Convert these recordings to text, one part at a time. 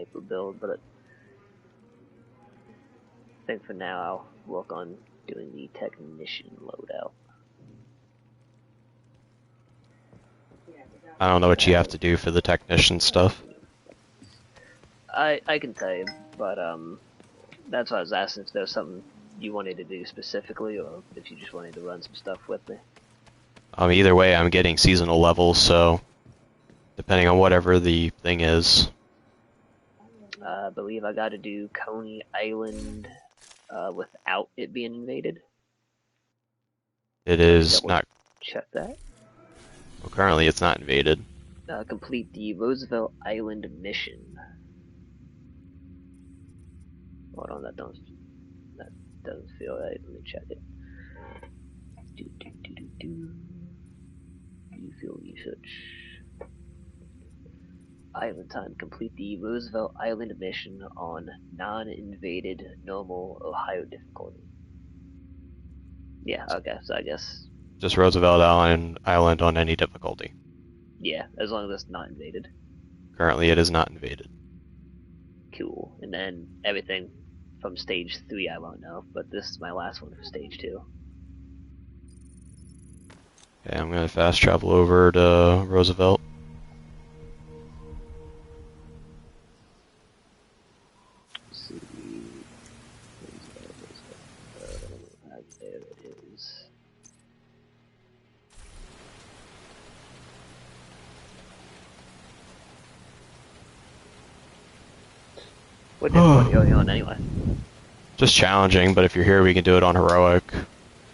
sniper build, but I think for now I'll work on doing the technician loadout. I don't know what you have to do for the technician stuff. I can tell you, but that's why I was asking if there was something you wanted to do specifically, or if you just wanted to run some stuff with me. Either way, I'm getting seasonal levels, so depending on whatever the thing is. I believe I got to do Coney Island without it being invaded. It is not. Check that. Well, currently it's not invaded. Complete the Roosevelt Island mission. Hold on, that doesn't feel right. Let me check it. You feel research. Island time. Complete the Roosevelt Island mission on non-invaded normal Ohio difficulty. Yeah, okay, so I guess just Roosevelt Island on any difficulty. Yeah, as long as it's not invaded. Currently it is not invaded. Cool. And then everything from stage 3 I won't know, but this is my last one for stage 2. Okay, I'm gonna fast travel over to Roosevelt. Let's see. There it is. What difficulty are you on anyway? Just challenging, but if you're here we can do it on heroic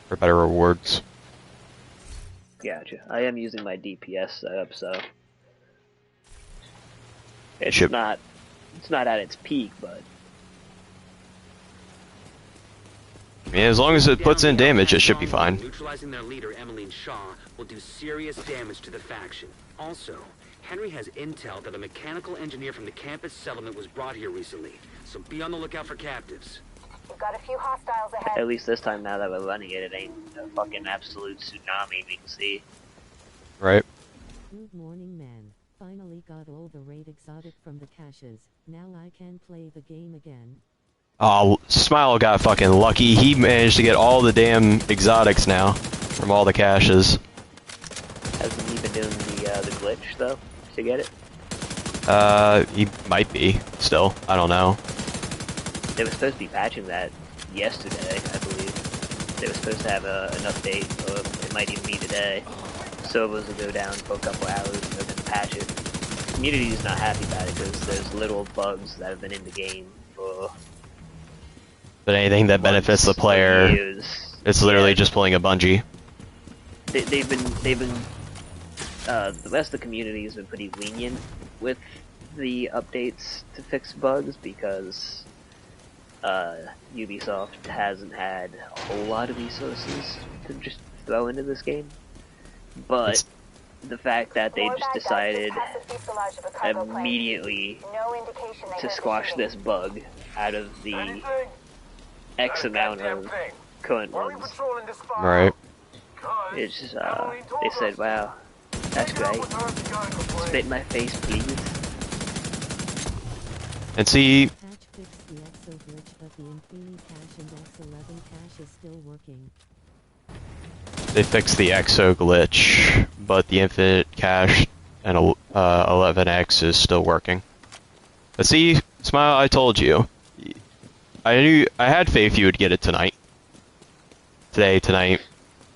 for better rewards. Gotcha. I am using my DPS setup, so it's not at its peak, but I mean, as long as it puts in damage, it should be fine. Neutralizing their leader, Emmeline Shaw, will do serious damage to the faction. Also, Henry has intel that a mechanical engineer from the campus settlement was brought here recently, so be on the lookout for captives. We've got a few hostiles ahead. At least this time, now that we're running it, it ain't a fucking absolute tsunami we can see. Right. Good morning, man. Finally got all the raid exotic from the caches. Now I can play the game again. Oh, Smile got fucking lucky. He managed to get all the damn exotics now from all the caches. Hasn't he been doing the glitch though to get it? He might be still. I don't know. They were supposed to be patching that yesterday, I believe. They were supposed to have an update, or it might even be today. Servers will go down for a couple hours and they're gonna patch it. The community is not happy about it because there's little bugs that have been in the game for. But anything that benefits the player, it's literally just pulling a bungee. They've been. The rest of the community has been pretty lenient with the updates to fix bugs because Ubisoft hasn't had a whole lot of resources to just throw into this game. But the fact that they just decided immediately to squash this bug out of the X amount of current ones. Right. It's just, they said, wow, that's great. Spit in my face, please. And see, Patch fixed the exo glitch, but the Infinity cache and X11 cache is still working. they fixed the exo glitch, but the infinite cache and 11x is still working. But see, Smile, I told you. I had faith you would get it tonight. Tonight.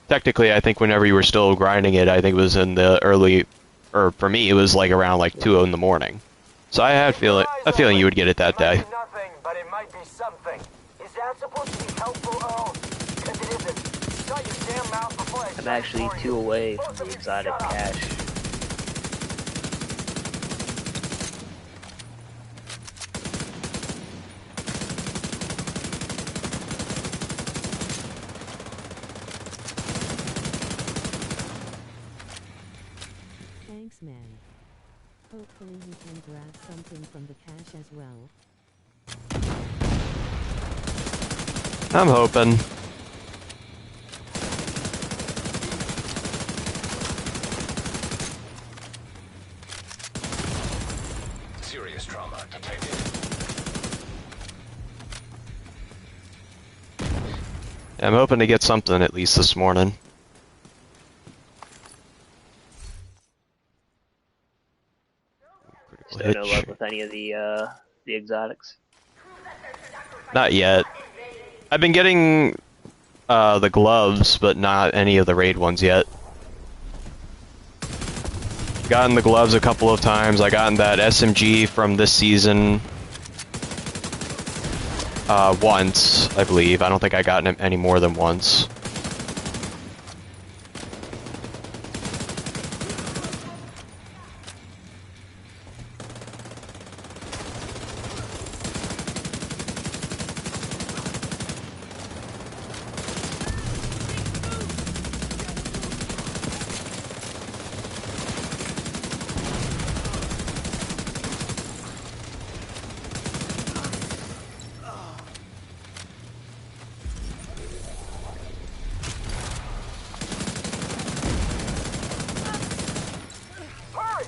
Technically, I think whenever you were still grinding it, I think it was in the early, or for me, it was like around like 2 in the morning. So I had a feeling you would get it that day. Nothing, but it might be something. Is that supposed to be helpful, Earl? Because it isn't. Shut your damn mouth before I I'm actually 2 away from the exotic cache. Thanks, man. Hopefully you can grab something from the cache as well. I'm hoping. Serious trauma detected. I'm hoping to get something at least this morning. Still no luck with any of the exotics. Not yet. I've been getting the gloves, but not any of the raid ones yet. Gotten the gloves a couple of times. I gotten that SMG from this season once, I believe. I don't think I gotten it any more than once.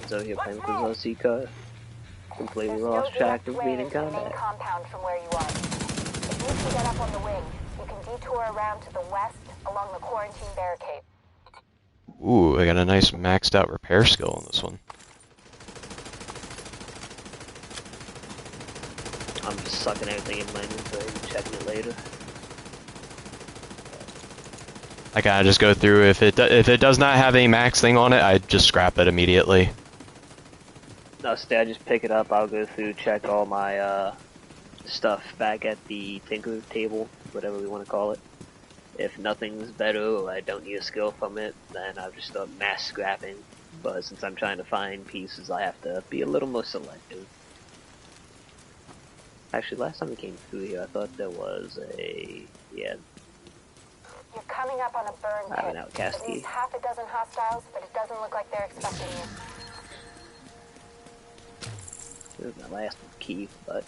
So here playing with his Seeker. Completely lost track of being in combat. Compound from where you are. If you can get up on the wing, you can detour around to the west along the quarantine barricade. Ooh, I got a nice maxed out repair skill on this one. I'm just sucking everything in my inventory and checking it later. I kinda just go through, if it does not have a max thing on it, I just scrap it immediately. No, stay, I just pick it up, I'll go through, check all my stuff back at the Tinker table, whatever we want to call it. If nothing's better or I don't need a skill from it, then I'll just start mass scrapping. But since I'm trying to find pieces, I have to be a little more selective. Actually, last time we came through here, I thought there was a... yeah. You're coming up on a burn I have an pit. outcast At key. least half a dozen hostiles, but it doesn't look like they're expecting you. This is my last key, but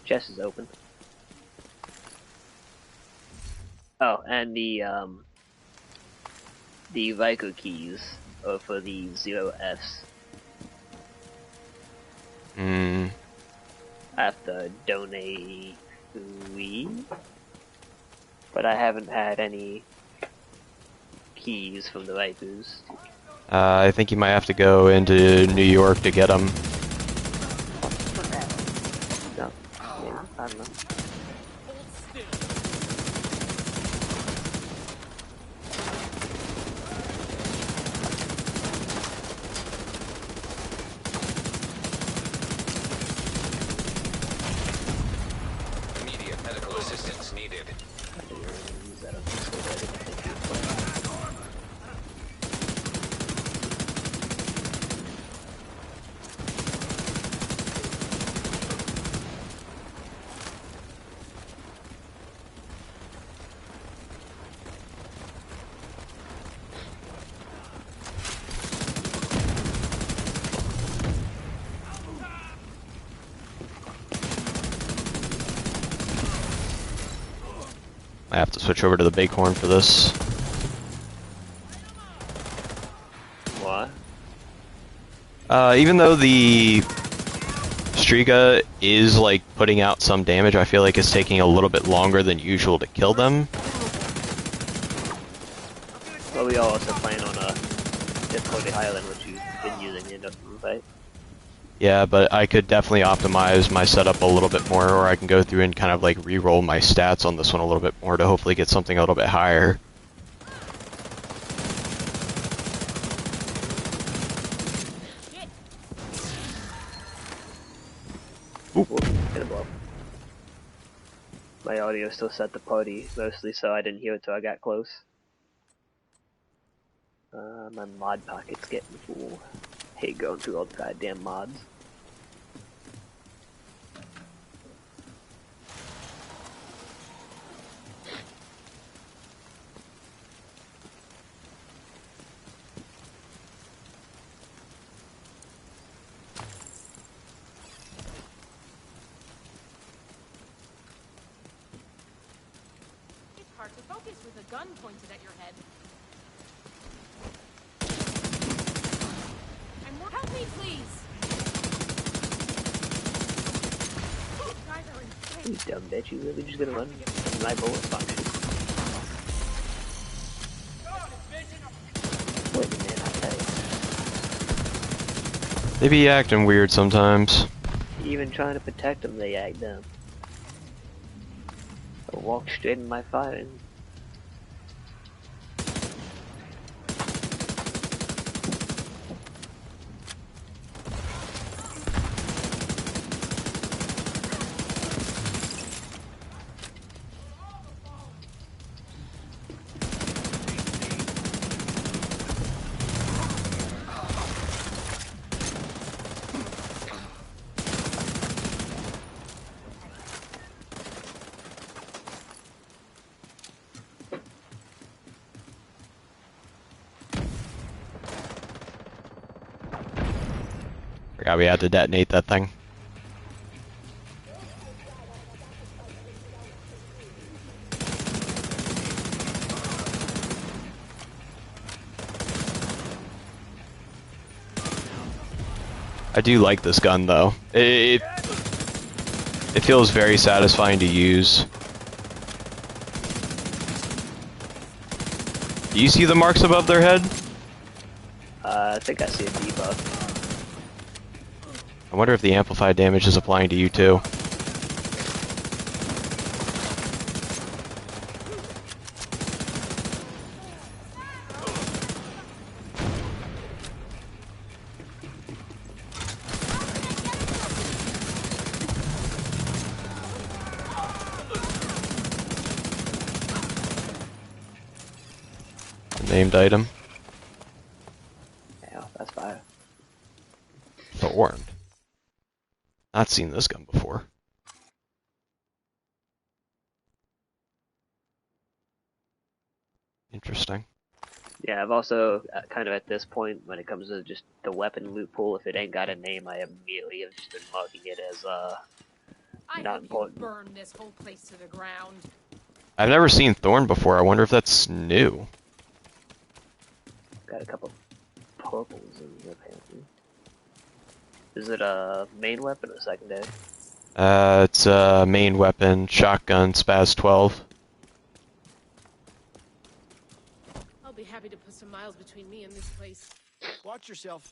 chest is open. Oh, and the Vico keys are for the 0Fs. Hmm. I have to donate 3, but I haven't had any keys from the Vicos. I think you might have to go into New York to get them. No, maybe, I don't know. Immediate medical assistance needed. I didn't really use that on this one, I didn't think it was playing. I have to switch over to the Bighorn for this. What? Even though the Striga is like putting out some damage, I feel like it's taking a little bit longer than usual to kill them. Well, we are also playing on a difficulty higher than what you've been using in the fight. Yeah, but I could definitely optimize my setup a little bit more, or I can go through and kind of like re-roll my stats on this one a little bit more to hopefully get something a little bit higher. Ooh, get a blow. My audio still set to party mostly, so I didn't hear it till I got close. My mod pocket's getting full. Hate going through all the goddamn mods. It's hard to focus with a gun pointed at your head. Help me, please! Guys are insane. You dumb bitch, you really just gonna run my bullet function. They be acting weird sometimes. Even trying to protect them, they act dumb. I walk straight in my fire. And Forgot we had to detonate that thing. I do like this gun though. It feels very satisfying to use. Do you see the marks above their head? I think I see a debuff. I wonder if the amplified damage is applying to you too. Named item. Yeah, that's fire. Thorn. Not seen this gun before. Interesting. Yeah, I've also kind of at this point when it comes to just the weapon loot pool, if it ain't got a name, I immediately have just been marking it as I not hope important. you burn this whole place to the ground. I've never seen Thorn before. I wonder if that's new. Got a couple purples in here apparently. Is it a main weapon or secondary? It's a main weapon, shotgun, Spaz 12. I'll be happy to put some miles between me and this place. Watch yourself.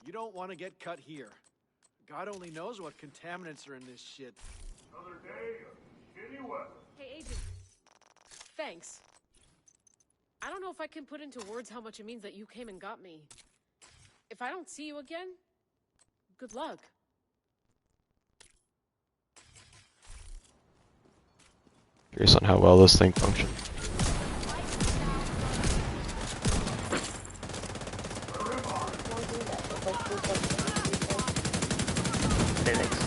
You don't want to get cut here. God only knows what contaminants are in this shit. Another day of shitty weather. Hey, Agent. Thanks. I don't know if I can put into words how much it means that you came and got me. If I don't see you again, good luck. Curious on how well this thing functions. Phoenix.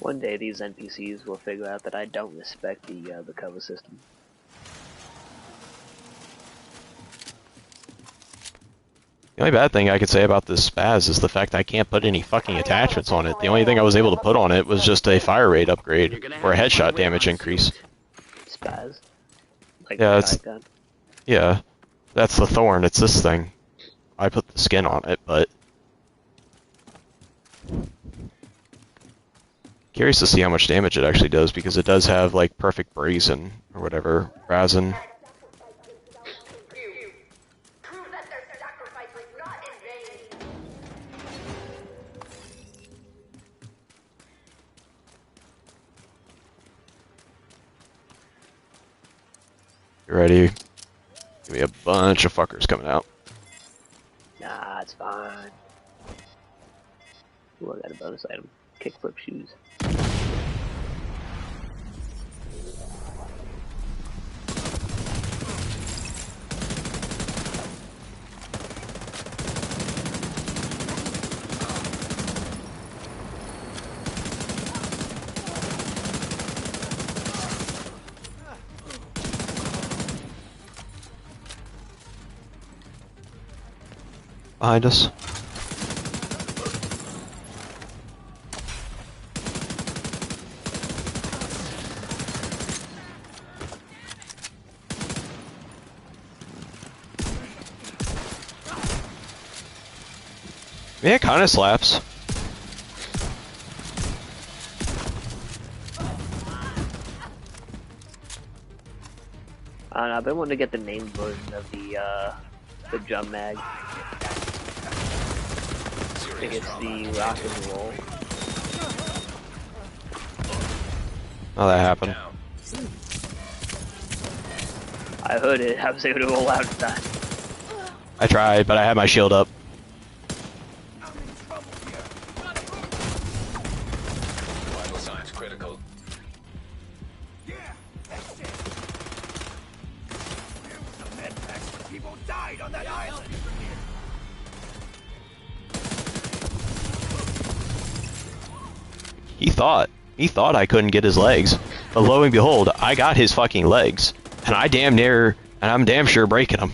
One day these NPCs will figure out that I don't respect the cover system. The only bad thing I could say about this Spaz is the fact that I can't put any fucking attachments on it. The only thing I was able to put on it was just a fire rate upgrade or a headshot damage increase. Spaz. Like Yeah, the it's, shotgun. yeah, that's the Thorn. It's this thing. I put the skin on it, but curious to see how much damage it actually does because it does have like perfect brazen or whatever brazen. Prove that their sacrifice was not in vain. You ready? Give me a bunch of fuckers coming out. Nah, it's fine. Ooh, I got a bonus item. Kickflip shoes. Behind us. Yeah, it kind of slaps. I don't know, I've been wanting to get the name version of the drum mag. I think it's the rock and roll. Oh, that happened. I heard it, I was able to roll out in time. I tried, but I had my shield up. Vital signs critical. People died on that island. He thought I couldn't get his legs, but lo and behold, I got his fucking legs, and I'm damn sure breaking them.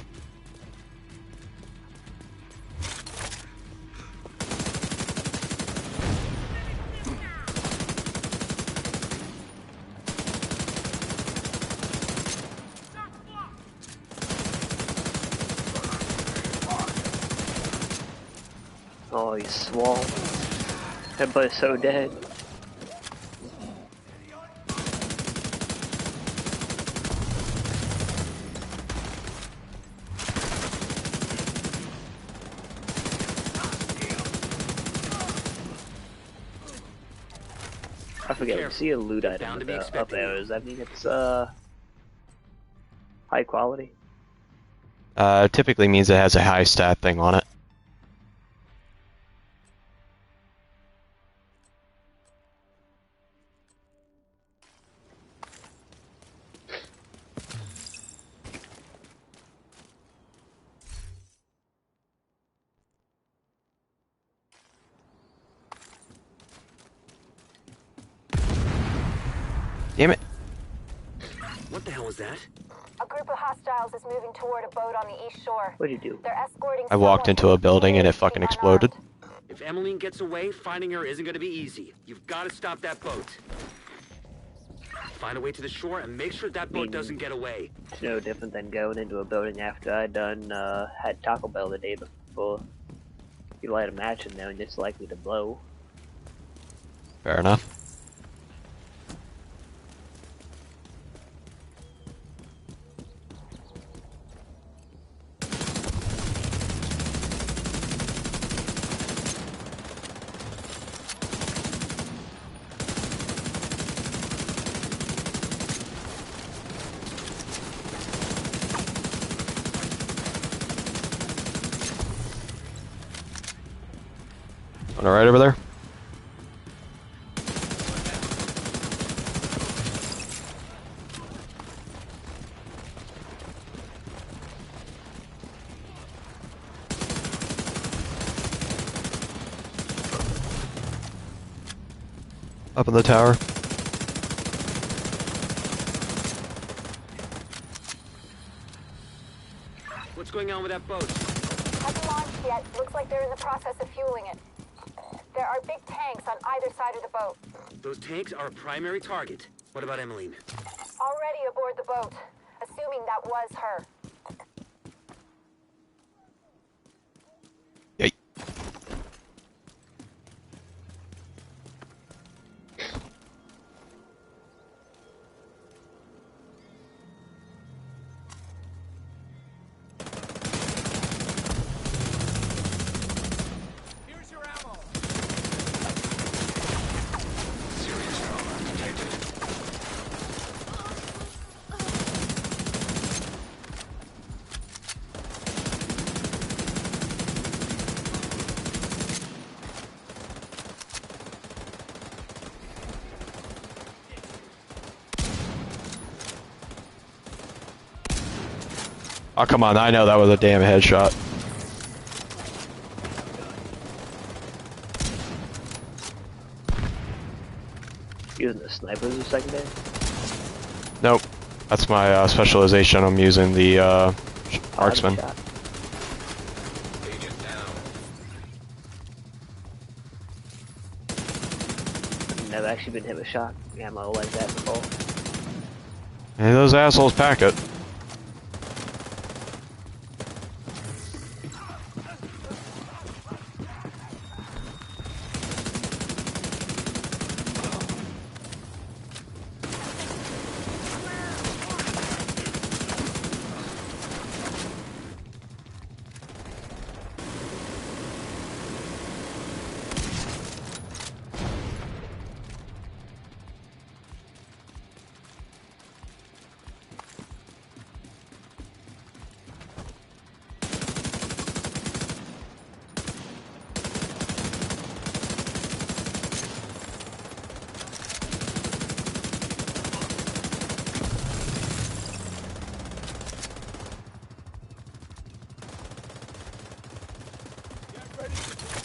Oh, he's swole. Everybody's so dead. I forget, I see a loot item with the up arrows. Does that mean it's high quality? Typically means it has a high stat thing on it. Damn it. What the hell was that? A group of hostiles is moving toward a boat on the east shore. What'd you do? They're escorting I walked someone into a building and it fucking exploded. If Emmeline gets away, finding her isn't going to be easy. You've got to stop that boat. Find a way to the shore and make sure that boat doesn't get away. It's no different than going into a building after I had Taco Bell the day before. You light a match in there and it's likely to blow. Fair enough. On the right over there? Up in the tower. What's going on with that boat? Hasn't launched yet. Looks like they're in the process of fueling it. There are big tanks on either side of the boat. Those tanks are a primary target. What about Emmeline? Already aboard the boat, assuming that was her. Yay. Serious trauma detected. Oh, come on, I know that was a damn headshot. Using the snipers a second day? Nope. That's my specialization. I'm using the marksman. Shot. Agent down. Never actually been hit with shot ammo like that before. Hey, those assholes pack it.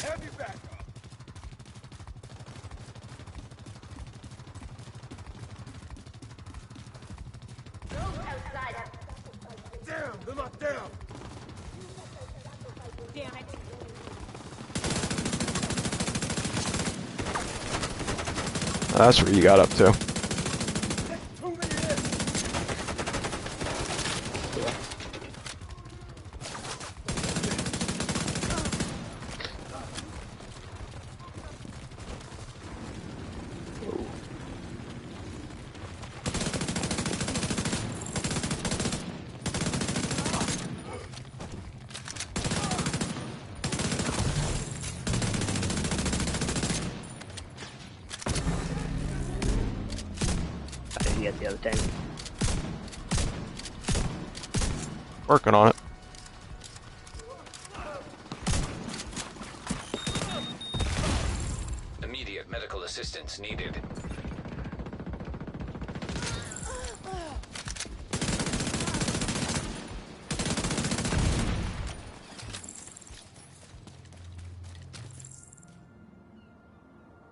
Heavy backup. Damn, they're not down. Damn it. That's where you got up to. Too many hits. I didn't get the other tank. Working on it. Immediate medical assistance needed.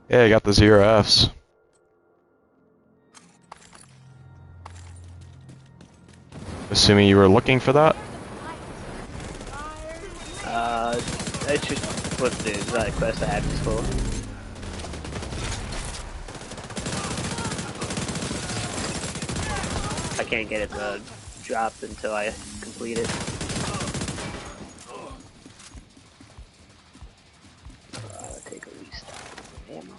Yeah, I got the 0 Fs. Assuming you were looking for that? It's just what to do. It's not a quest I have this for. I can't get it dropped until I complete it. Take a restock of ammo.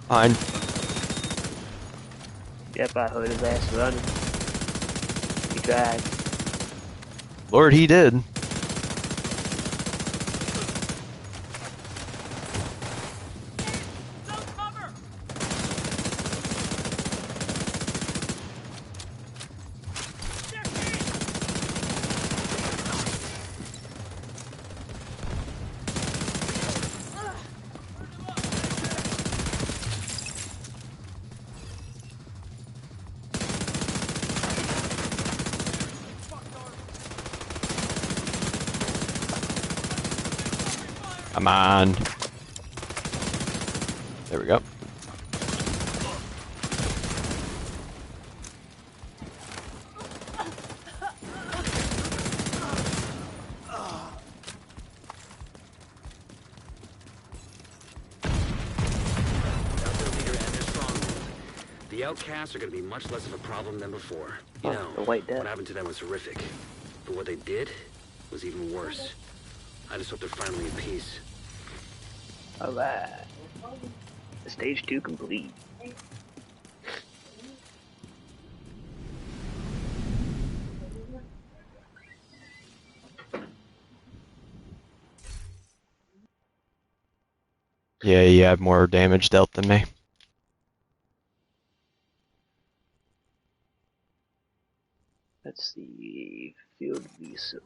Fine. Yep, I heard his ass running. He tried. Lord, he did. Come on. There we go. The outcasts are going to be much less of a problem than before. You Oh, know, the White Death. what happened to them was horrific. But what they did was even worse. I just hope they're finally at peace. Alright. Stage 2 complete. Yeah, you have more damage dealt than me. Let's see. Field research.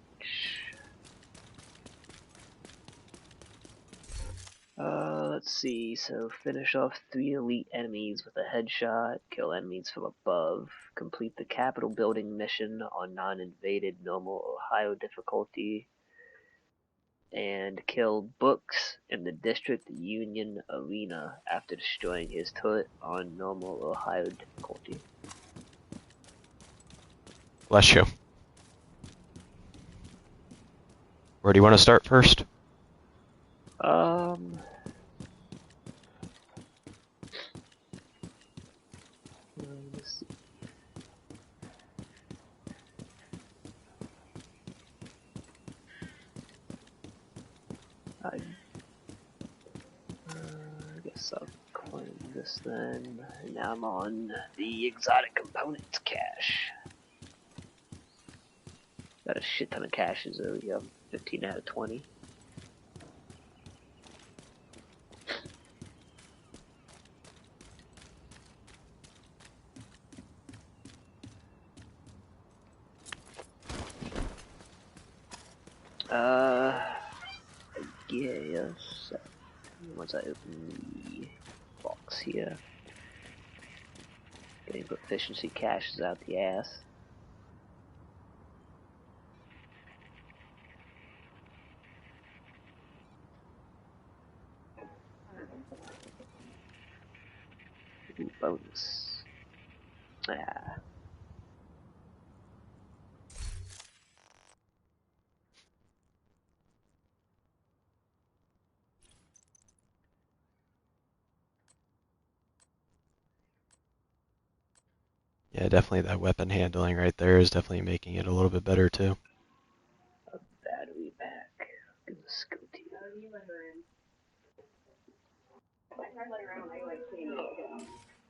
Let's see. So finish off 3 elite enemies with a headshot. Kill enemies from above. Complete the Capitol building mission on non-invaded normal Ohio difficulty. And kill Books in the District Union Arena after destroying his turret on normal Ohio difficulty. Bless you. Where do you want to start first? Let's see. I guess I'll claim this then. Now I'm on the exotic components cache. Got a shit ton of caches though. Yeah, 15 out of 20. I guess once I open the box here. Getting proficiency caches out the ass. Ooh, bonus. Ah. Yeah, definitely that weapon handling right there is definitely making it a little bit better too. A battery pack. Give the Scooty.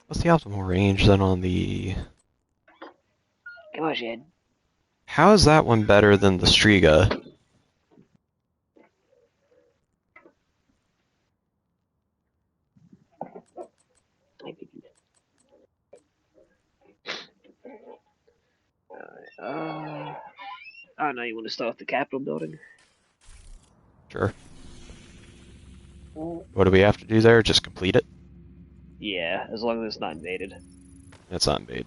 What's the optimal range then on the... Come on, Shed. How is that one better than the Striga? Alright, oh no, you want to start with the Capitol building? Sure. What do we have to do there? Just complete it? Yeah, as long as it's not invaded. It's not invade.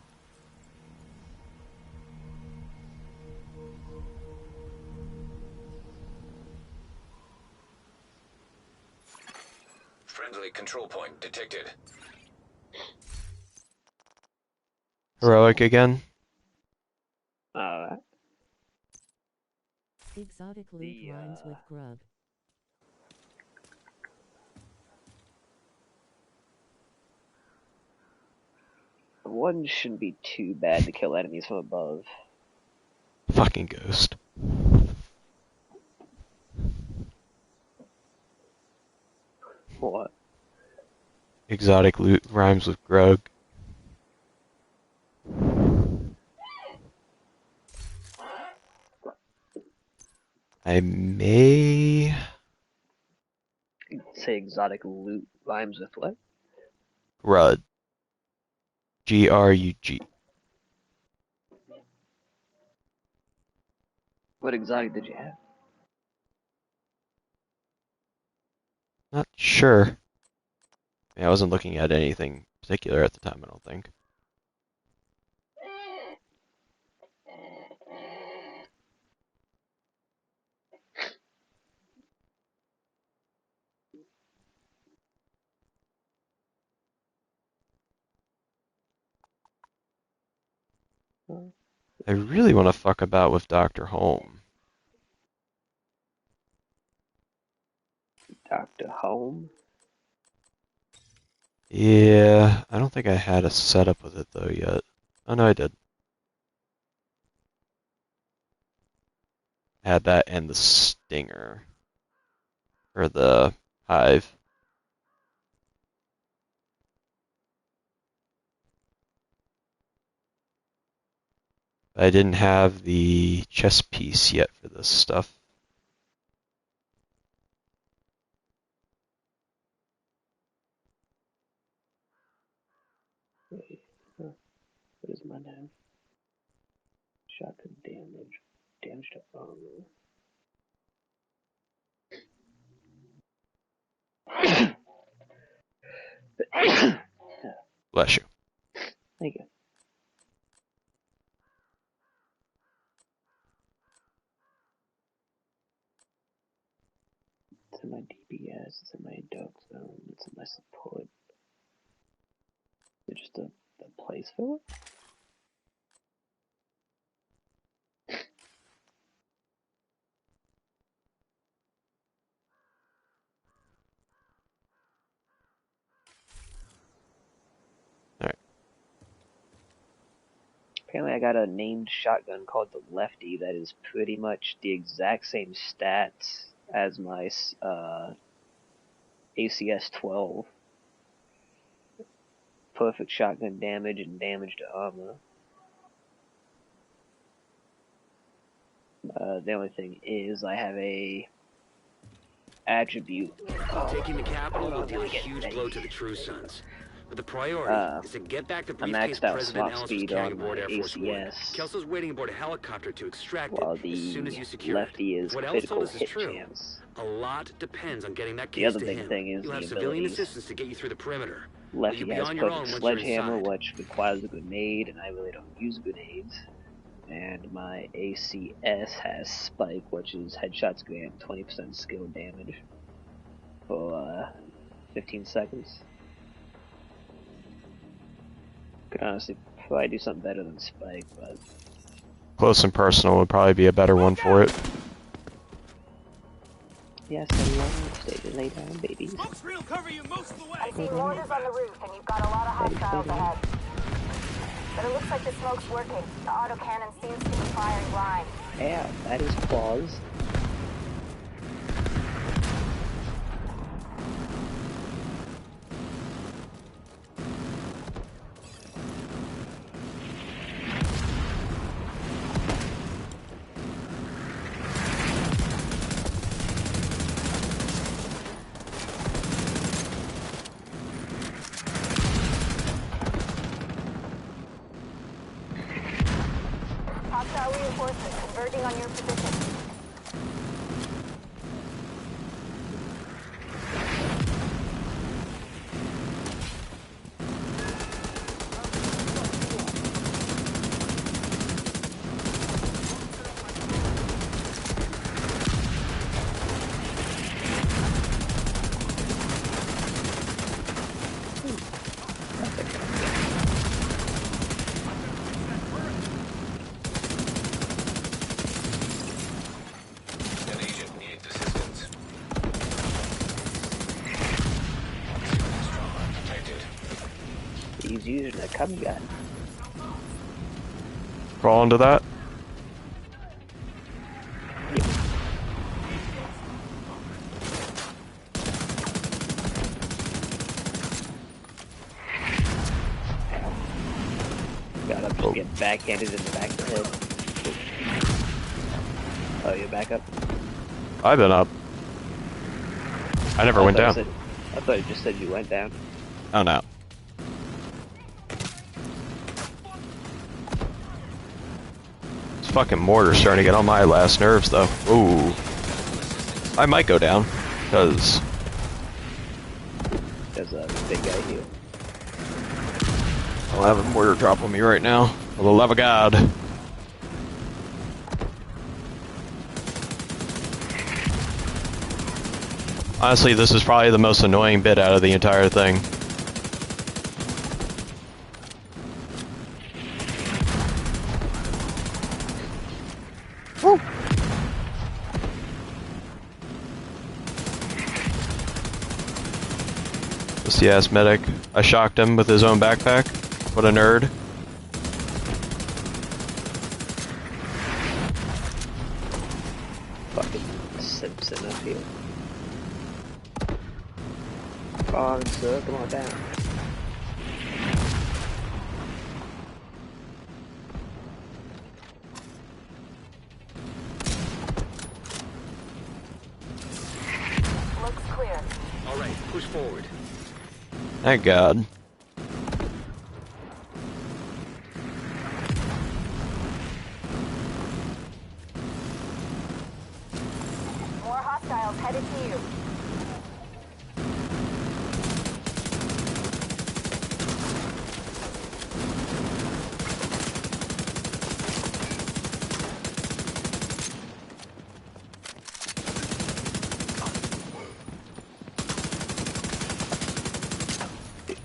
Friendly control point detected. Heroic again? Alright. Exotic loot rhymes with grub. One shouldn't be too bad to kill enemies from above. Fucking ghost. What? Exotic loot rhymes with grug. I may... Say exotic loot rhymes with what? Grud. G-R-U-G. What exotic did you have? Not sure. Yeah, I wasn't looking at anything particular at the time, I don't think. I really want to fuck about with Dr. Home. Dr. Home? Yeah, I don't think I had a setup with it though yet. Oh no, I did. I had that and the Stinger. Or the Hive. I didn't have the chess piece yet for this stuff. Wait, what is my name? Shotgun damage. Damage to armor. Bless you. Thank you. It's in my DPS, it's in my dark zone, it's in my support. It's just a place for it? Alright. Apparently I got a named shotgun called the Lefty that is pretty much the exact same stats as my ACS 12. Perfect shotgun damage and damage to armor. The only thing is I have a attribute. Taking the capital will deal a huge blow to the True Sons. But the priority is to get back to briefcase maxed out President swap Ellis was speed carrying on aboard my Air Force One. ACS, Kelso's waiting aboard a helicopter to extract while it as soon as you the secure Lefty it. is If what Ellis told critical us is hit true, chance. a lot depends on getting that The case other to big him. thing is You'll the have civilian abilities. assistance to get you through the perimeter. Lefty You'll be has on your put own once you're Sledgehammer, inside. which requires a grenade, and I really don't use grenades. And my ACS has Spike, which is headshots grant 20% skill damage for 15 seconds. Could honestly probably do something better than Spike, but Close and personal would probably be a better one for it. yes, I love stay to lay down, babies. Smoke cover you most of the way. I see mortars on the roof, and you've got a lot of hostiles ahead. But it looks like the smoke's working. The autocannon seems to be firing blind. Yeah, that is claws. Hostile reinforcements converging on your position. An agent needs assistance. Trauma detected. He's using a cum gun. Crawl into that. Gotta get backhanded in the back of the head. Oh, you're back up? I've been up. I never went down. I thought you just said you went down. Oh no. This fucking mortar's starting to get on my last nerves though. Ooh. I might go down, because There's a big guy here. I'll have a mortar drop on me right now. For the love of God. Honestly, this is probably the most annoying bit out of the entire thing. Woo. Pussy ass medic. I shocked him with his own backpack. What a nerd. Fucking Simpson up here. Come on, sir, come on down. Looks clear. All right, push forward. Thank God. More hostiles headed to you.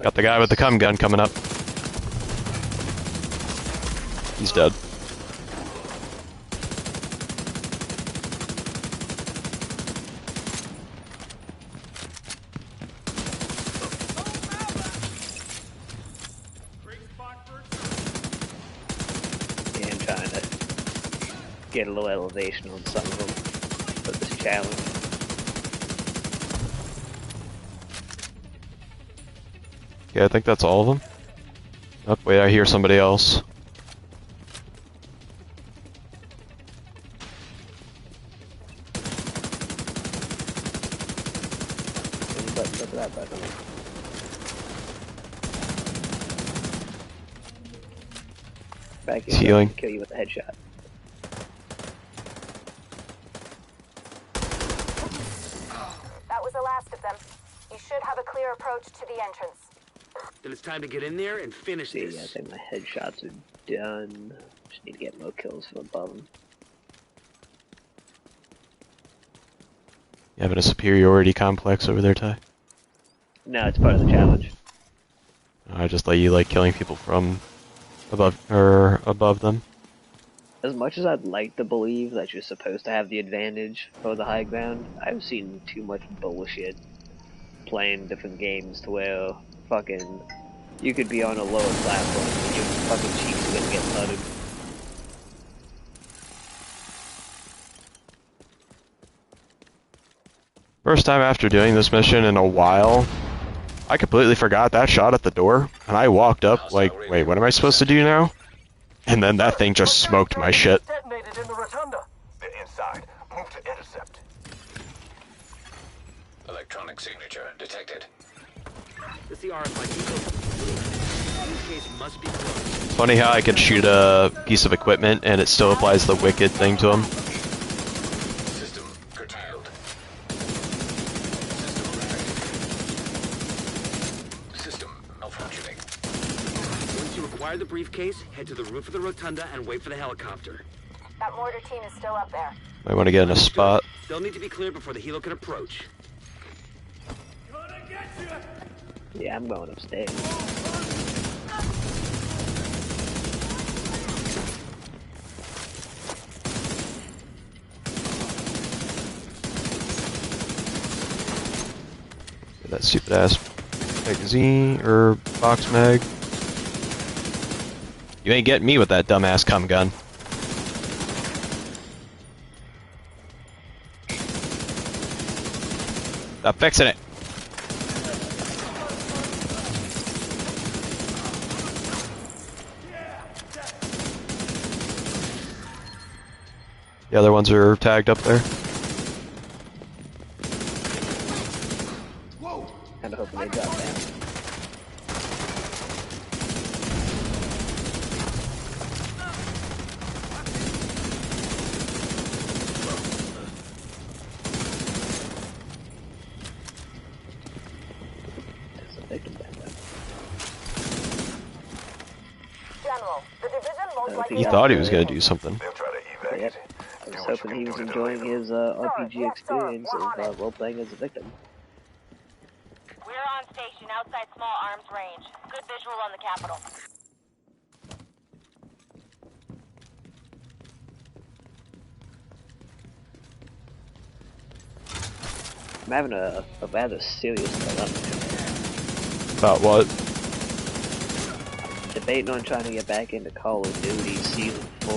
Got the guy with the cum gun coming up. He's dead. Yeah, I'm trying to get a little elevation on some of them for this challenge. Yeah, I think that's all of them. Oh, wait, I hear somebody else. Look at that button. Back He's healing. Kill you with a headshot. That was the last of them. You should have a clear approach to the entrance. Then it's time to get in there and finish See, I this. think my headshots are done. Just need to get more kills from above them. You having a superiority complex over there, Ty? No, it's part of the challenge. I just let you like killing people from above them. As much as I'd like to believe that you're supposed to have the advantage for the high ground, I've seen too much bullshit playing different games to where fucking you could be on a lower platform and your fucking cheeks are gonna get flooded. First time after doing this mission in a while, I completely forgot that shot at the door, and I walked up like, wait, what am I supposed to do now? And then that thing just smoked my shit. Detonated in the rotunda. They're inside. Move to intercept. Electronic signature detected. The RFID case must be closed. It's funny how I can shoot a piece of equipment and it still applies the wicked thing to him. System curtailed. System malfunctioning. Once you acquire the briefcase, head to the roof of the rotunda and wait for the helicopter. That mortar team is still up there. I want to get in a spot. They'll need to be cleared before the helo can approach. Yeah, I'm going upstairs. That stupid ass magazine or box mag. You ain't getting me with that dumbass cum gun. Stop fixing it. The other ones are tagged up there. Kinda hoping they drop down. There's a victim back there. General, the division most likely... He thought he was gonna do something. They'll try to evac Yep. it. I Do was what you hoping can he do was to enjoying delay them. his RPG experience of role-playing as a victim. We're on station outside small arms range. Good visual on the capital. I'm having a rather serious dilemma. About what? Debating on trying to get back into Call of Duty Season 4,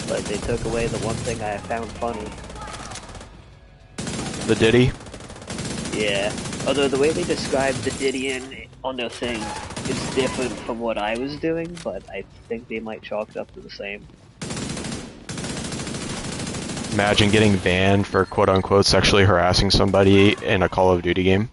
but they took away the one thing I found funny. The Diddy? Yeah, although the way they described the Didion on their thing is different from what I was doing, but I think they might chalk it up to the same. Imagine getting banned for quote-unquote sexually harassing somebody in a Call of Duty game.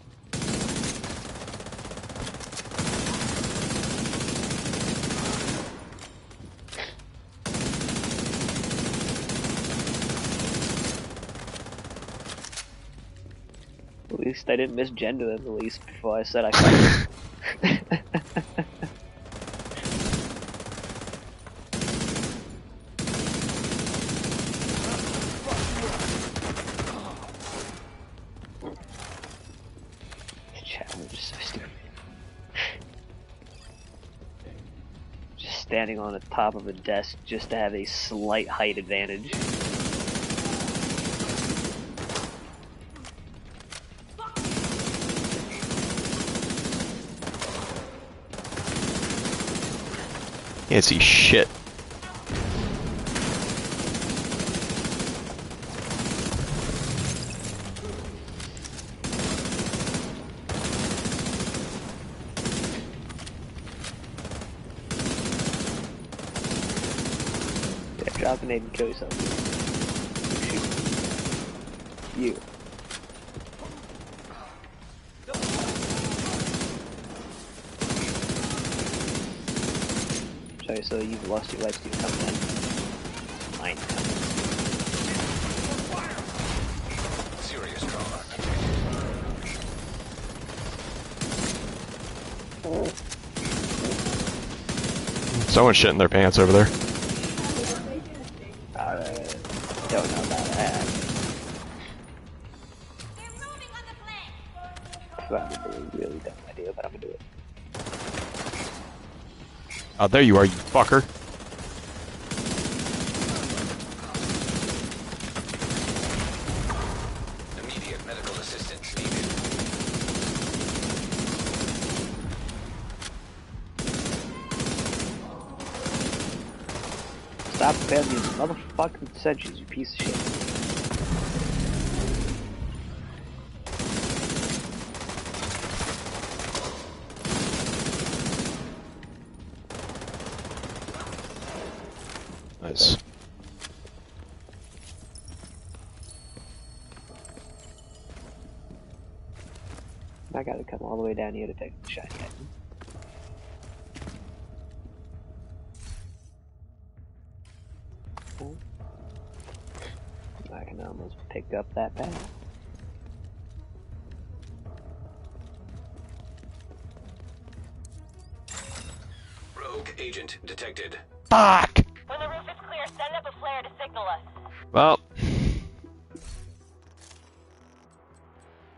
At least I didn't misgender him, at least before I said I could. Challenge is so stupid. Just standing on the top of a desk just to have a slight height advantage. Can't see shit. Yeah, drop a nade and kill yourself. Shoot. You. Sorry, so you've lost your life to come then. Mine. Serious trauma. Someone's shitting their pants over there. Don't know about that. Probably really dumb idea, but I'm gonna do it. Oh, there you are, you fucker. Immediate medical assistance needed. Stop spamming these motherfucking sentries, you piece of shit. Nice. I gotta come all the way down here to take the shiny item. I can almost pick up that path. Rogue agent detected. Fuck! When the roof is clear, send up a flare to signal us. Well,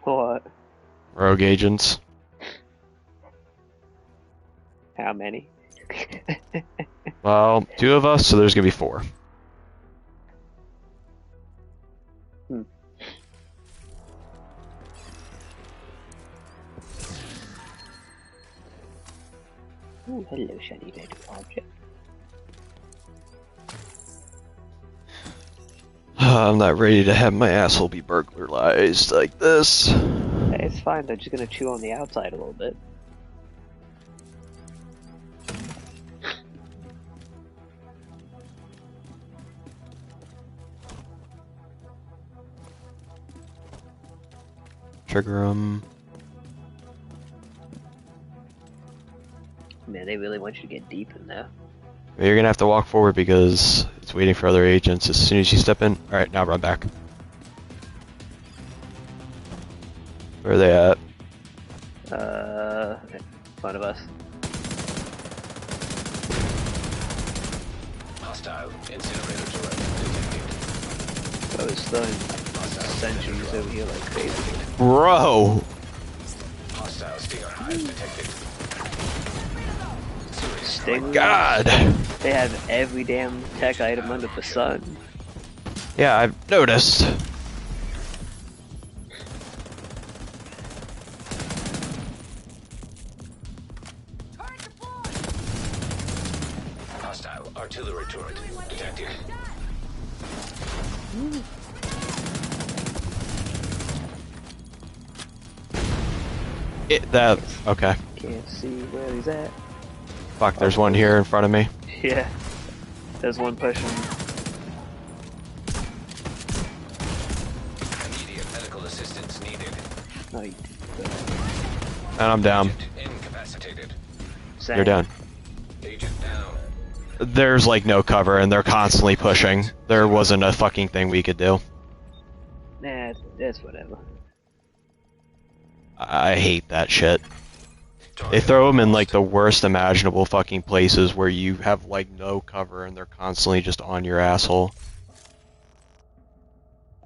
What? rogue agents. How many? Well, 2 of us, so there's gonna be 4. Ooh, hello, shiny little object. I'm not ready to have my asshole be burglarized like this. Hey, it's fine, they're just gonna chew on the outside a little bit. Trigger 'em. Man, they really want you to get deep in there. You're gonna have to walk forward because it's waiting for other agents. As soon as you step in, alright, now run back. Where are they at? In front of us. Hostile incinerator turret detected. I was throwing sentries over here like crazy. Bro! Hostile stinger hive detected. Stingers, God! they have every damn tech item under the sun. Yeah, I've noticed. Hostile artillery turret detected. Okay. Can't see where he's at. Fuck, there's one here in front of me. Yeah. There's one pushing. Immediate medical assistance needed. No, you And I'm down. Agent incapacitated. You're down. Agent down. There's like no cover and they're constantly pushing. There wasn't a fucking thing we could do. Nah, that's whatever. I hate that shit. They throw them in like the worst imaginable fucking places where you have like no cover and they're constantly just on your asshole.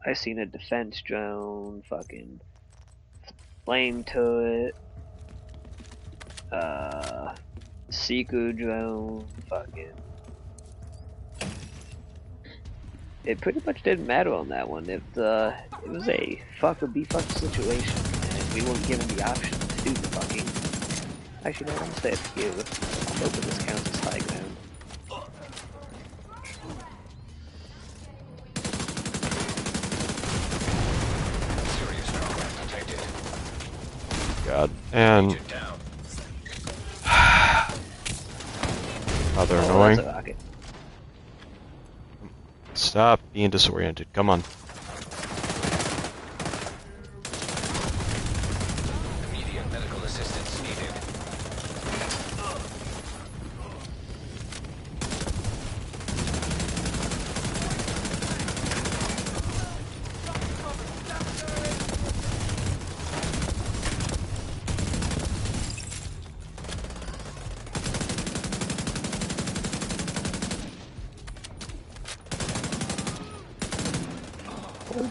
I seen a defense drone, fucking flame turret, seeker drone, fucking. It pretty much didn't matter on that one. It was a fuck or be fucked situation, and we weren't given the option to do the fucking. Actually, no, I'm gonna say it's you. I'm hoping this counts as high ground. Serious trauma detected. God. And Agent down. oh, they're Oh, annoying. that's a rocket. Stop being disoriented. Come on. Immediate medical assistance needed.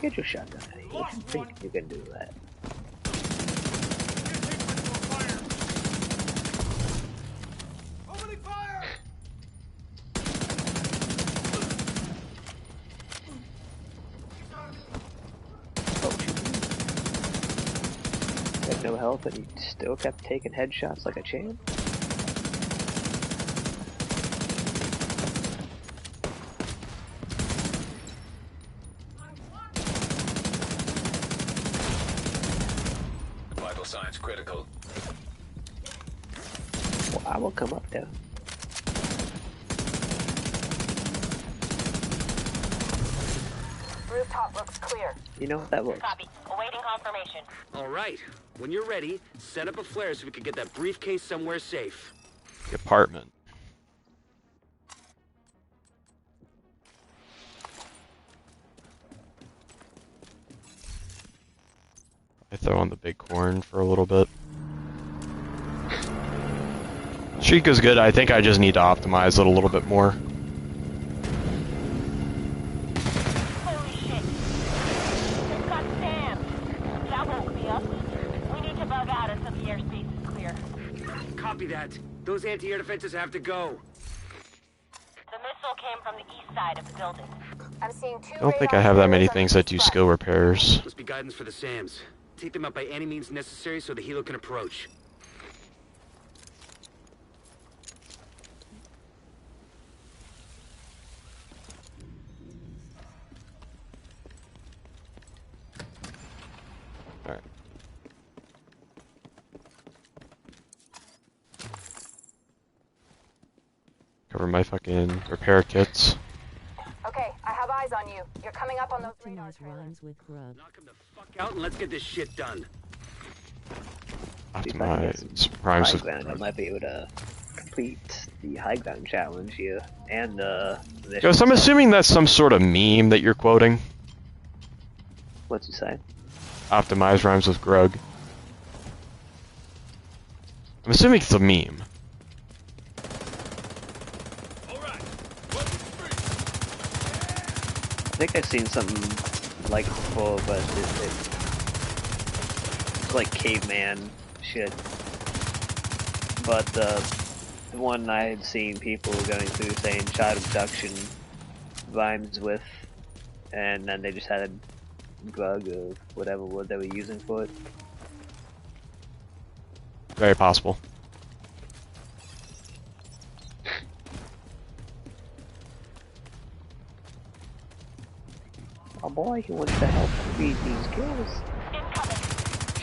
Get your shotgun out of here. I think you can do that. Oh, you had no health and you still kept taking headshots like a champ? Vital signs critical. Well, I will come up there. Rooftop looks clear. You know what that looks? Copy. Awaiting confirmation. All right. When you're ready, set up a flare so we can get that briefcase somewhere safe. The apartment. I throw on the big corn for a little bit. Chica's good. I think I just need to optimize it a little bit more. Holy shit. Just got Sam. That woke me up. We need to bug out until the airspace is clear. Copy that. Those anti-air defenses have to go. The missile came from the east side of the building. I'm seeing two I don't think I have that many things that do skill repairs. Must be guidance for the SAMs. Take them out by any means necessary so the helo can approach. Alright. Cover my fucking repair kits. Okay, I have eyes on you. You're coming up on those radar Optimize trailers. rhymes with grub. Knock them the fuck out and let's get this shit done. Optimize rhymes High with ground, I might be able to complete the high ground challenge here and Ghost, I'm assuming that's some sort of meme that you're quoting. What's he say? Optimize rhymes with grug. I'm assuming it's a meme. I think I've seen something like it before, but it's like caveman shit. But the one I had seen people going through saying child abduction rhymes with, and then they just had a grug or whatever word they were using for it. Very possible. Oh boy, he wants to help feed these kills.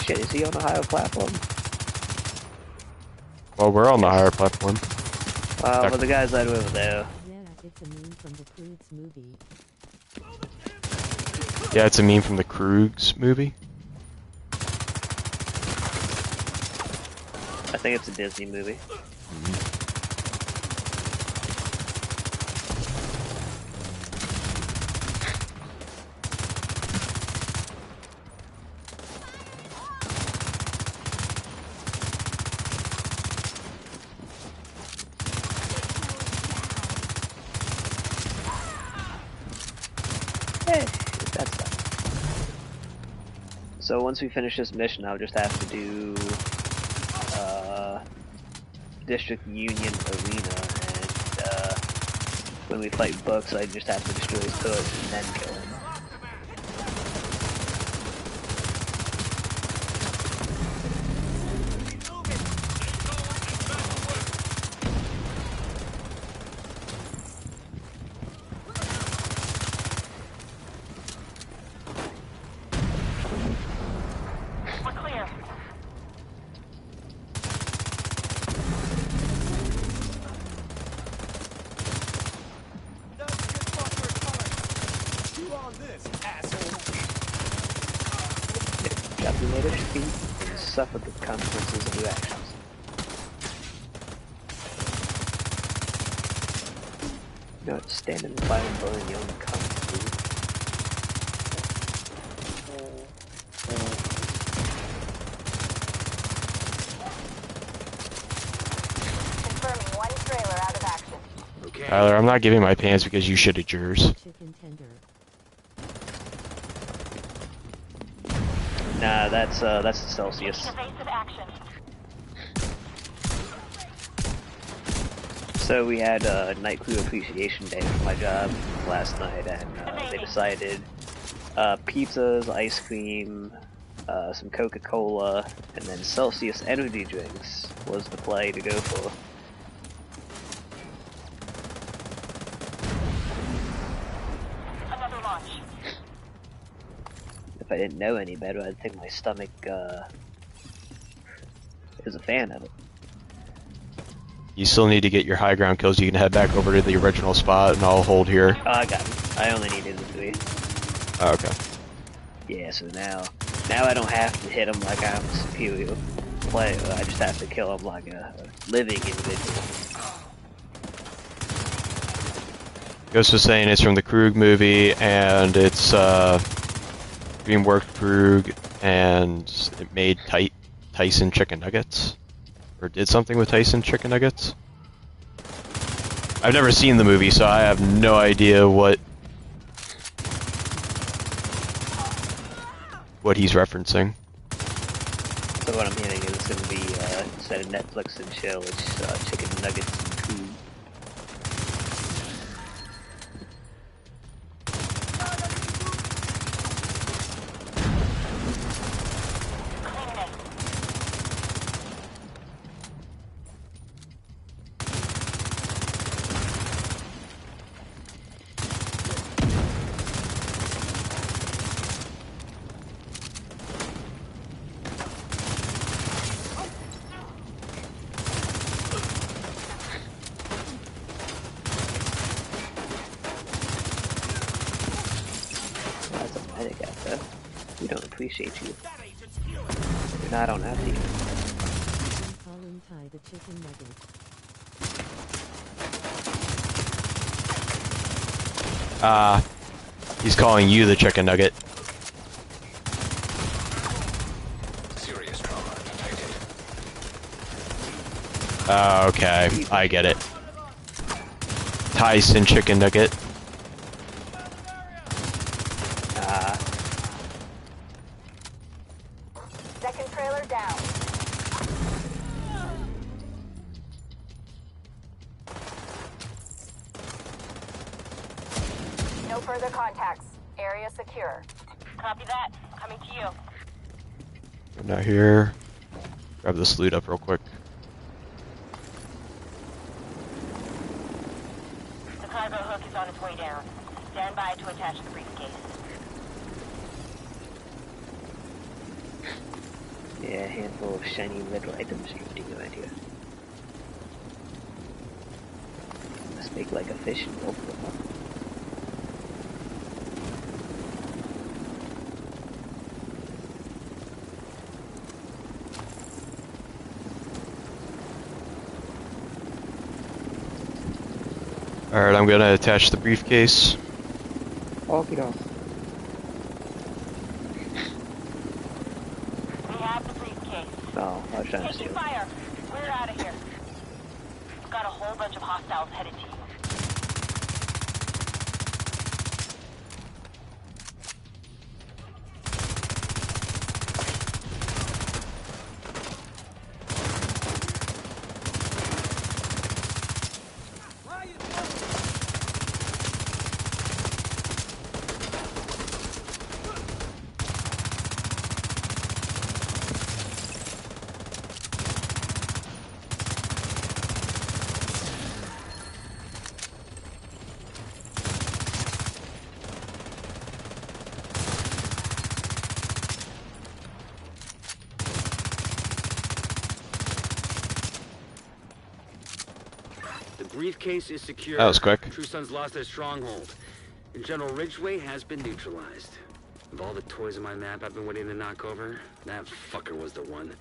Shit, is he on a higher platform? Well, we're on the higher platform. Well, the guy's right over there. Yeah, it's a meme from the Croods movie. Yeah, it's a meme from the Krug's movie. I think it's a Disney movie. So once we finish this mission, I'll just have to do District Union Arena, and when we fight Bucks, I just have to destroy his turrets and then kill him. Calculated defeat and suffer the consequences of your actions. You know, stand in the fire and burn your own conscience. Confirming one trailer out of action. Okay. Tyler, I'm not giving my pants because you shitted yours. Chicken tender. Nah, that's the Celsius. Evasive action. So we had a night crew appreciation day for my job last night, and they decided pizzas, ice cream, some Coca-Cola, and then Celsius energy drinks was the play to go for. Another launch. If I didn't know any better, I'd think my stomach is a fan of it. You still need to get your high ground kills. You can head back over to the original spot, and I'll hold here. Oh, I got him. I only needed the 3. Oh, okay. Yeah, so now I don't have to hit him like I'm a superior player. I just have to kill him like a living individual. Ghost was saying it's from the Krug movie, and it's DreamWorks Krug, and it made Tyson chicken nuggets, or did something with Tyson chicken nuggets. I've never seen the movie, so I have no idea what he's referencing. So what I'm hearing is it's going to be instead of Netflix and chill, it's chicken nuggets and food. We don't appreciate you. You're not on that team. Colin Ty the chicken nugget. He's calling you the chicken nugget. Serious trauma detected. Okay, I get it. Tyson chicken nugget. Second trailer down. No further contacts. Area secure. Copy that. Coming to you. I'm not here. Grab this loot up real quick. The cargo hook is on its way down. Stand by to attach the briefcase. Yeah, a handful of shiny metal items drifting around here. Must make like a fish and both of them up. Alright, I'm gonna attach the briefcase. Okie doke. We have the briefcase. Oh, I was trying to Taking steal it. fire. We're out of here. Got a whole bunch of hostiles headed to you. The briefcase is secure. That was quick. True Sons lost their stronghold, and General Ridgway has been neutralized. Of all the toys on my map I've been waiting to knock over, that fucker was the one.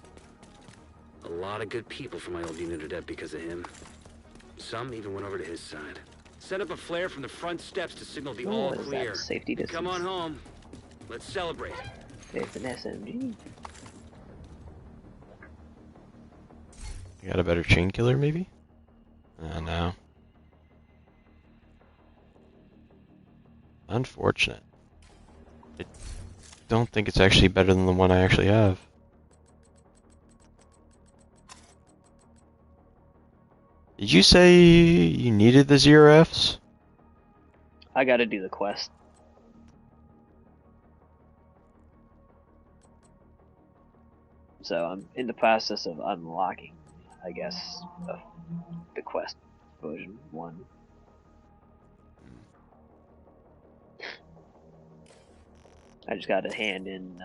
A lot of good people from my old unit are dead because of him. Some even went over to his side. Set up a flare from the front steps to signal the all What is clear. that? Safety distance. Come on home. Let's celebrate. It's an SMG. You got a better chain killer, maybe? No. Unfortunate. don't think it's actually better than the one I actually have. Did you say you needed the 0Fs? I gotta do the quest. So I'm in the process of unlocking, I guess, the quest version 1. I just gotta hand in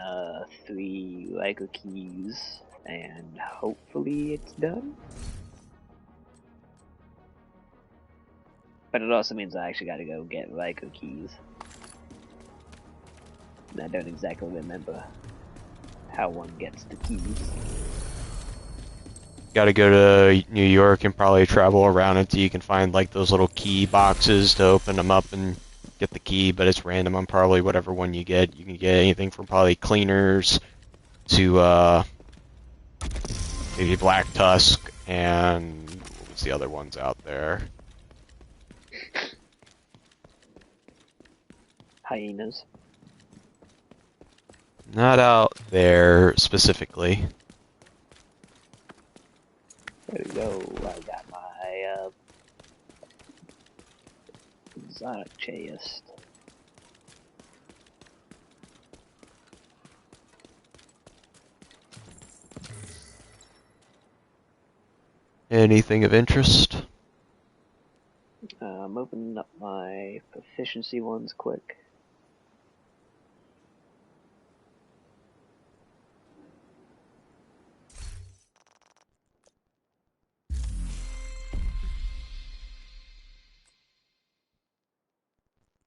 3 Lego keys, and hopefully it's done. But it also means I actually gotta go get Lego keys. And I don't exactly remember how one gets the keys. Gotta go to New York and probably travel around until you can find like those little key boxes to open them up and get the key, but it's random on probably whatever one you get. You can get anything from probably cleaners to maybe Black Tusk and what's the other ones out there? Hyenas. Not out there specifically. There we go. I got my exotic chest. Anything of interest? I'm opening up my proficiency ones quick.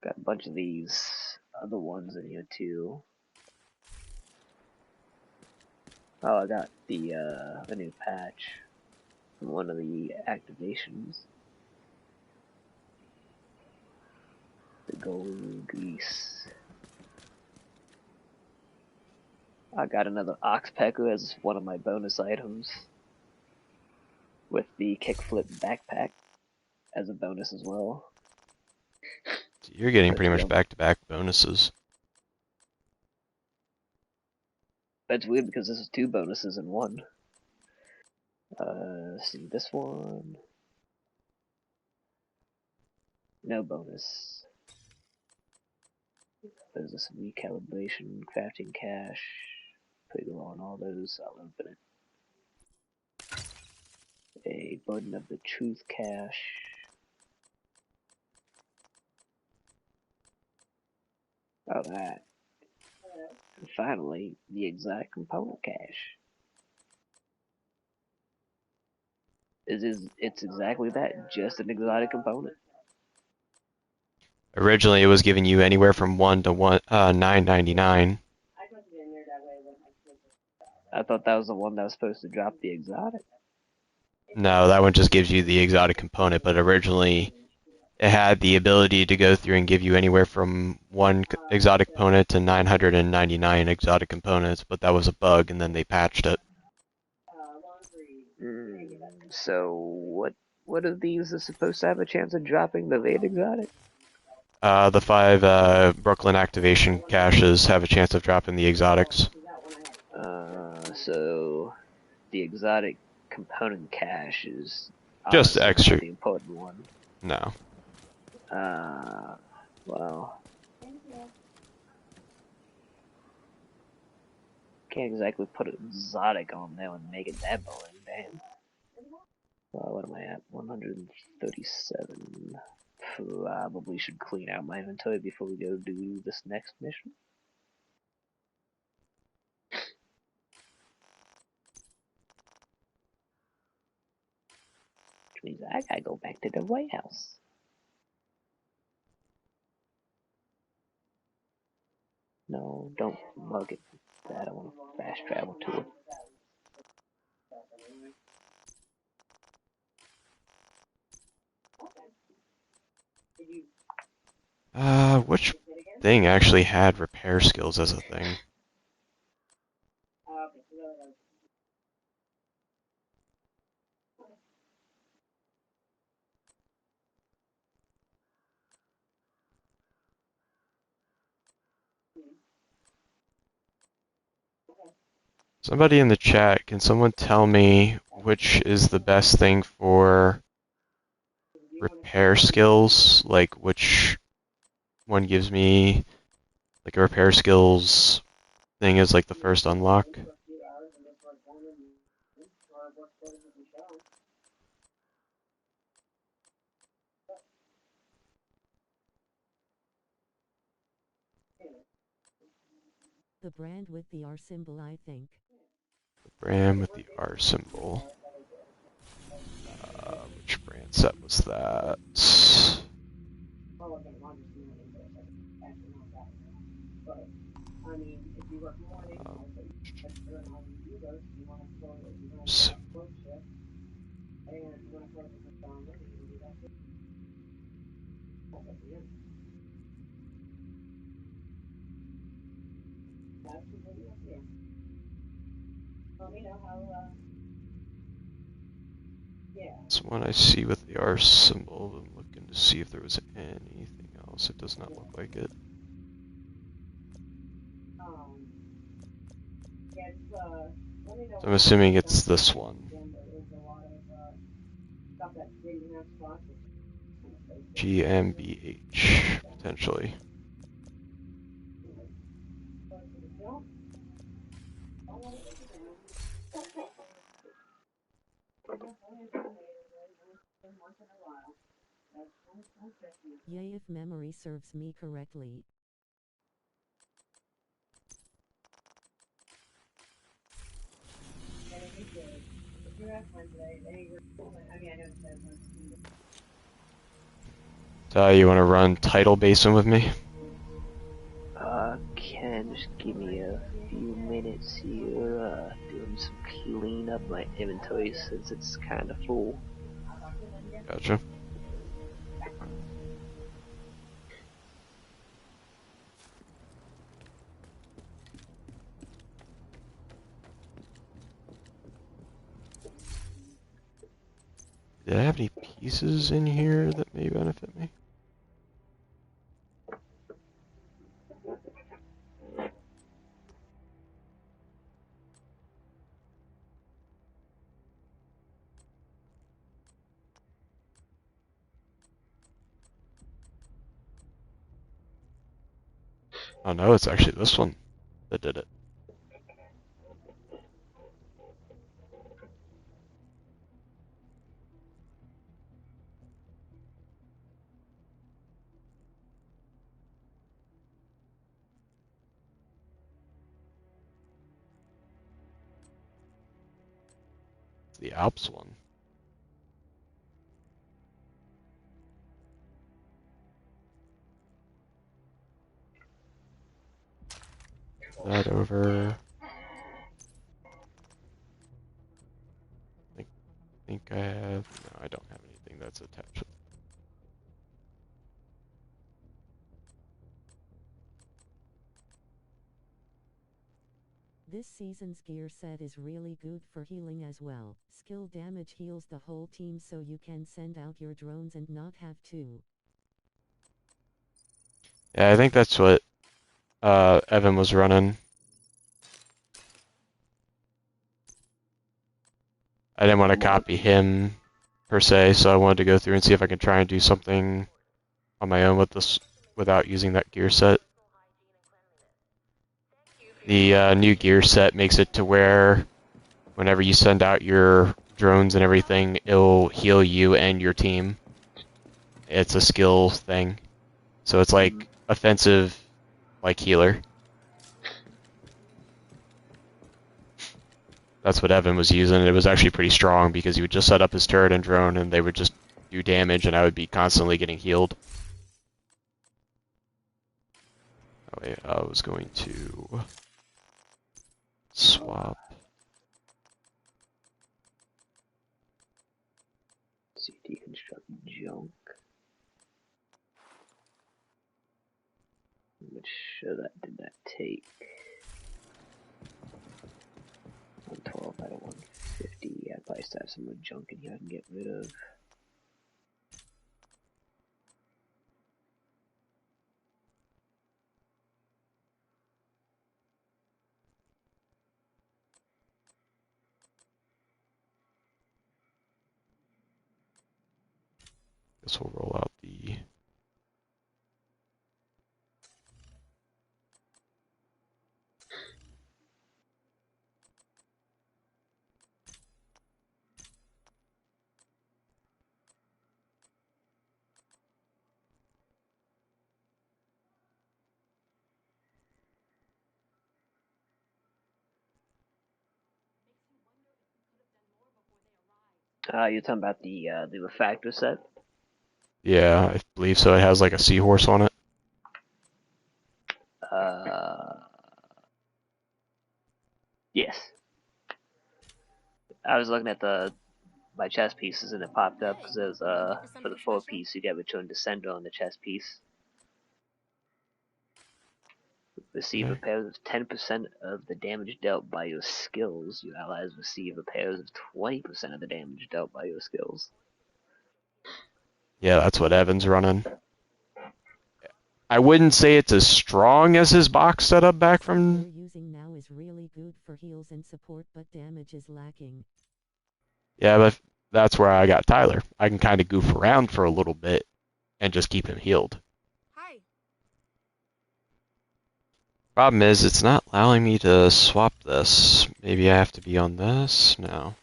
Got a bunch of these other ones in here too. Oh, I got the new patch from one of the activations. The golden grease. I got another ox pecker as one of my bonus items, with the kickflip backpack as a bonus as well. You're getting That's pretty much real. back-to-back bonuses. That's weird because this is 2 bonuses in 1. Let's see, this one. No bonus. There's this recalibration, crafting cache. Pretty low on all those, I'll open it. A burden of the truth cache. Oh, that. And finally, the exotic component cache. It's exactly that, just an exotic component. Originally, it was giving you anywhere from 1 to 9.99. I thought that was the one that was supposed to drop the exotic. No, that one just gives you the exotic component, but originally it had the ability to go through and give you anywhere from 1 exotic component to 999 exotic components, but that was a bug, and then they patched it. So what of these is supposed to have a chance of dropping the late exotic? The 5 Brooklyn activation caches have a chance of dropping the exotics. So the exotic component cache is Just honestly extra. not the important one. No. Well, can't exactly put an exotic on there and make it that boring, damn. What am I at? 137. Probably should clean out my inventory before we go do this next mission. Which means I gotta go back to the White House. No, don't mug it. I don't want to fast travel to it. Which thing actually had repair skills as a thing? Somebody in the chat, can someone tell me which is the best thing for repair skills? Like which one gives me like a repair skills thing is like the first unlock? The brand with the R symbol, I think. The brand with the R symbol. Which brand set was that? This one I see with the R symbol. I'm looking to see if there was anything else. It does not look like it. So I'm assuming it's this one. GmbH, potentially. Yay, if memory serves me correctly. You want to run Tidal Basin with me? Ken, just give me a few minutes here, doing some clean up my inventory since it's kinda full. Gotcha. Did I have any pieces in here that may benefit me? Oh no, it's actually this one that did it. It's the Alps one. That over. I think I have. No, I don't have anything that's attached. This season's gear set is really good for healing as well. Skill damage heals the whole team so you can send out your drones and not have to. Yeah, I think that's what Evan was running. I didn't want to copy him per se, so I wanted to go through and see if I can try and do something on my own with this without using that gear set. The new gear set makes it to where whenever you send out your drones and everything, it'll heal you and your team. It's a skill thing. So it's like offensive, like healer. That's what Evan was using. It was actually pretty strong because he would just set up his turret and drone and they would just do damage and I would be constantly getting healed. Oh wait, I was going to swap. Let's see, deconstruct junk. How much of that did that take? 112 out of 150. Yeah, I'd probably still have some more junk in here I can get rid of. Guess we'll roll out the... You're talking about the refactor set? Yeah, I believe so. It has like a seahorse on it. Yes. I was looking at my chess pieces and it popped up because there's for the 4-piece you get Return Descender on the chess piece. Receive Okay. repairs of 10% of the damage dealt by your skills. Your allies receive repairs of 20% of the damage dealt by your skills. Yeah, that's what Evan's running. I wouldn't say it's as strong as his box setup back from... You're using now is really good for heals and support, but damage is lacking. Yeah, but that's where I got Tyler. I can kind of goof around for a little bit and just keep him healed. Hi. Problem is, it's not allowing me to swap this. Maybe I have to be on this? No.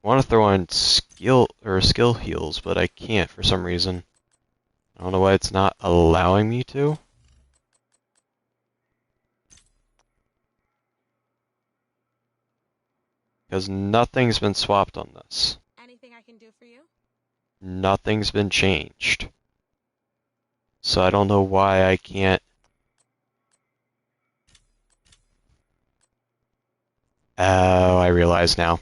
I want to throw in skill heals, but I can't for some reason. I don't know why it's not allowing me to. Because nothing's been swapped on this. Anything I can do for you? Nothing's been changed. So I don't know why I can't... Oh, I realize now.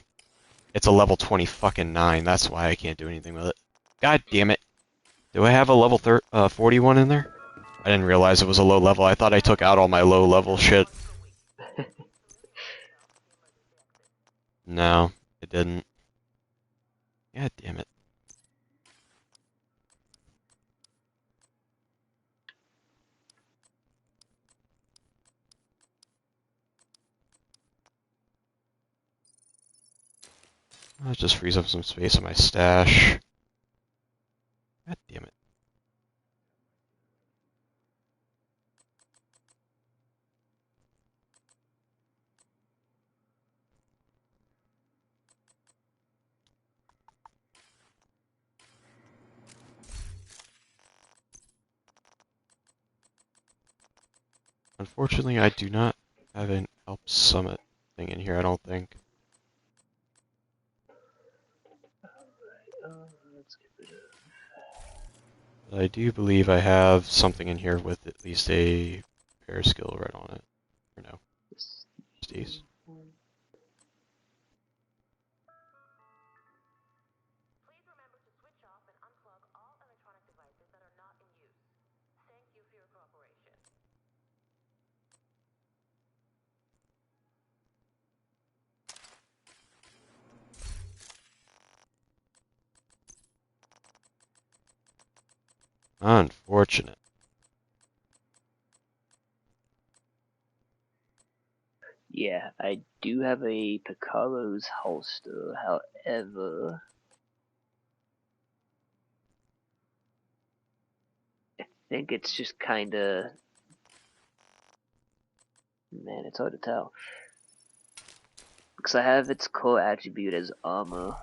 It's a level 20 fucking 9. That's why I can't do anything with it. God damn it. Do I have a level 41 in there? I didn't realize it was a low level. I thought I took out all my low level shit. No, it didn't. God damn it. I'll just freeze up some space in my stash. God damn it. Unfortunately, I do not have an Help Summit thing in here, I don't think. Let's get rid of... But I do believe I have something in here with at least a repair skill right on it. Or no. Stace. Please remember to switch off and unplug all electronic devices that are not in use. Thank you for your cooperation. Unfortunate. Yeah, I do have a Picaro's holster, however... I think it's just kinda... Man, it's hard to tell. Because I have its core attribute as armor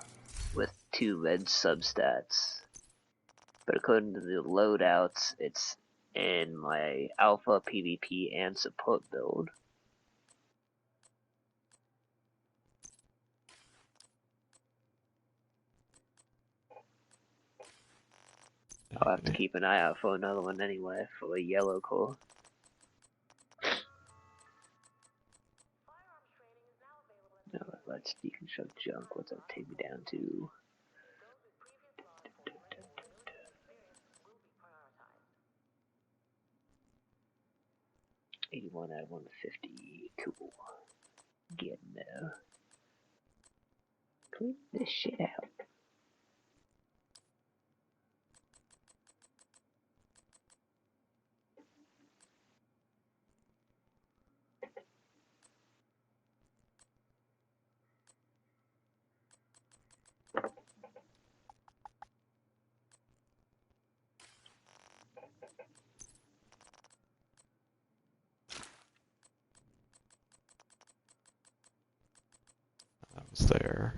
with 2 red substats. But according to the loadouts, it's in my alpha, PvP, and support build. I'll have to keep an eye out for another one anyway, for a yellow core. No, let's deconstruct junk. What's that take me down to? $81 out of $150. Cool. Getting there. Clean this shit out. It's there.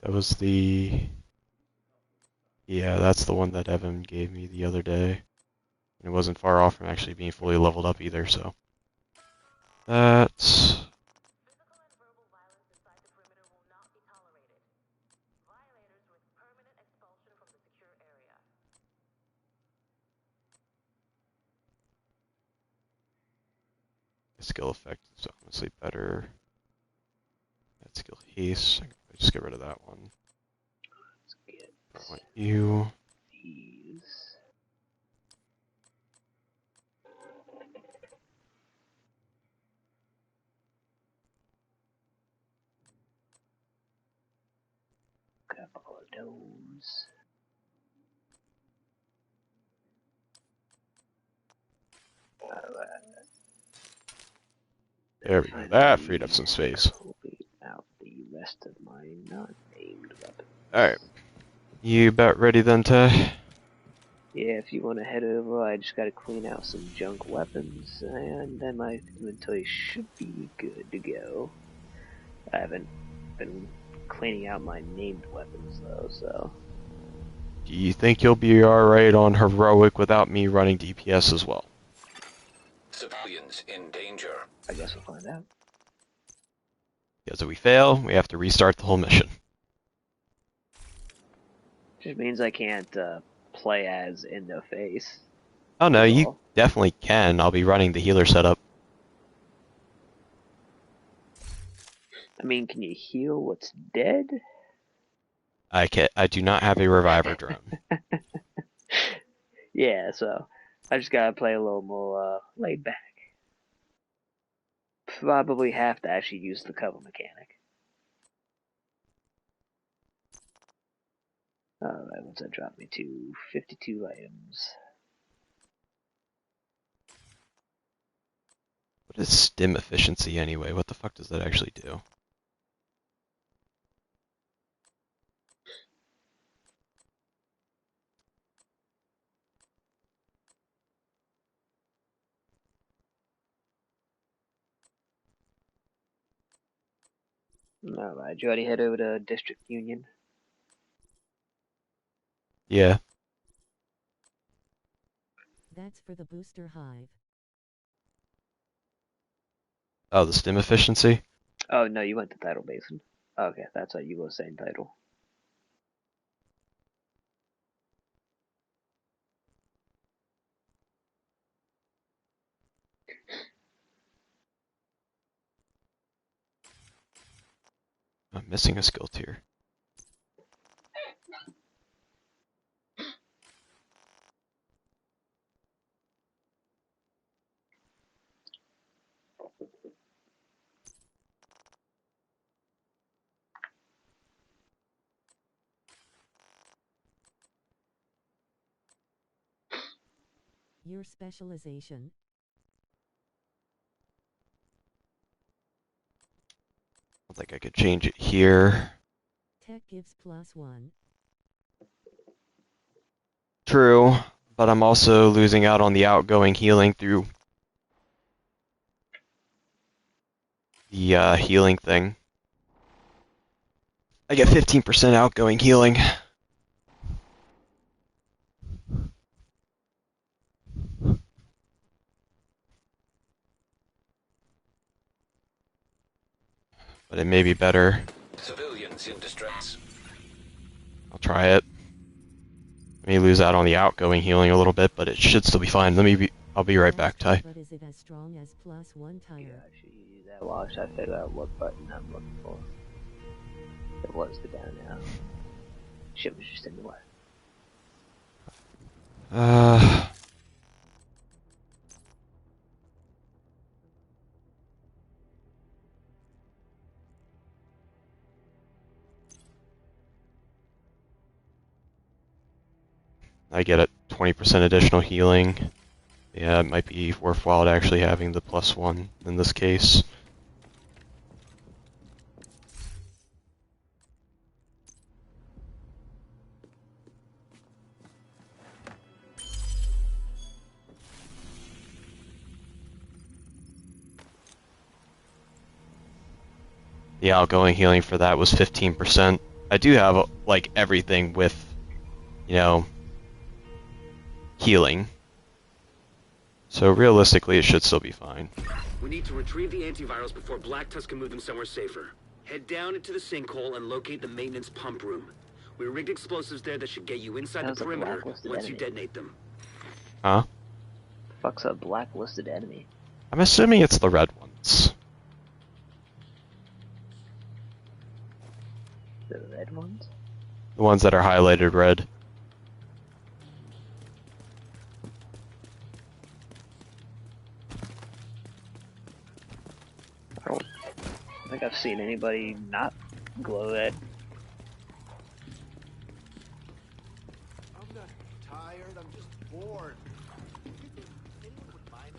That was the... Yeah, that's the one that Evan gave me the other day. It wasn't far off from actually being fully leveled up either, so... That's... Physical and verbal violence inside the perimeter will not be tolerated. Violators risk permanent expulsion from the secure area. skill effect is honestly better. That skill haste. I can just get rid of that one. Let's get I want you. these. Grab all of those. Alright. There we go. That freed up some space. Copy out the rest of my not-named weapon. Alright. You about ready then, Ty? Yeah, if you want to head over, I just gotta clean out some junk weapons, and then my inventory should be good to go. I haven't been cleaning out my named weapons though, so... Do you think you'll be alright on heroic without me running DPS as well? Civilians in danger. I guess we'll find out. Because if we fail, we have to restart the whole mission. Just means I can't play as in the face. Oh no, That's you all. definitely can. I'll be running the healer setup. I mean, can you heal what's dead? I do not have a reviver drone. Yeah, so I just gotta play a little more laid back. Probably have to actually use the cover mechanic. Alright, what's that drop me to? 52 items. What is stim efficiency anyway? What the fuck does that actually do? Alright, did you already head over to District Union? Yeah. That's for the booster hive. Oh, the stim efficiency? Oh, no, you went to Tidal Basin. Okay, that's what you were saying, Tidal. I'm missing a skill tier. Your specialization? I think I could change it here. Tech gives +1. True, but I'm also losing out on the outgoing healing through the healing thing. I get 15% outgoing healing. But it may be better. Civilians in distress. I'll try it. May lose out on the outgoing healing a little bit, but it should still be fine. I'll be right back, Ty. But is it as strong as +1 tire? Yeah, I should use that while I figure out what button I'm looking for. It was the down now. Shit was just in the way. I get a 20% additional healing. Yeah, it might be worthwhile to actually having the +1 in this case. The outgoing healing for that was 15%. I do have like everything with, you know, healing. So realistically, it should still be fine. We need to retrieve the antivirals before Black Tusk can move them somewhere safer. Head down into the sinkhole and locate the maintenance pump room. We rigged explosives there that should get you inside the Sounds like a perimeter blacklisted once you enemy. detonate them. Huh? Fuck's a blacklisted enemy. I'm assuming it's the red ones. The red ones? The ones that are highlighted red. I don't think I've seen anybody not glow red. I'm not tired, I'm just bored. Anyone would mind?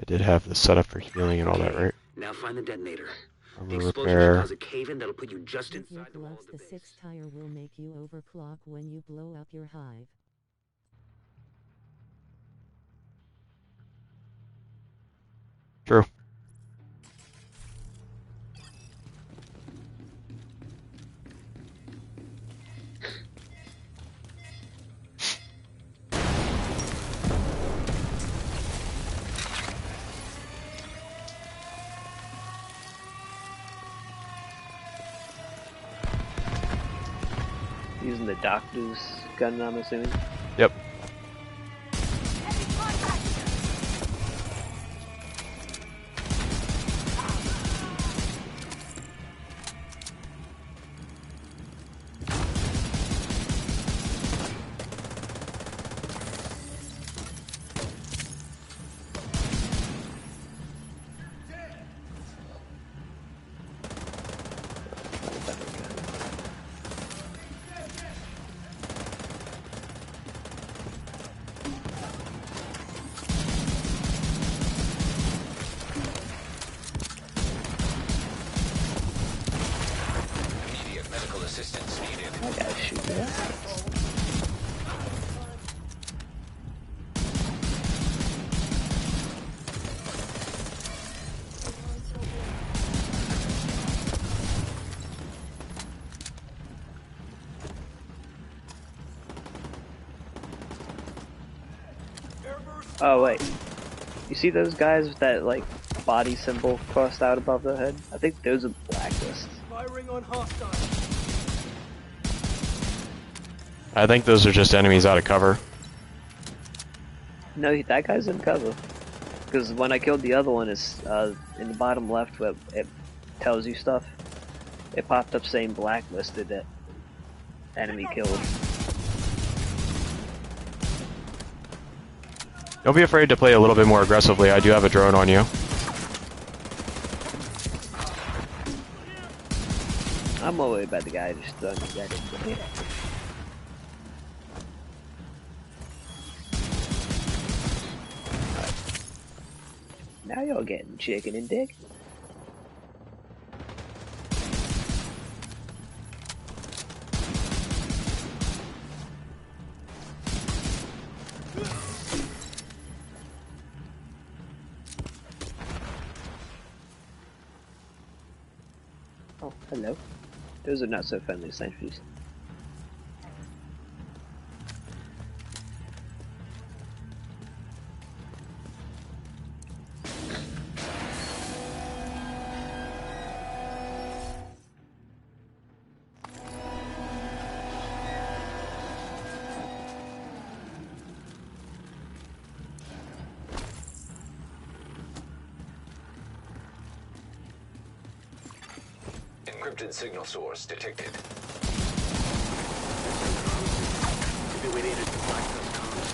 I did have the setup for healing and all that, right? Now find the detonator. The Armor explosion should repair. cause a cave-in that'll put you just With your inside the wall gloves, of the the base. sixth tire will make you overclock when you blow up your hive. True. Using the doctor's gun, I'm assuming. Yep. Immediate medical assistance needed. I gotta shoot that. Oh wait, you see those guys with that like body symbol crossed out above their head? I think those are blacklists. Firing on hostile. I think those are just enemies out of cover. No, that guy's in cover. Because when I killed the other one, it's in the bottom left where it tells you stuff. It popped up saying blacklisted that enemy killed. Don't be afraid to play a little bit more aggressively. I do have a drone on you. I'm more worried about the guy just throwing his head in here. Now you're getting chicken and dick. Oh, hello. Those are not so friendly sentries. Encrypted signal source detected. Maybe we needed to Black Tusk comms.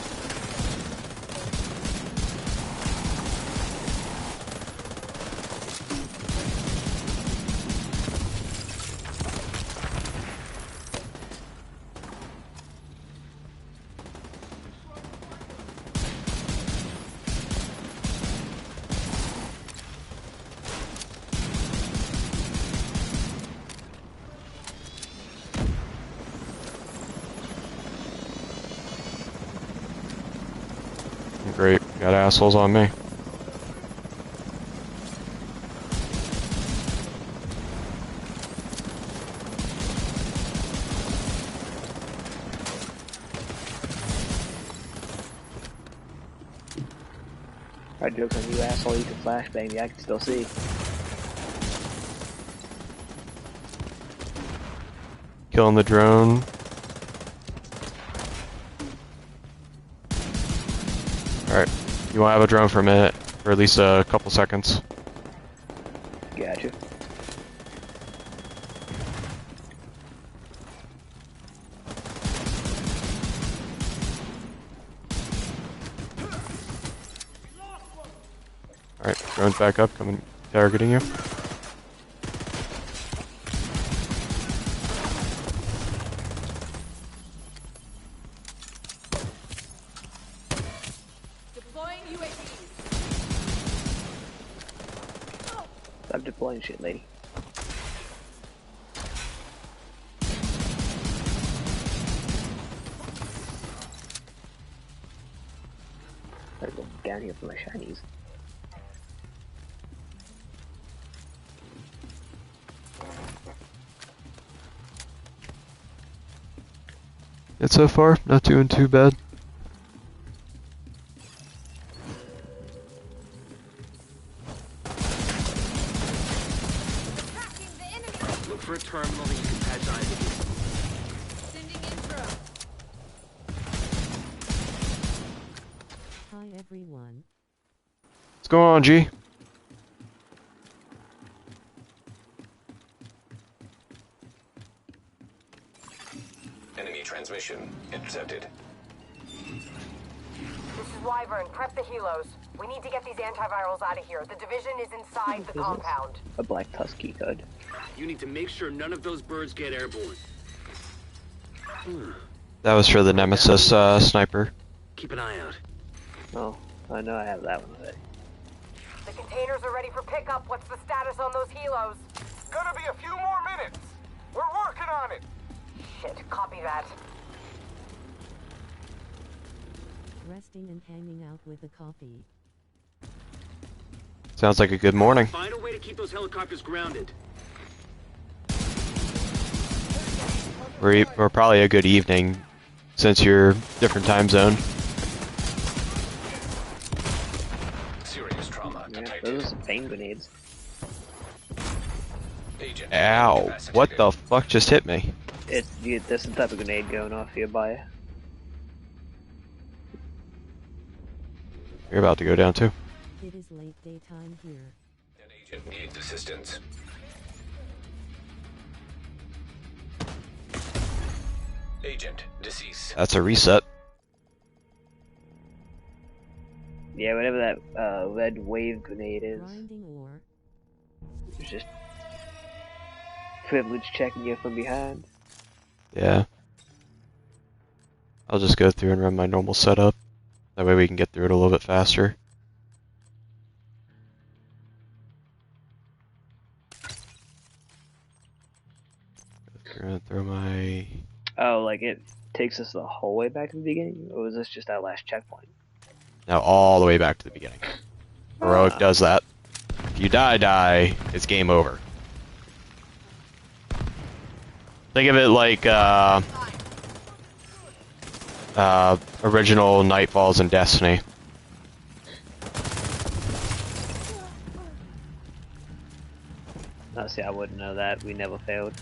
Great. Got assholes on me. Alright, joke's on you, asshole. You can flashbang me. I can still see. Killing the drone. Alright, you won't have a drone for a minute, or at least a couple seconds. Gotcha. Alright, drone's back up, coming, targeting you. Deploying UAV. Stop deploying shit, lady. Gotta go down here for my shinies. It's so far, not doing too bad. Look for a terminal that you can patch eyes against. Sending intro. Hi everyone. What's going on, G? Enemy transmission intercepted. This is Wyvern. Prep the helos. We need to get these antivirals out of here. The division is inside the compound. A black tusky code. You need to make sure none of those birds get airborne. That was for the Nemesis sniper. Keep an eye out. Oh, I know I have that one already. The containers are ready for pickup. What's the status on those helos? Gonna be a few more minutes. We're working on it. Shit, copy that. Resting and hanging out with a coffee. Sounds like a good morning. Find a way to keep those helicopters grounded. Or probably a good evening, since you're different time zone. Serious trauma Yeah, detected. those are some pain grenades. Agent Ow, what incapacitated. the fuck just hit me? That's the type of grenade going off here by you. You're about to go down too. It is late daytime here. An agent needs assistance. Agent deceased. That's a reset. Yeah, whatever that red wave grenade is. Grinding ore. It's just privilege checking you from behind. Yeah. I'll just go through and run my normal setup. That way we can get through it a little bit faster. Gonna throw my... Oh, like it takes us the whole way back to the beginning? Or was this just our last checkpoint? Now all the way back to the beginning. Heroic does that. If you die, it's game over. Think of it like, original Nightfalls in Destiny. Oh, see, I wouldn't know that. We never failed.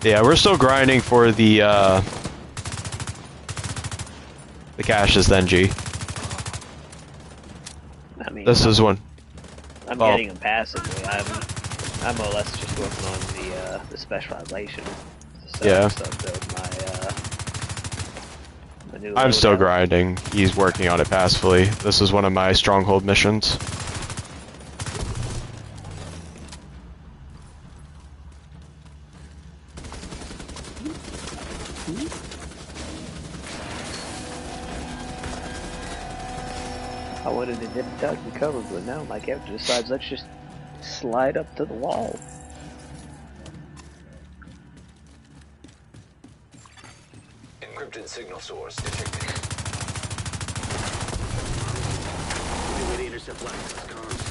Yeah, we're still grinding for the caches then, G. I mean, This is one. I'm well- getting them passively. I'm more or less just working on the specialization. Yeah. So build my new I'm still loadout. grinding. He's working on it passively. This is one of my stronghold missions. I wanted to dip duck and cover, but now my character decides let's just slide up to the wall. signal source detected. Only way to intercept Black's comms.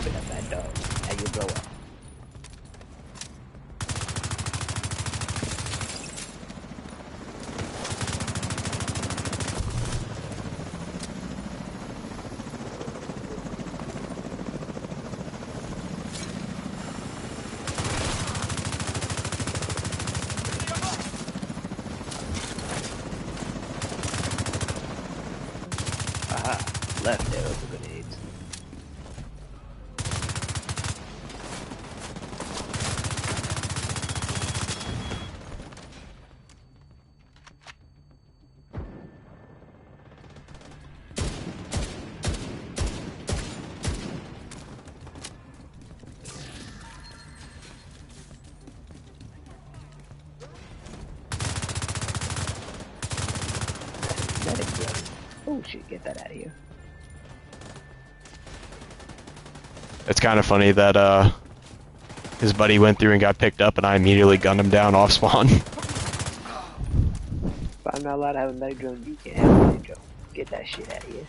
Pick up that dog. How you blow up? Aha, left arrow for grenades. Let it go. Oh shit, get that out of here. It's kind of funny that his buddy went through and got picked up, and I immediately gunned him down off spawn. If I'm not allowed to have a medic drone, you can't have a medic drone. Get that shit out of here.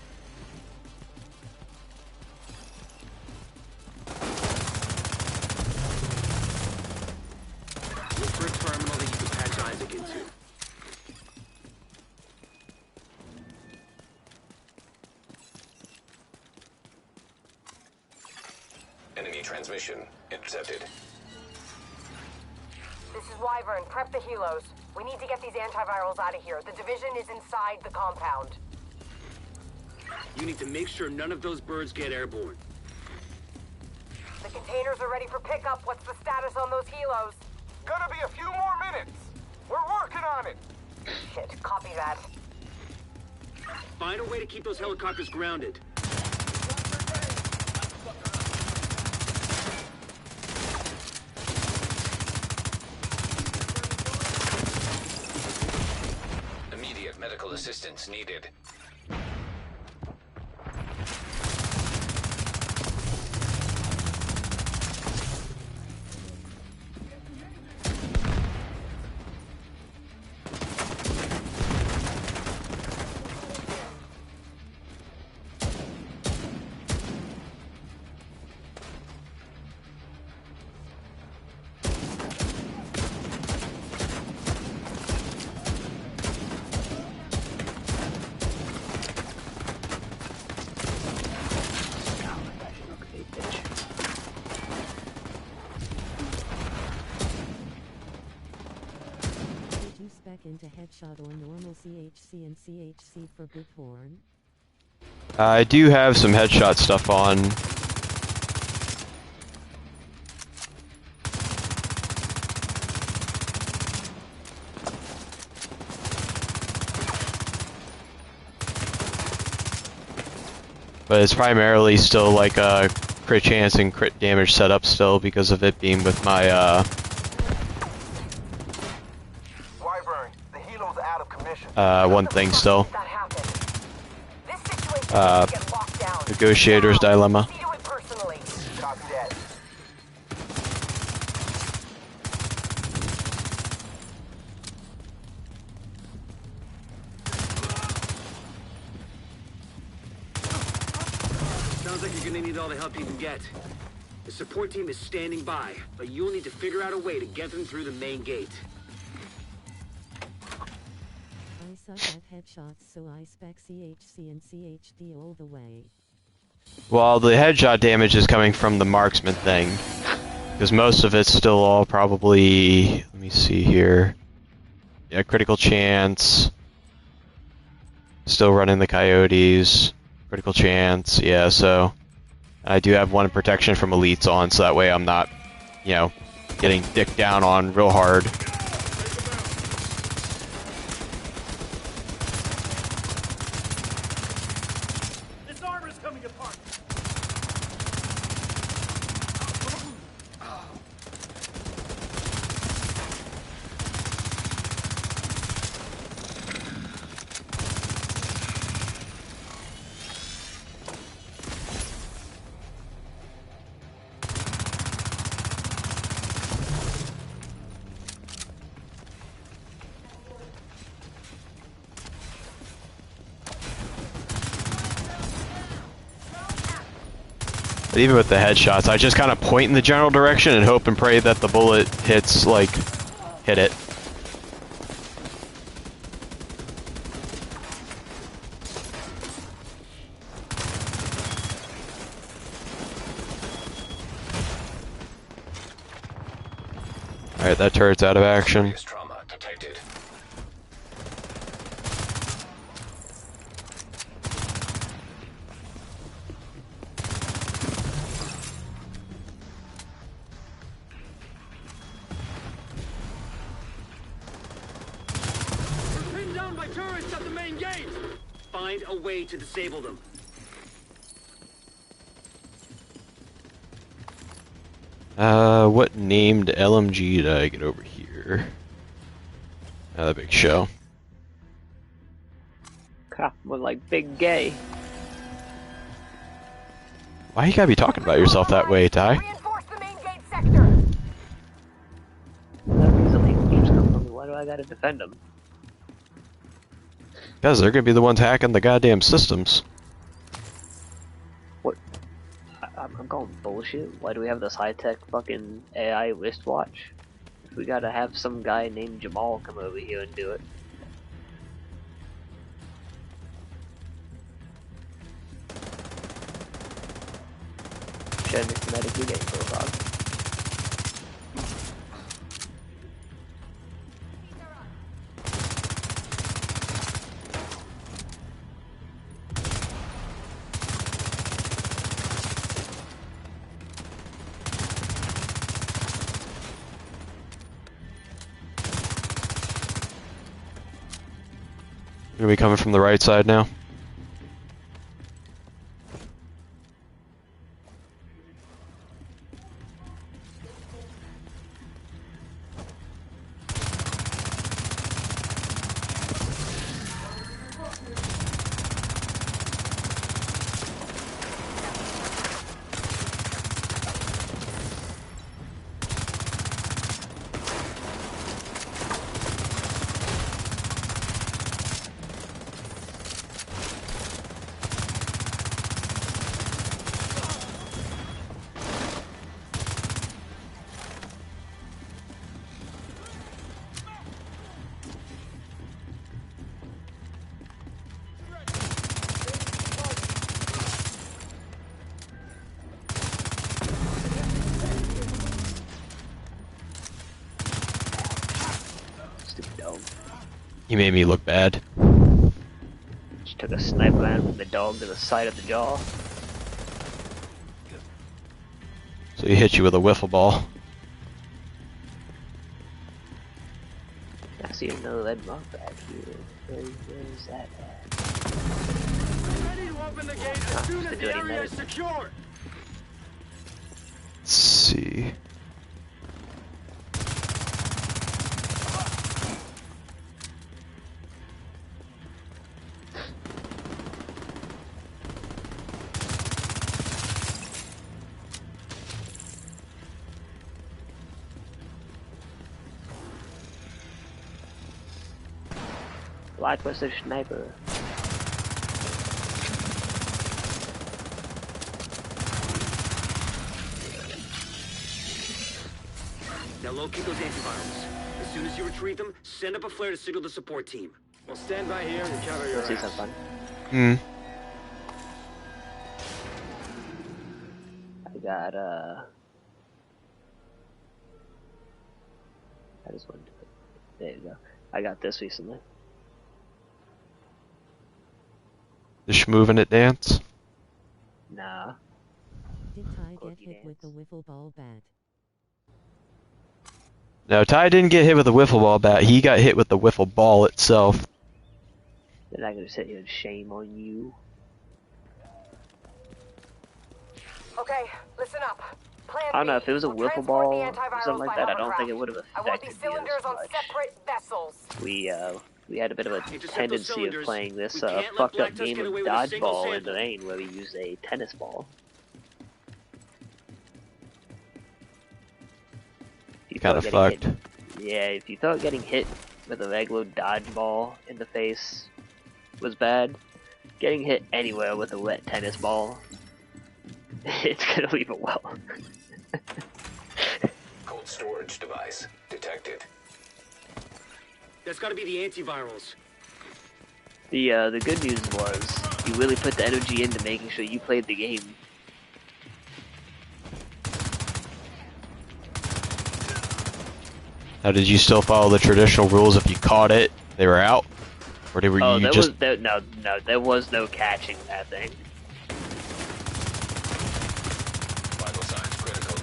Look for a terminal that you can patch Isaac into. Enemy transmission intercepted. This is Wyvern. Prep the helos. We need to get these antivirals out of here. The division is inside the compound. You need to make sure none of those birds get airborne. The containers are ready for pickup. What's the status on those helos? Gonna be a few more minutes. We're working on it. Shit, copy that. Find a way to keep those helicopters grounded. Immediate medical assistance needed. Did you spec into headshot or normal CHC and CHC for Bighorn? I do have some headshot stuff on. But it's primarily still like a crit chance and crit damage setup still because of it being with my Wyvern, the helo's out of commission. one thing still. That happened. This situation needs to get locked down. Negotiator's Now. dilemma. See to it personally. Copy that. Sounds like you're gonna need all the help you can get. The support team is standing by, but you'll need to figure out a way to get them through the main gate. I suck at headshots, so I spec CHC and CHD all the way. Well, the headshot damage is coming from the marksman thing. Because most of it's still all probably... Let me see here. Yeah, critical chance. Still running the coyotes. Critical chance, yeah, so... I do have one protection from elites on, so that way I'm not, you know, getting dicked down on real hard. This armor's coming apart. But even with the headshots, I just kind of point in the general direction and hope and pray that the bullet hits, like, hit it. Alright, that turret's out of action. Serious trauma detected. We're pinned down by turrets at the main gate! Find a way to disable them. What named LMG did I get over here? The big show. Crap, more like Big Gay. Why you gotta be talking about yourself that way, Ty? Reinforce the main gate sector. Something keeps coming from me. Why do I gotta defend them? Because they're gonna be the ones hacking the goddamn systems. What? I'm calling bullshit. Why do we have this high-tech fucking AI wristwatch? We gotta have some guy named Jamal come over here and do it. Show me kinetic your game profile. Are we coming from the right side now? You made me look bad. Just took a sniper round from the dog to the side of the jaw. So he hit you with a wiffle ball. I see another lead mark back here. Where's that at? Ready to open the gate as soon as the area is secure! Let's see. Blacklisted sniper. Now locate those antivirals. As soon as you retrieve them, send up a flare to signal the support team. We'll stand by here and cover your Let's see ass. some fun. I got I just want to do it. There you go. I got this recently. The schmovin' it dance? Nah. Did Ty get hit with the wiffle ball bat? No, Ty didn't get hit with the wiffle ball bat. He got hit with the wiffle ball itself. Then I could sit here and shame on you. Okay, listen up. Plan I don't know B. if it was a We'll wiffle transport ball the or antivirals something like by that. I don't think hovercraft. it would have I want affected these me as cylinders on much. separate vessels. We had a bit of a Intercept those tendency of cylinders. playing this We can't let fucked Black up Tusk game get of away with a single dodgeball in sample. the rain where we use a tennis ball. You Kinda thought getting fucked. Yeah, if you thought getting hit with a regular dodgeball in the face was bad, getting hit anywhere with a wet tennis ball It's gonna leave a well. Cold storage device detected. That's gotta be the antivirals. The good news was, you really put the energy into making sure you played the game. Now, did you still follow the traditional rules? If you caught it, they were out? Or did Oh, you there just... was no, there was no catching that thing. Vital signs critical.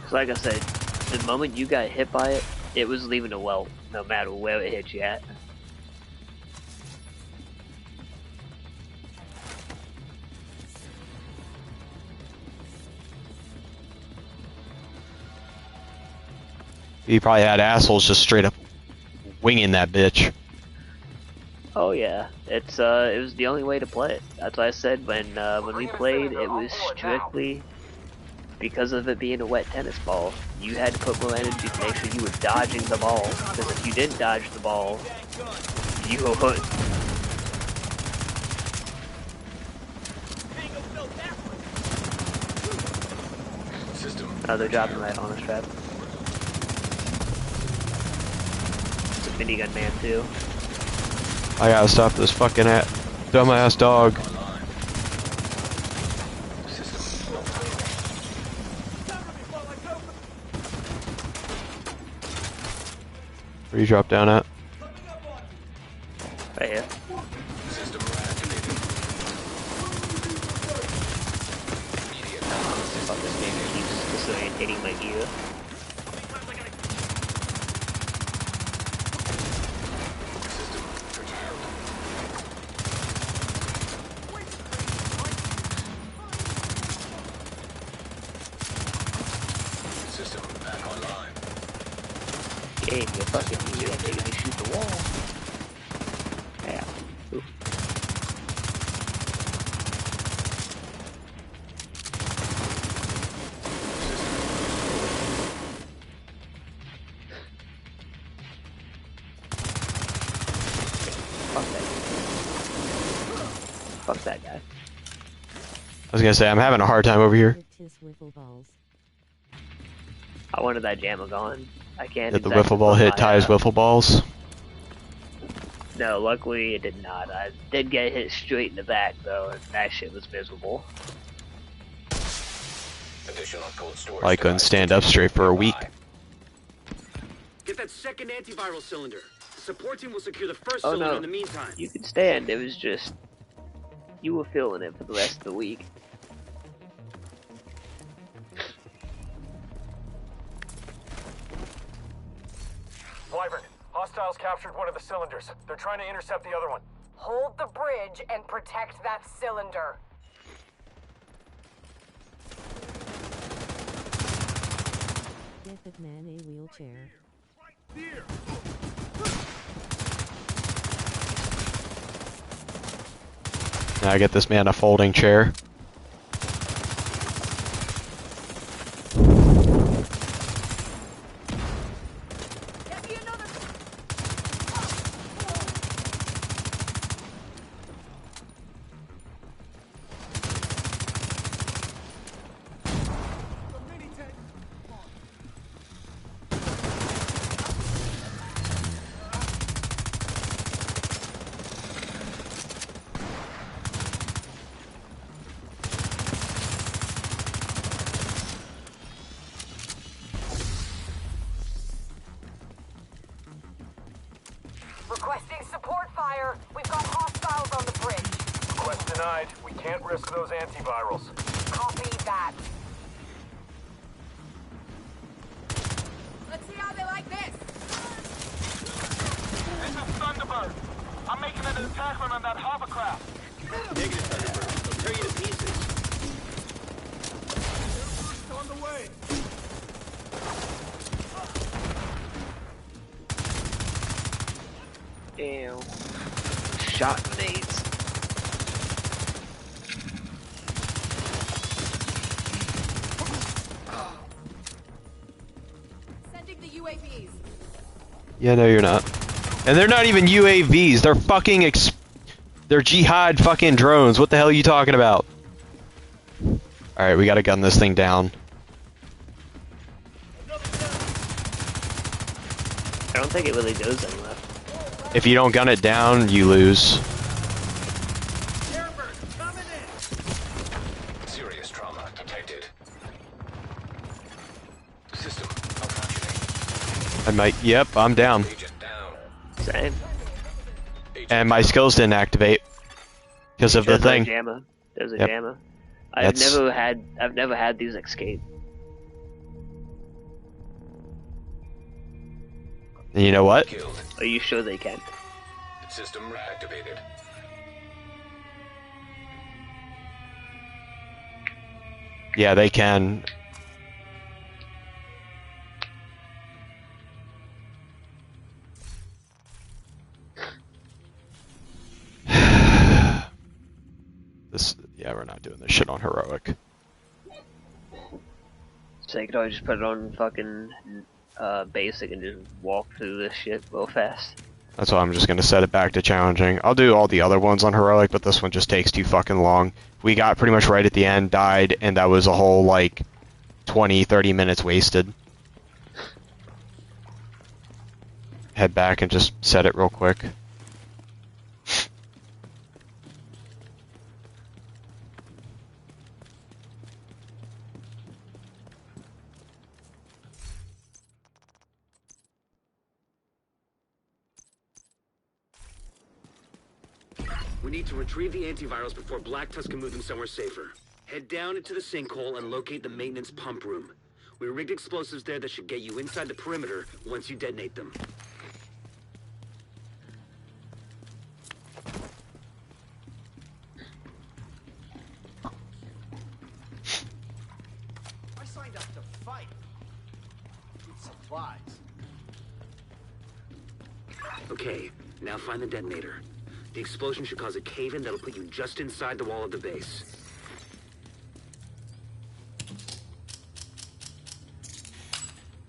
So like I said, the moment you got hit by it, it was leaving a well, no matter where it hit you at. You probably had assholes just straight up winging that bitch. Oh yeah, it was the only way to play it. That's why I said when we played, it was strictly because of it being a wet tennis ball. You had to put more energy to make sure you were dodging the ball, because if you didn't dodge the ball, you would. System. Oh, they're dropping right on us, trap. It's a minigun man too. I gotta stop this fucking dumbass dog. Where you drop down at? Right here. System activated. Immediate Fuck, this game keeps disorientating my gear. system back online. Game, you fucking you have to shoot the wall. Yeah. Ooh. Fuck that guy. I was gonna say, I'm having a hard time over here. I wanted that jammer gone. I can't. Did the exactly wiffle ball put hit my, Ty's wiffle balls? No, luckily it did not. I did get hit straight in the back though, and that shit was miserable. Additional cold storage. I couldn't stand up straight for a week. Get that second antiviral cylinder. The support team will secure the first Oh cylinder no, in the meantime. you could stand. It was just you were feeling it for the rest of the week. Wyvern, hostiles captured one of the cylinders. They're trying to intercept the other one. Hold the bridge and protect that cylinder. Get that man a wheelchair. Now I get this man a folding chair. Requesting support fire. We've got hostiles on the bridge. Request denied. We can't risk those antivirals. Copy that. Let's see how they like this. This is Thunderbird. I'm making an attack run on that hovercraft. Negative, Thunderbird. They'll tear you to pieces. On the way. Damn. Shot grenades. Yeah, no, you're not. And they're not even UAVs. They're fucking they're jihad fucking drones. What the hell are you talking about? Alright, we gotta gun this thing down. I don't think it really goes anywhere. If you don't gun it down, you lose. Serious trauma detected. System malfunctioning. I might. Yep, I'm down. Agent down. Same. And my skills didn't activate because of the There's a thing. jammer. There's a Yep. jammer. I've That's- never had these escape. And you know what? Killed. Are you sure they can? System reactivated. Yeah, they can. Yeah, we're not doing this shit on heroic. So you could always just put it on fucking basic and just walk through this shit real fast. That's why I'm just gonna set it back to challenging. I'll do all the other ones on heroic, but this one just takes too fucking long. We got pretty much right at the end, died, and that was a whole like 20-30 minutes wasted. Head back and just set it real quick. We need to retrieve the antivirals before Black Tusk can move them somewhere safer. Head down into the sinkhole and locate the maintenance pump room. We rigged explosives there that should get you inside the perimeter once you detonate them. I signed up to fight. Need supplies. Okay, now find the detonator. The explosion should cause a cave-in that'll put you just inside the wall of the base.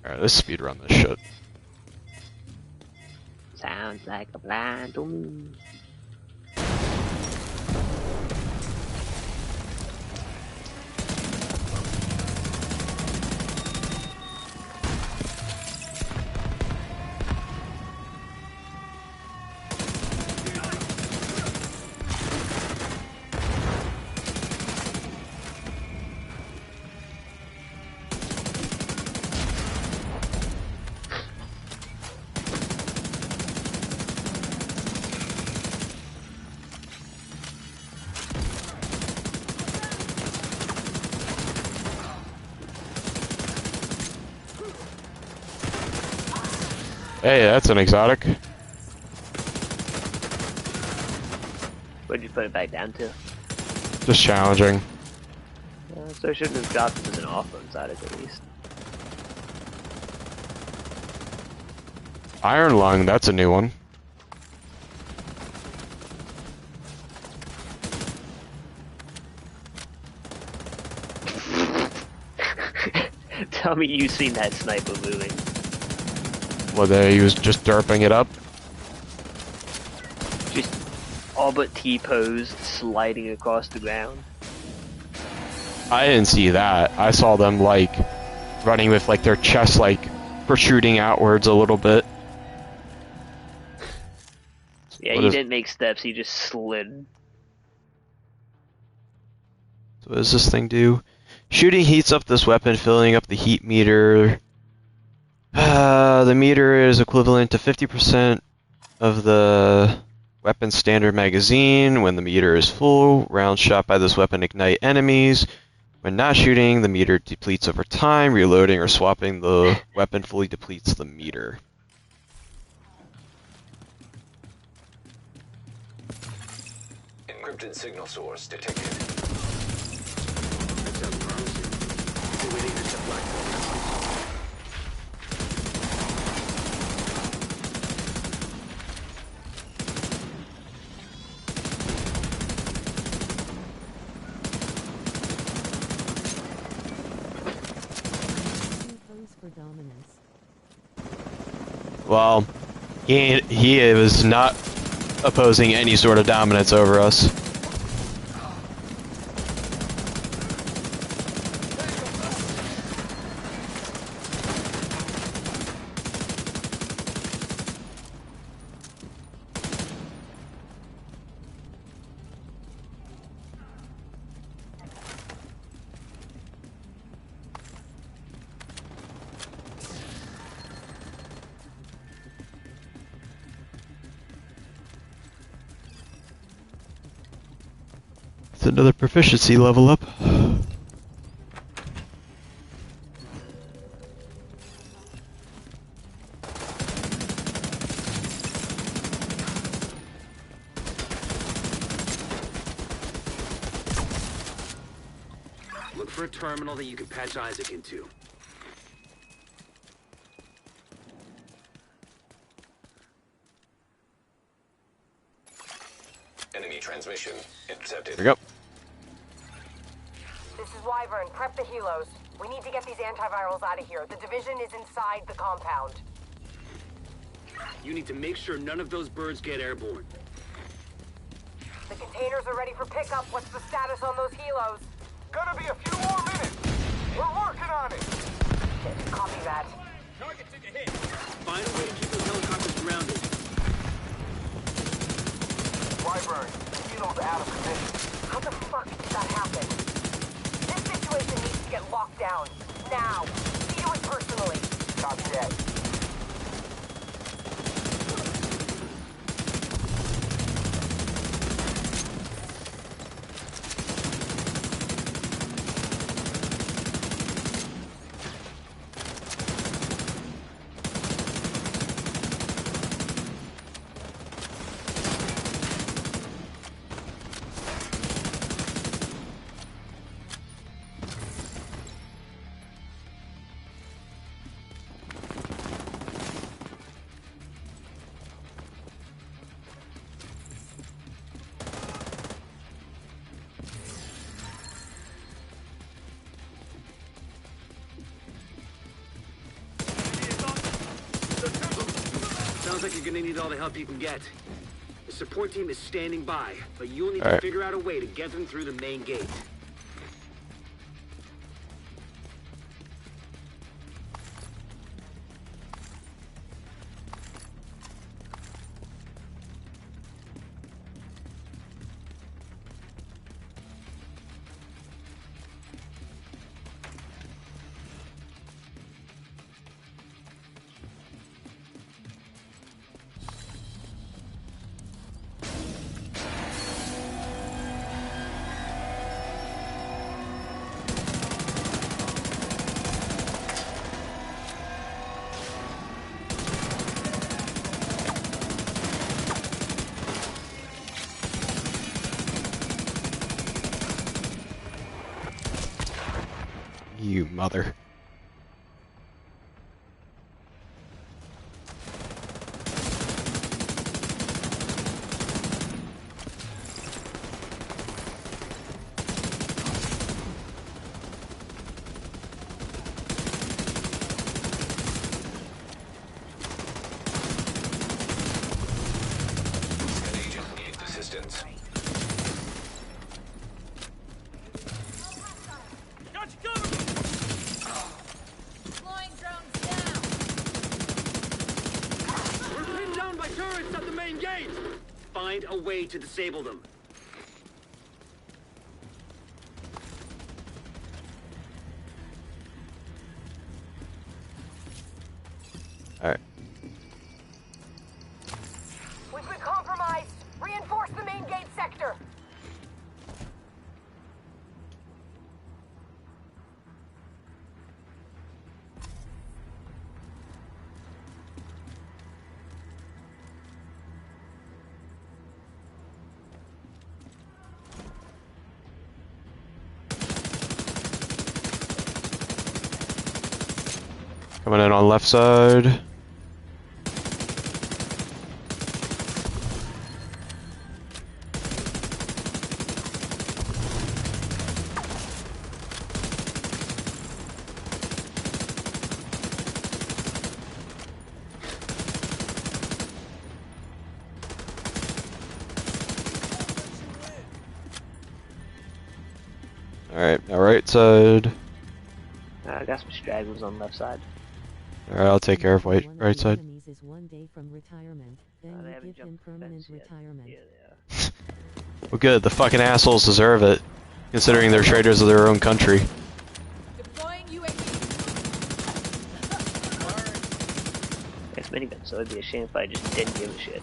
Alright, let's speedrun this shit. Sounds like a plan to me. Hey, that's an exotic. What'd you put it back down to? Just challenging. So I shouldn't have dropped it as an offer inside it at least. Iron Lung, that's a new one. Tell me you've seen that sniper moving. Well, there he was just derping it up. Just all but T-posed, sliding across the ground. I didn't see that. I saw them like running with like their chest like protruding outwards a little bit. Yeah, What he is- didn't make steps, he just slid. So what does this thing do? Shooting heats up this weapon, filling up the heat meter. The meter is equivalent to 50% of the weapon's standard magazine. When the meter is full, rounds shot by this weapon ignite enemies. When not shooting, the meter depletes over time. Reloading or swapping the weapon fully depletes the meter. Encrypted signal source detected. That sounds promising. We need to set Black Tusk. Pose for dominance. Well, He was not opposing any sort of dominance over us. It's another proficiency level up. Look for a terminal that you can patch Isaac into. Enemy transmission intercepted. Here we go. This is Wyvern. Prep the helos. We need to get these antivirals out of here. The division is inside the compound. You need to make sure none of those birds get airborne. The containers are ready for pickup. What's the status on those helos? Gonna be a few more minutes. We're working on it. Copy that. Target took a hit. Find a way to keep those helicopters grounded. Wyvern, helo's out of position. How the fuck did that happen? This situation needs to get locked down. Now. Do it personally. Copy that. Sounds like you're gonna need all the help you can get. The support team is standing by, but you'll need All to right. figure out a way to get them through the main gate. You mother. An agent needs assistance. Got you covered. Flying drones down. We're pinned down by turrets at the main gate! Find a way to disable them. Alright. We've been compromised. Reinforce the main gate sector. Coming in on left side. Alright, now right side. I got some stragglers on the left side. Alright, I'll take care of One of right the side. enemies is 1 day from retirement, then They you haven't give him jumped the permanent fence yet. retirement. Yeah, they are. Well, good. The fucking assholes deserve it, considering they're traitors of their own country. Deploying UAV. It's minigun, so it'd be a shame if I just didn't give a shit.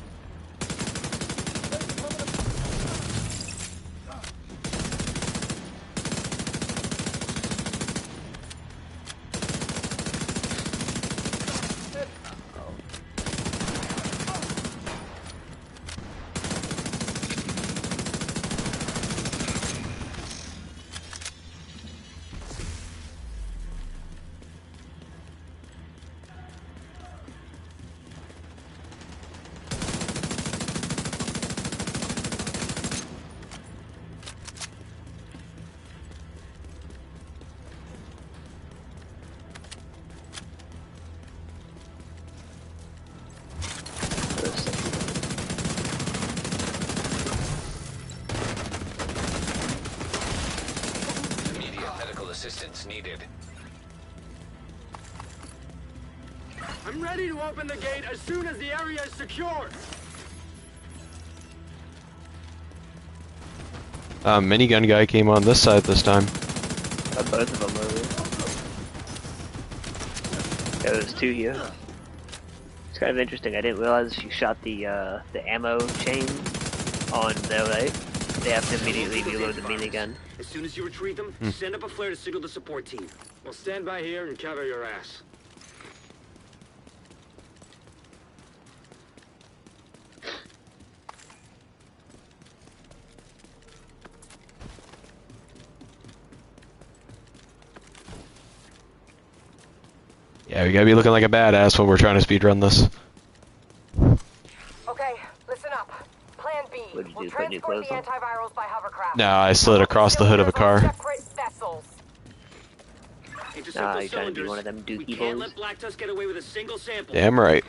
Immediate medical assistance needed. I'm ready to open the gate as soon as the area is secured. Minigun guy came on this side this time. Both of them over. Yeah, there's two here. It's kind of interesting. I didn't realize if you shot the ammo chain on their right, they have to immediately reload the minigun. As soon as you retrieve them, send up a flare to signal the support team. We'll stand by here and cover your ass. Yeah, we gotta be looking like a badass when we're trying to speedrun this. Okay, listen up. Plan B. What'd you We'll do, put new transport the clothes on? antivirals by hovercraft. No, I slid across the hood of a car. Separate vessels. Intercept Nah, those you trying to be cylinders. one of them We dookie can't boys? let Black Tusk get away with a single sample. Damn right.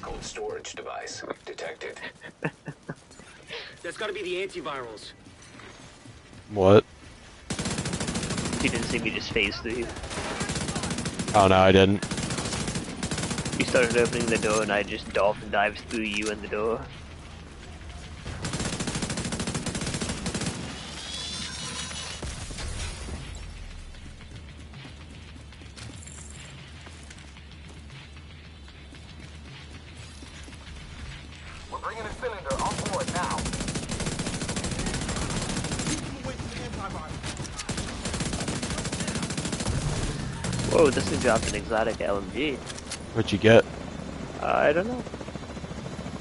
Cold storage device detected. That's gotta be the antivirals. What? You didn't see me just phase through you. Oh no, I didn't. You started opening the door and I just dolphin dived through you and the door. We're bringing a cylinder on board now. Whoa, this thing dropped an exotic LMG. What'd you get? I don't know.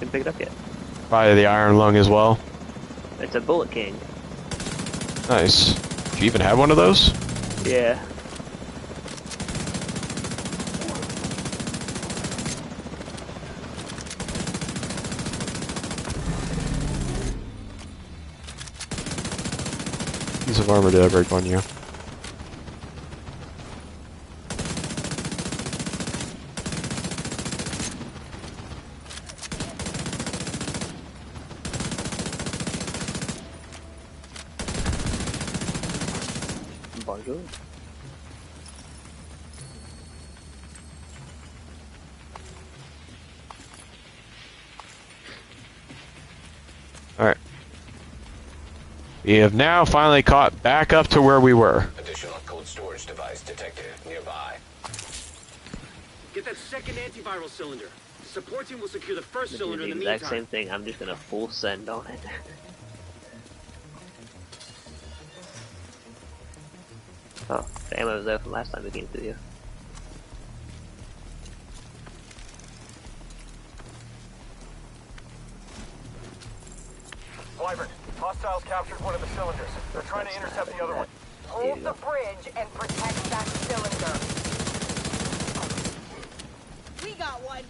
Didn't pick it up yet. Probably the Iron Lung as well. It's a Bullet King. Nice. Do you even have one of those? Yeah. Piece of armor did I break on you? Bonjour. Alright. We have now finally caught back up to where we were. Additional cold storage device detected nearby. Get that second antiviral cylinder. The support team will secure the first Do cylinder the in the exact meantime. same thing. I'm just gonna full send on it. Oh, the ammo was there from last time we came through here. Wyvern, hostiles captured one of the cylinders. They're trying to intercept the other one. Hold the bridge and protect that cylinder. We got one.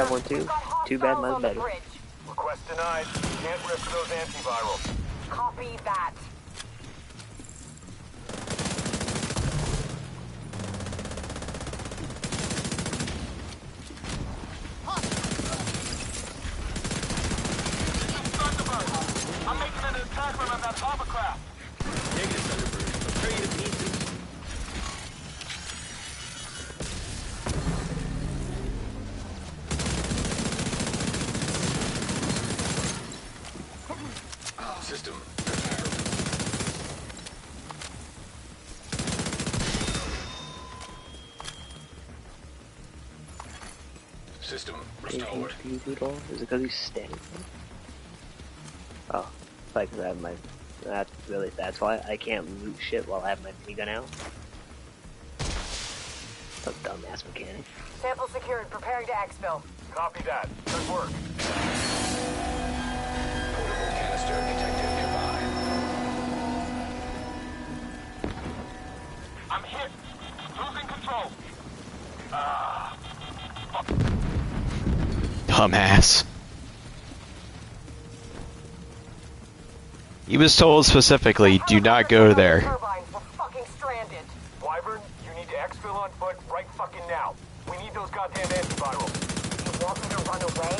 have one too. Too bad, mine's better. Request denied. Can't risk those antivirals. Copy that. I'm making an attack run on that hovercraft. Negative, Thunderbird. I'll tear you to pieces. System prepared. System restored. Is it because he's standing there? Oh, like I have my. That's why I can't loot shit while I have my minigun out. A dumbass mechanic. Sample secured. Preparing to exfil. Copy that. Good work. Portable canister detected nearby. I'm hit. Losing control. Dumbass. He was told specifically, do not go there. Turbines, we're fucking stranded. Wyvern, you need to exfil on foot right fucking now. We need those goddamn antivirals. You want me to run away?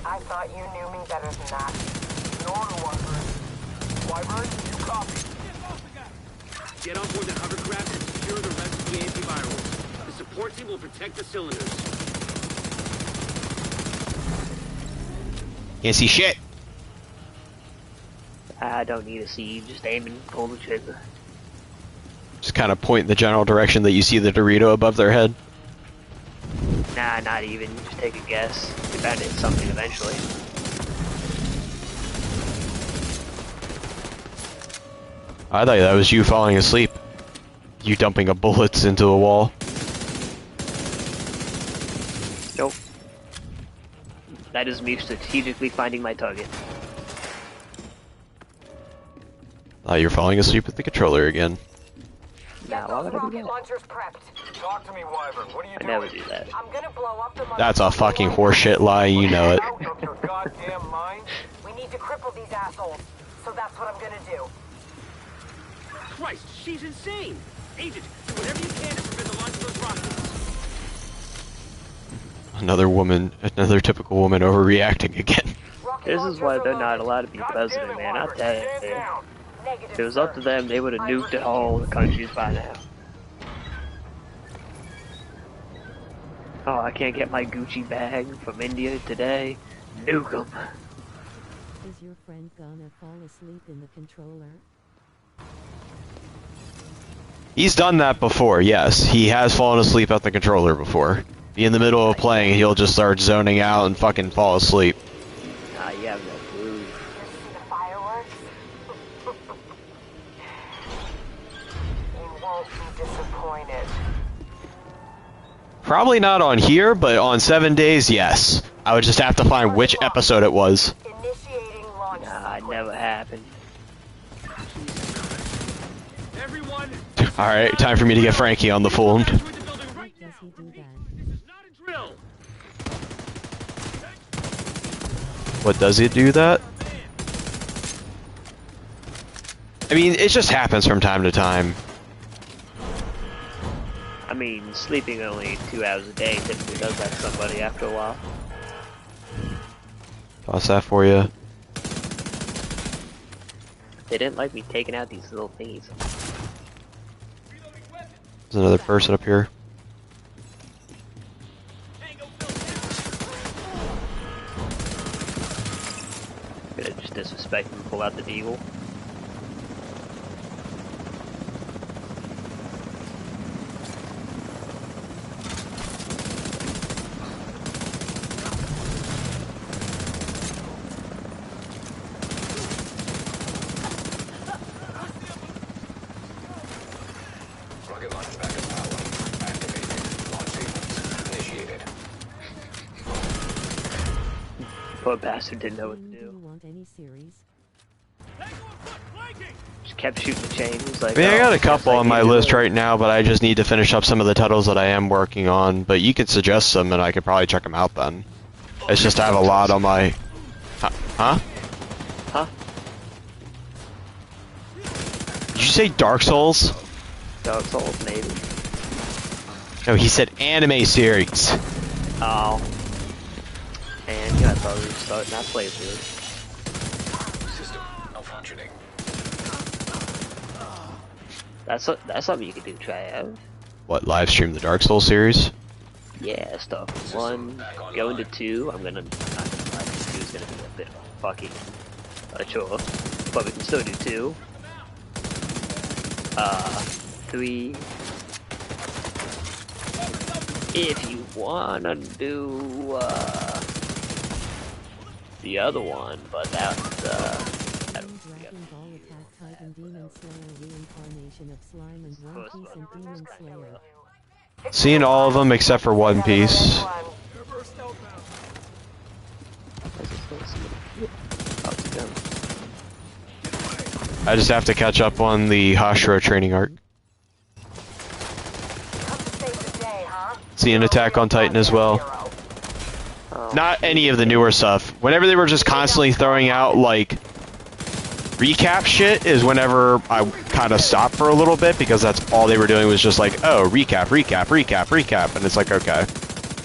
I thought you knew me better than that. In order, Wyvern. Wyvern, you copy. Get on board the hovercraft and secure the rest of the antivirals. The support team will protect the cylinders. Can't see shit. I don't need a seed, just aim and pull the trigger. Just kind of point in the general direction that you see the Dorito above their head. Nah, not even. Just take a guess. You bound to hit something eventually. I thought that was you falling asleep. You dumping a bullets into a wall. Nope. That is me strategically finding my target. Oh, you're falling asleep with the controller again. Nah, Get why those would I do rocket that? launchers prepped. Talk to me, Wyvern. What are you I doing? never do that. I'm gonna blow up the That's a fucking horseshit lie, you know it. Out of your goddamn mind? We need to cripple these assholes. So that's what I'm gonna do. Christ, she's insane! Agent, do whatever you can to prevent the launch of those rockets. Another typical woman overreacting again. Rocket This is launchers why are they're not loaded. allowed to be God president, damn it, man. I'll Wyvern. tell Stand you. down. Negative, If it was up to them, they would have nuked all the countries by now. Oh, I can't get my Gucci bag from India today. Nuke 'em. Is your friend gonna fall asleep in the controller? He's done that before, yes. He has fallen asleep at the controller before. Be in the middle of playing, he'll just start zoning out and fucking fall asleep. Nah, you have no clue. The fireworks? You won't be disappointed. Probably not on here, but on 7 days, yes. I would just have to find which episode it was. Initiating launch Nah, it sequence. never happened. Everyone, Alright, time for me to get Frankie on the phone. evacuate the building right Does he now. do that? This is not a drill. What, does it do that? I mean, it just happens from time to time. I mean, sleeping only 2 hours a day typically does that to somebody after a while. Toss that for you. They didn't like me taking out these little thingies. There's another person up here. Gonna just disrespect them and pull out the deagle. Rocket launch backup power activated. Launch sequence initiated. Poor bastard didn't know what to Do do. you want any series? Just kept shooting the chain. He's like, I mean, I "Oh, got a guess couple I on need my to list do it." right now, but I just need to finish up some of the titles that I am working on. But you can suggest them, and I could probably check them out then. It's just I have a lot on my... Huh? Huh? Did you say Dark Souls? Dark Souls, maybe. No, he said anime series. Oh. And yeah, I thought we were starting that playthrough. System malfunctioning. That's something you could do, try out. What, live stream the Dark Souls series? Yeah, stuff. 1, going to 2, I'm not gonna lie, 2 is gonna be a bit of a fucking chore. But we can still do 2. 3. If you wanna do, the other one, but that's, Dragon Ball Attack Titan Demon Slayer reincarnation of Slime and One Piece and Demon Slayer. Seen all of them except for One Piece. I just have to catch up on the Hashira training arc. Seen Attack on Titan as well. Not any of the newer stuff. Whenever they were just constantly throwing out, like, recap shit is whenever I kind of stopped for a little bit, because that's all they were doing was just like, oh, recap, recap, recap, recap, and it's like, okay.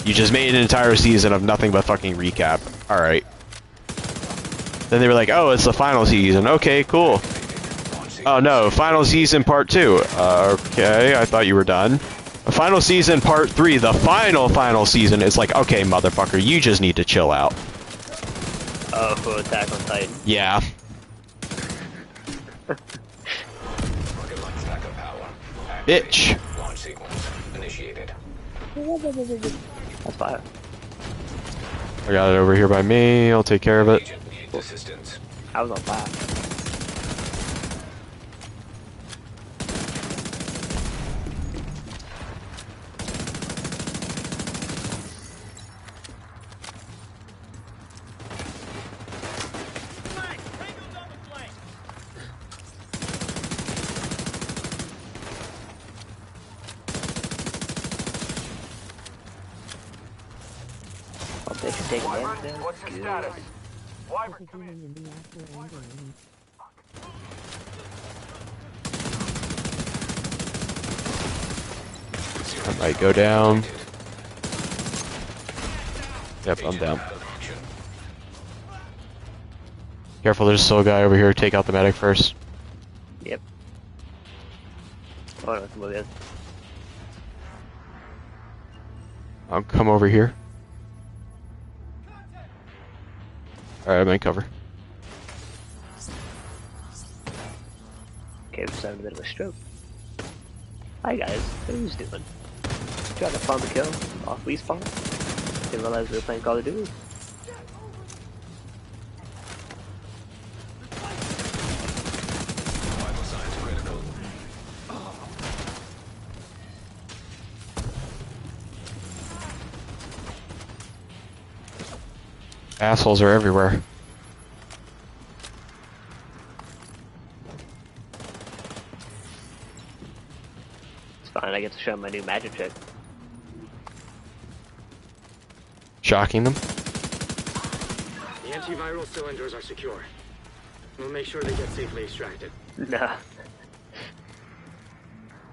You just made an entire season of nothing but fucking recap. Alright. Then they were like, oh, it's the final season. Okay, cool. Oh no, final season part 2. Okay, I thought you were done. The final season part 3, the final season is like, okay, motherfucker, you just need to chill out. Oh, for Attack on Titan. Yeah. Bitch. Launch sequence initiated. That's fire. I got it over here by me. I'll take care of it. Agent needs assistance. I was on fire. They should take damage there. What's your status? Wyvern, come in. Beginning in the after ending. I might go down. Yep, I'm down. Careful, there's still a guy over here. Take out the medic first. Yep. Oh, no, come over here. I'll come over here. Alright, I'm in cover. Okay, we just having a bit of a stroke. Hi guys, what are you doing? Trying to farm the kill off respawn. Didn't realize we were playing Call of Duty. Vital signs critical. Assholes are everywhere. It's fine, I get to show my new magic trick. Shocking them. The antiviral cylinders are secure. We'll make sure they get safely extracted. Nah.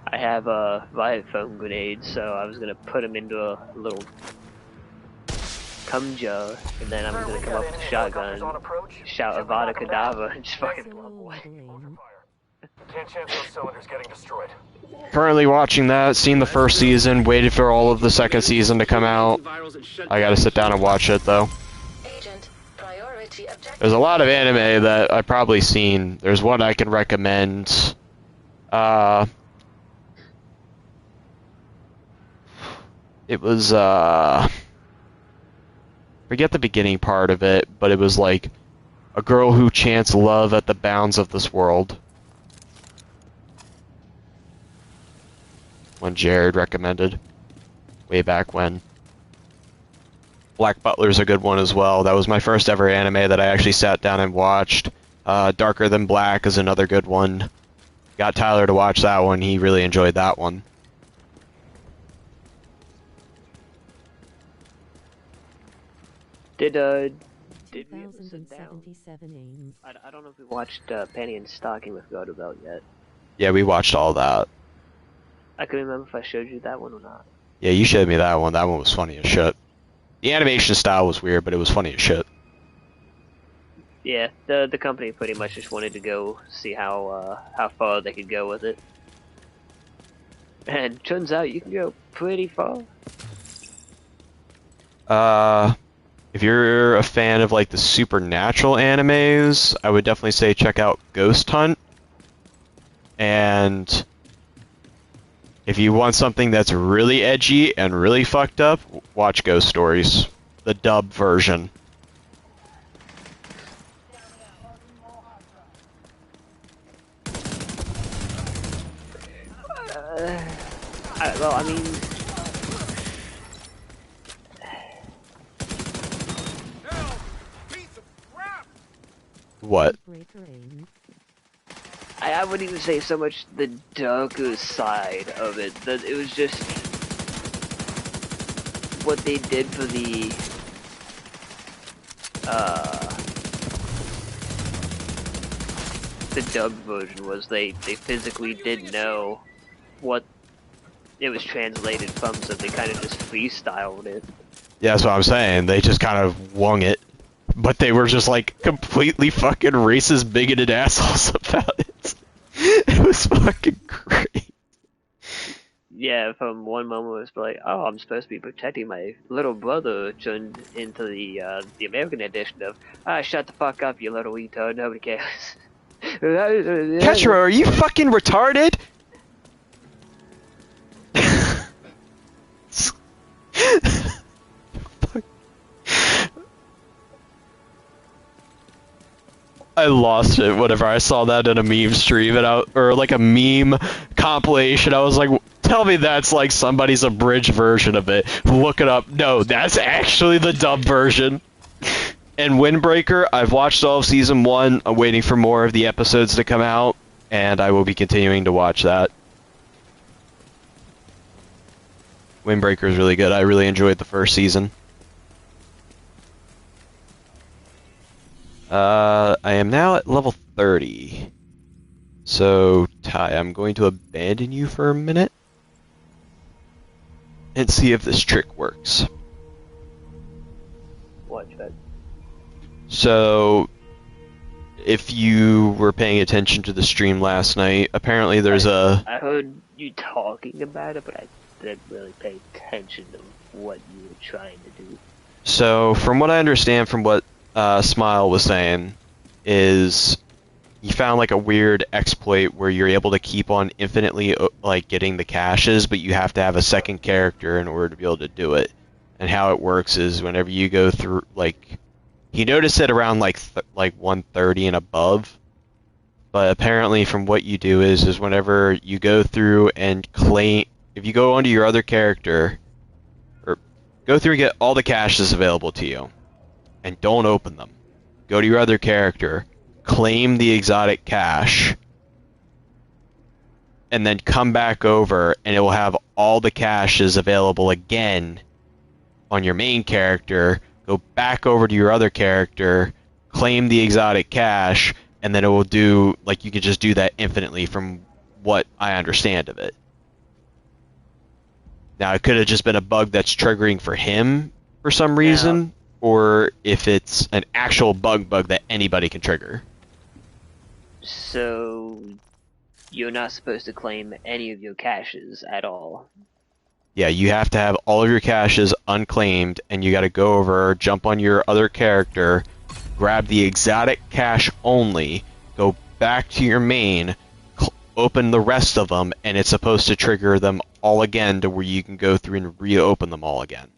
I have a riot foam grenade, so I was gonna put them into a little cum jar, and then I'm gonna come up with a shotgun, shout Avada Kedavra, and just fucking blow them away. Can't chance those cylinders getting destroyed. Currently watching that, seen the first season, waited for all of the second season to come out. I gotta sit down and watch it though. There's a lot of anime that I've probably seen. There's one I can recommend. It was, forget the beginning part of it, but it was like a girl who chants love at the bounds of this world. One Jared recommended way back when. Black Butler's a good one as well. That was my first ever anime that I actually sat down and watched. Darker Than Black is another good one. Got Tyler to watch that one. He really enjoyed that one. Did we ever sit down? 2077 aim. I don't know if we watched Penny and Stocking with Godabelt yet. Yeah, we watched all that. I couldn't remember if I showed you that one or not. Yeah, you showed me that one. That one was funny as shit. The animation style was weird, but it was funny as shit. Yeah, the company pretty much just wanted to go see how far they could go with it. And turns out you can go pretty far. If you're a fan of like the supernatural animes, I would definitely say check out Ghost Hunt. And if you want something that's really edgy and really fucked up, watch Ghost Stories, the dub version. Well, I mean, What? I wouldn't even say so much the darker side of it. It was just what they did for the dub version was they physically didn't know what it was translated from, so they kind of just freestyled it. Yeah, that's what I'm saying. They just kind of wung it. But they were just like completely fucking racist, bigoted assholes about it. It was fucking great. Yeah, from one moment it was like, oh, I'm supposed to be protecting my little brother, turned into the American edition of, shut the fuck up, you little retard, nobody cares. Ketchero, are you fucking retarded? I lost it whenever I saw that in a meme stream, or like a meme compilation. I was like, tell me that's like somebody's abridged version of it. Look it up. No, that's actually the dub version. And Windbreaker, I've watched all of season 1. I'm waiting for more of the episodes to come out, and I will be continuing to watch that. Windbreaker is really good. I really enjoyed the first season. I am now at level 30. So, Ty, I'm going to abandon you for a minute and see if this trick works. Watch that. So, if you were paying attention to the stream last night, apparently there's I heard you talking about it, but I didn't really pay attention to what you were trying to do. So, from what I understand from what Smile was saying, is he found like a weird exploit where you're able to keep on infinitely like getting the caches, but you have to have a second character in order to be able to do it. And how it works is whenever you go through, like, he noticed it around like 130 and above, but apparently from what you do is whenever you go through and claim, if you go onto your other character, or go through and get all the caches available to you, and don't open them. Go to your other character, claim the exotic cache, and then come back over, and it will have all the caches available again on your main character. Go back over to your other character, claim the exotic cache, and then it will do, like, you can just do that infinitely from what I understand of it. Now, it could have just been a bug that's triggering for him for some reason, or if it's an actual bug that anybody can trigger. So, you're not supposed to claim any of your caches at all. Yeah, you have to have all of your caches unclaimed, and you gotta go over, jump on your other character, grab the exotic cache only, go back to your main, open the rest of them, and it's supposed to trigger them all again to where you can go through and reopen them all again.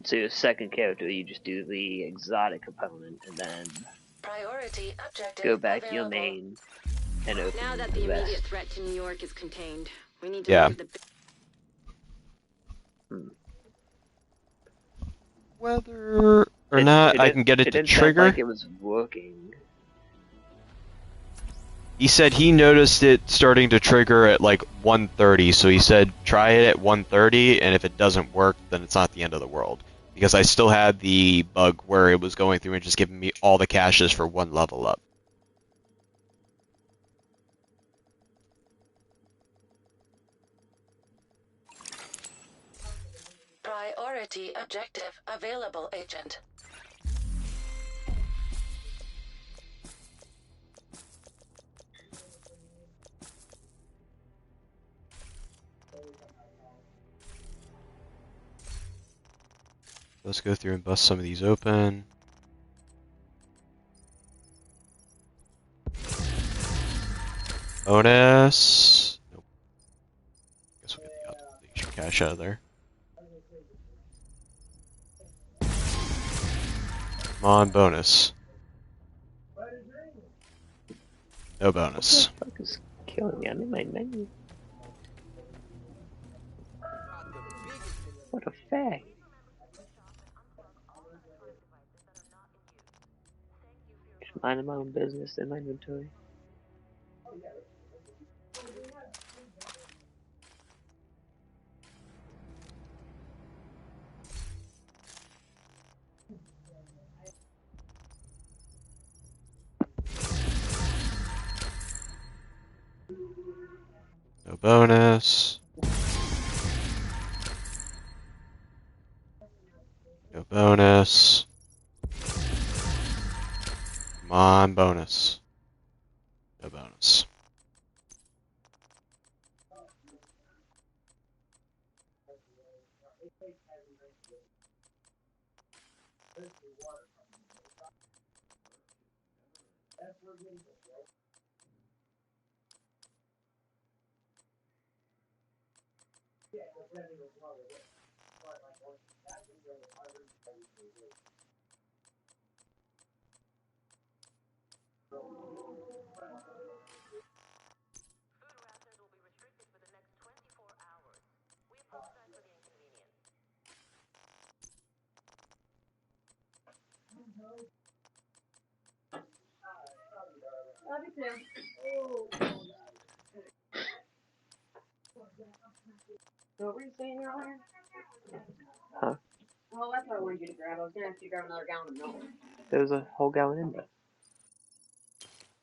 So your second character, you just do the exotic component, and then Priority objective go back to available. your main and open Now that the immediate threat to New York is contained, we need to look at the... Whether or not, I can get it to didn't trigger. sound like it was working. He said he noticed it starting to trigger at like 1:30, so he said try it at 1:30, and if it doesn't work, then it's not the end of the world. Because I still had the bug where it was going through and just giving me all the caches for one level up. Priority objective available, Agent. Let's go through and bust some of these open. Bonus. Nope. Guess we'll get the optimization cache out of there. Come on, bonus. No bonus. What the fuck is killing me? I'm in my menu. What a fact. Just minding my own business in my inventory. No bonus. No bonus. Come on, bonus. No bonus. What were you saying earlier? Huh? Oh, that's what I wanted you to grab. I was gonna ask you to grab another gallon of milk. There was a whole gallon in there.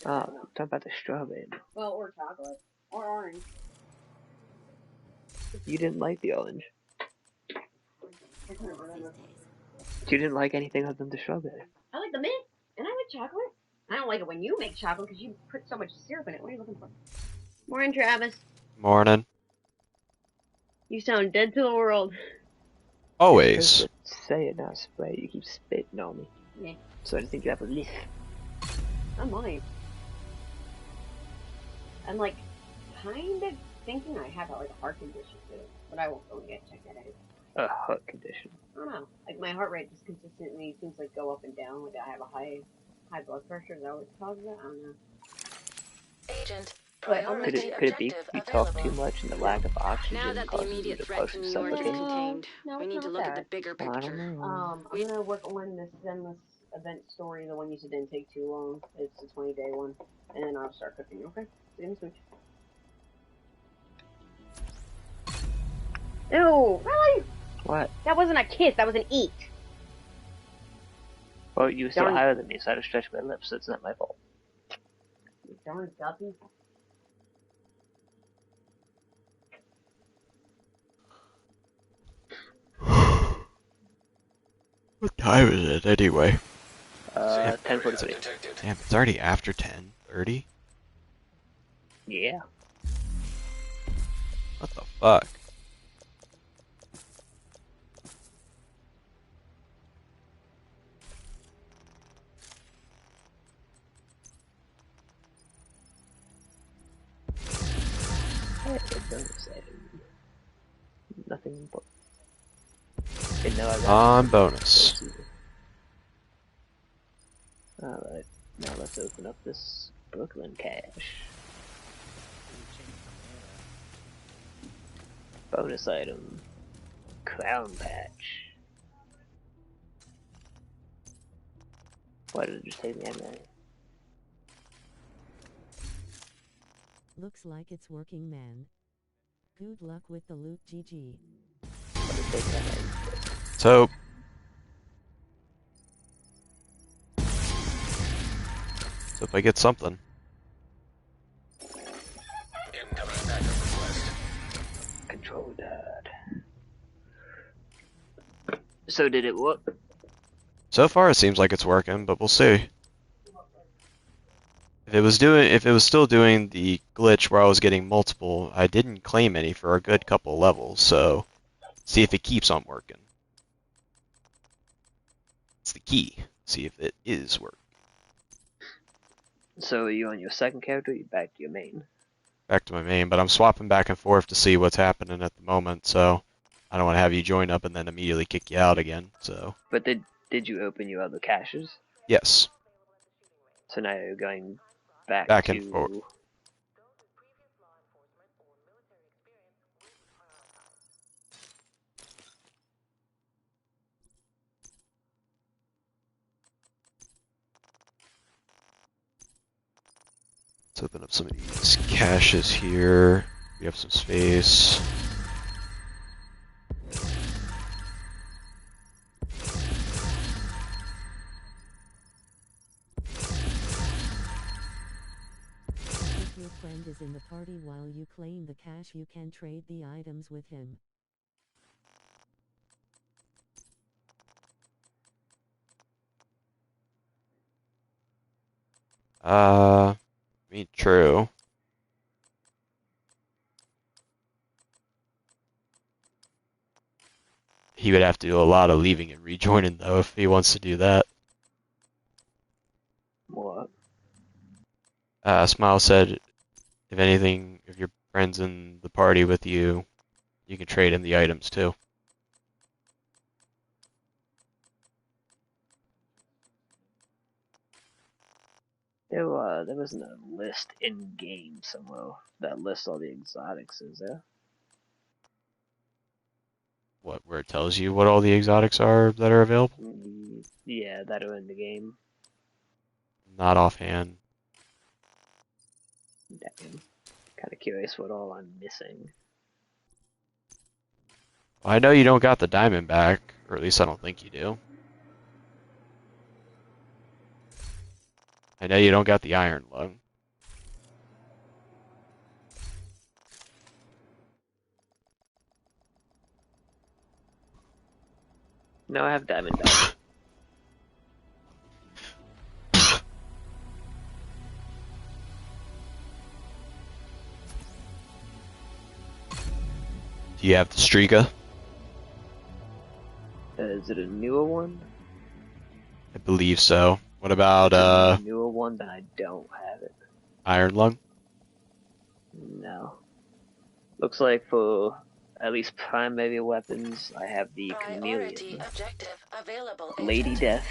Oh, talk about the strawberry. Well, or chocolate. Or orange. You didn't like the orange. I couldn't remember. You didn't like anything other than the strawberry. I like the mint, and I like chocolate. I don't like it when you make chocolate because you put so much syrup in it. What are you looking for? Morning, Travis. Morning. You sound dead to the world. Always. Say it, not spray it. You keep spitting on me. Yeah. So I just think you have a lisp. I might. I'm like, kind of thinking I have like a heart condition too, but I won't go and get checked that out. A heart condition. I don't know. Like my heart rate just consistently seems like go up and down. Like I have a high blood pressure. Is that what causes it? I don't know. Agent. Could it be you talk too much and the lack of oxygen Now that the causes you immediate to threat to New York is suffocate? contained, No, we it's need to not look at that. the bigger I don't picture. know. I'm gonna work on this endless event story, the one you said didn't take too long. It's the 20-day one, and then I'll start cooking. Okay? So give me switch. Ew! Really? What? That wasn't a kiss. That was an eat. Well, you were still Darn. higher than me, so I had to stretch my lips, so it's not my fault. You darn guppy. What time is it anyway? 10:43. Damn, it's already after 10:30? Yeah. What the fuck? Nothing important. Okay, now I got On bonus. Alright, now let's open up this Brooklyn cache. Bonus item. Crown patch. Why did it just take me ammo? Looks like it's working, man. Good luck with the loot, GG. So if I get something. Incoming backup request. Control died. So did it work? So far it seems like it's working, but we'll see. If it was still doing the glitch where I was getting multiple, I didn't claim any for a good couple levels, so see if it keeps on working. It's the key. See if it is working. So are you on your second character or you back to your main? Back to my main, but I'm swapping back and forth to see what's happening at the moment, so I don't want to have you join up and then immediately kick you out again, so. But did you open your other caches? Yes. So now you're going back Back to... and forth. Let's open up some of these caches here. We have some space. If your friend is in the party while you claim the cache, you can trade the items with him. I mean, true. He would have to do a lot of leaving and rejoining, though, if he wants to do that. What? Smile said, if anything, if your friend's in the party with you, you can trade in the items, too. There wasn't a list in game somewhere that lists all the exotics, is there? What, where it tells you what all the exotics are that are available? Yeah, that are in the game. Not offhand. Damn. Kind of curious what all I'm missing. Well, I know you don't got the diamond back, or at least I don't think you do. I know you don't got the iron lung. No, I have diamond back. Do you have the Striga? Is it a newer one? I believe so. What about, a newer one, then I don't have it. iron lung? No. Looks like for at least primary weapons, I have the Chameleon, Lady Death,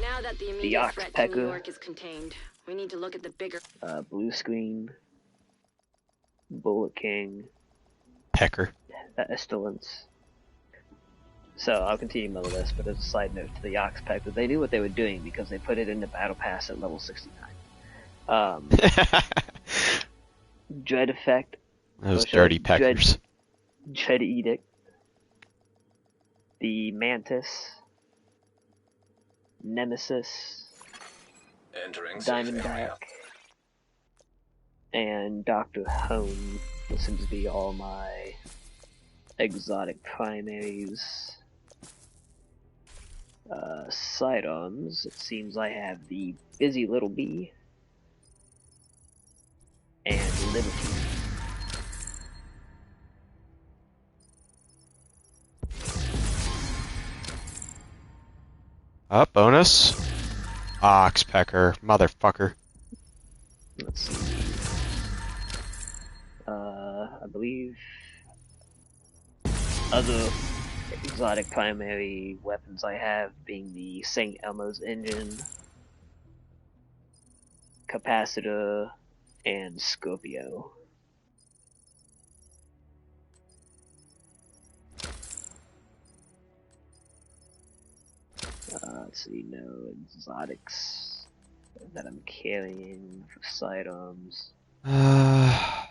Now that the the immediate threat to New Oxpecker, York is contained, we need to look at the bigger... Blue Screen, Bullet King, Pecker. Estalence. So I'll continue my list, but as a side note to the Oxpecker, they knew what they were doing because they put it in the Battle Pass at level 69. Dread Effect. Those dirty peckers. Dread Edict. The Mantis. Nemesis. Diamondback. And Dr. Hone. This seems to be all my exotic primaries. Sidearms. It seems I have the Busy Little Bee. And Liberty. Bonus? Oxpecker, motherfucker. Let's see. I believe other exotic primary weapons I have being the St. Elmo's engine, capacitor, and Scorpio. let's see, no exotics that I'm carrying for sidearms. I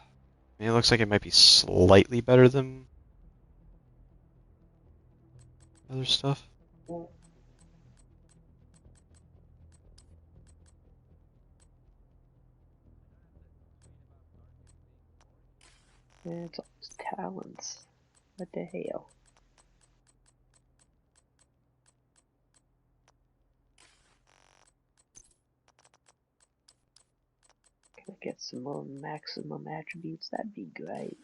mean, it looks like it might be slightly better than other stuff. It's all just talents. What the hell? Can I get some more maximum attributes? That'd be great.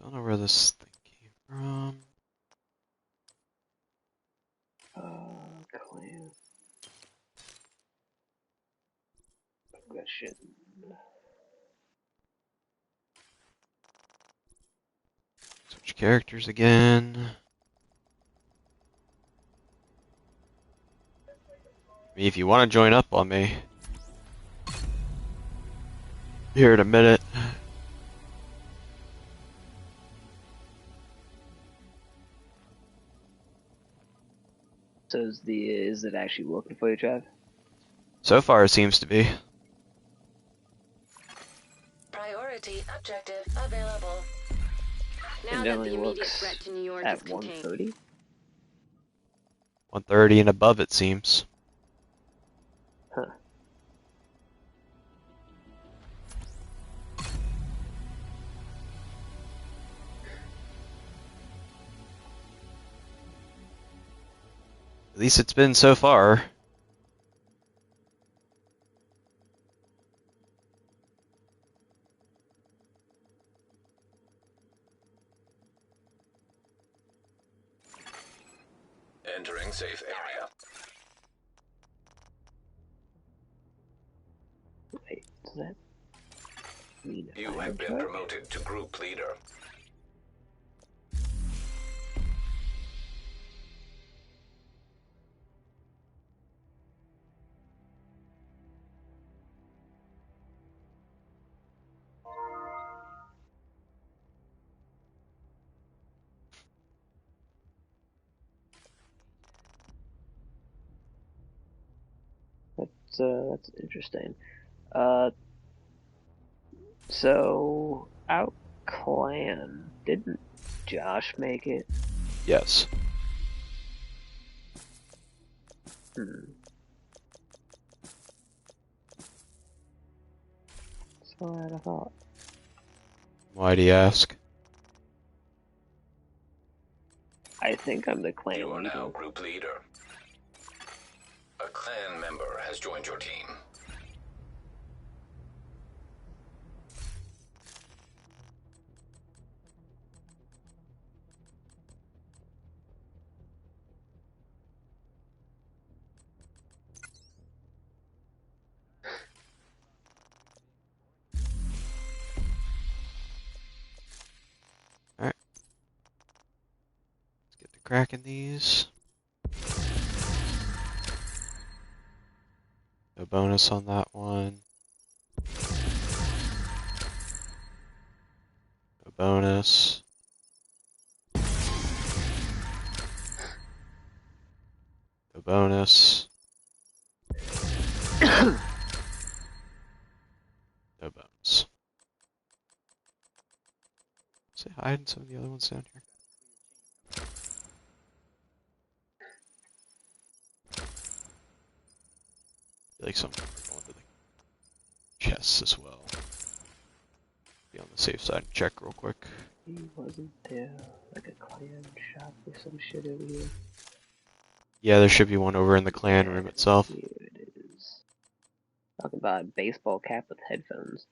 Don't know where this thing came from. Clan. Progression. Switch characters again. I mean, if you want to join up on me. Here in a minute. So is it actually working for you, Trav? So far, it seems to be. Priority objective available. Now It that only the immediate works threat to New York at is contained. 130? 130 and above, it seems. Huh. At least it's been so far. Entering safe area. Wait, does that mean You I'm have in been charge? promoted to group leader. That's interesting. Uh, so our clan, didn't Josh make it? Yes. Hmm. So I'd have thought. Why do you ask? I think I'm the clan You are leader. now group leader. A clan member has joined your team. Alright. Let's get to cracking these. No bonus on that one. No bonus. No bonus. No bonus. Say hi and some of the other ones down here. I feel like some are going to the chests as well. Be on the safe side and check real quick. He wasn't there, like a clan shop or some shit over here. Yeah, there should be one over in the clan room itself. Here it is. Talking about a baseball cap with headphones.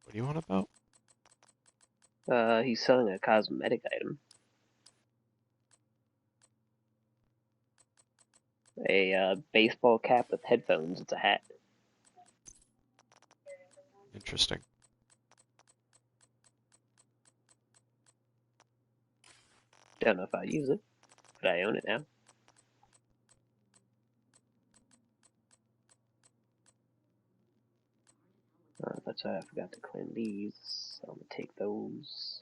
What do you want about? He's selling a cosmetic item. A baseball cap with headphones. It's a hat. Interesting. Don't know if I use it, but I own it now. That's right, I forgot to clean these. So I'm gonna take those.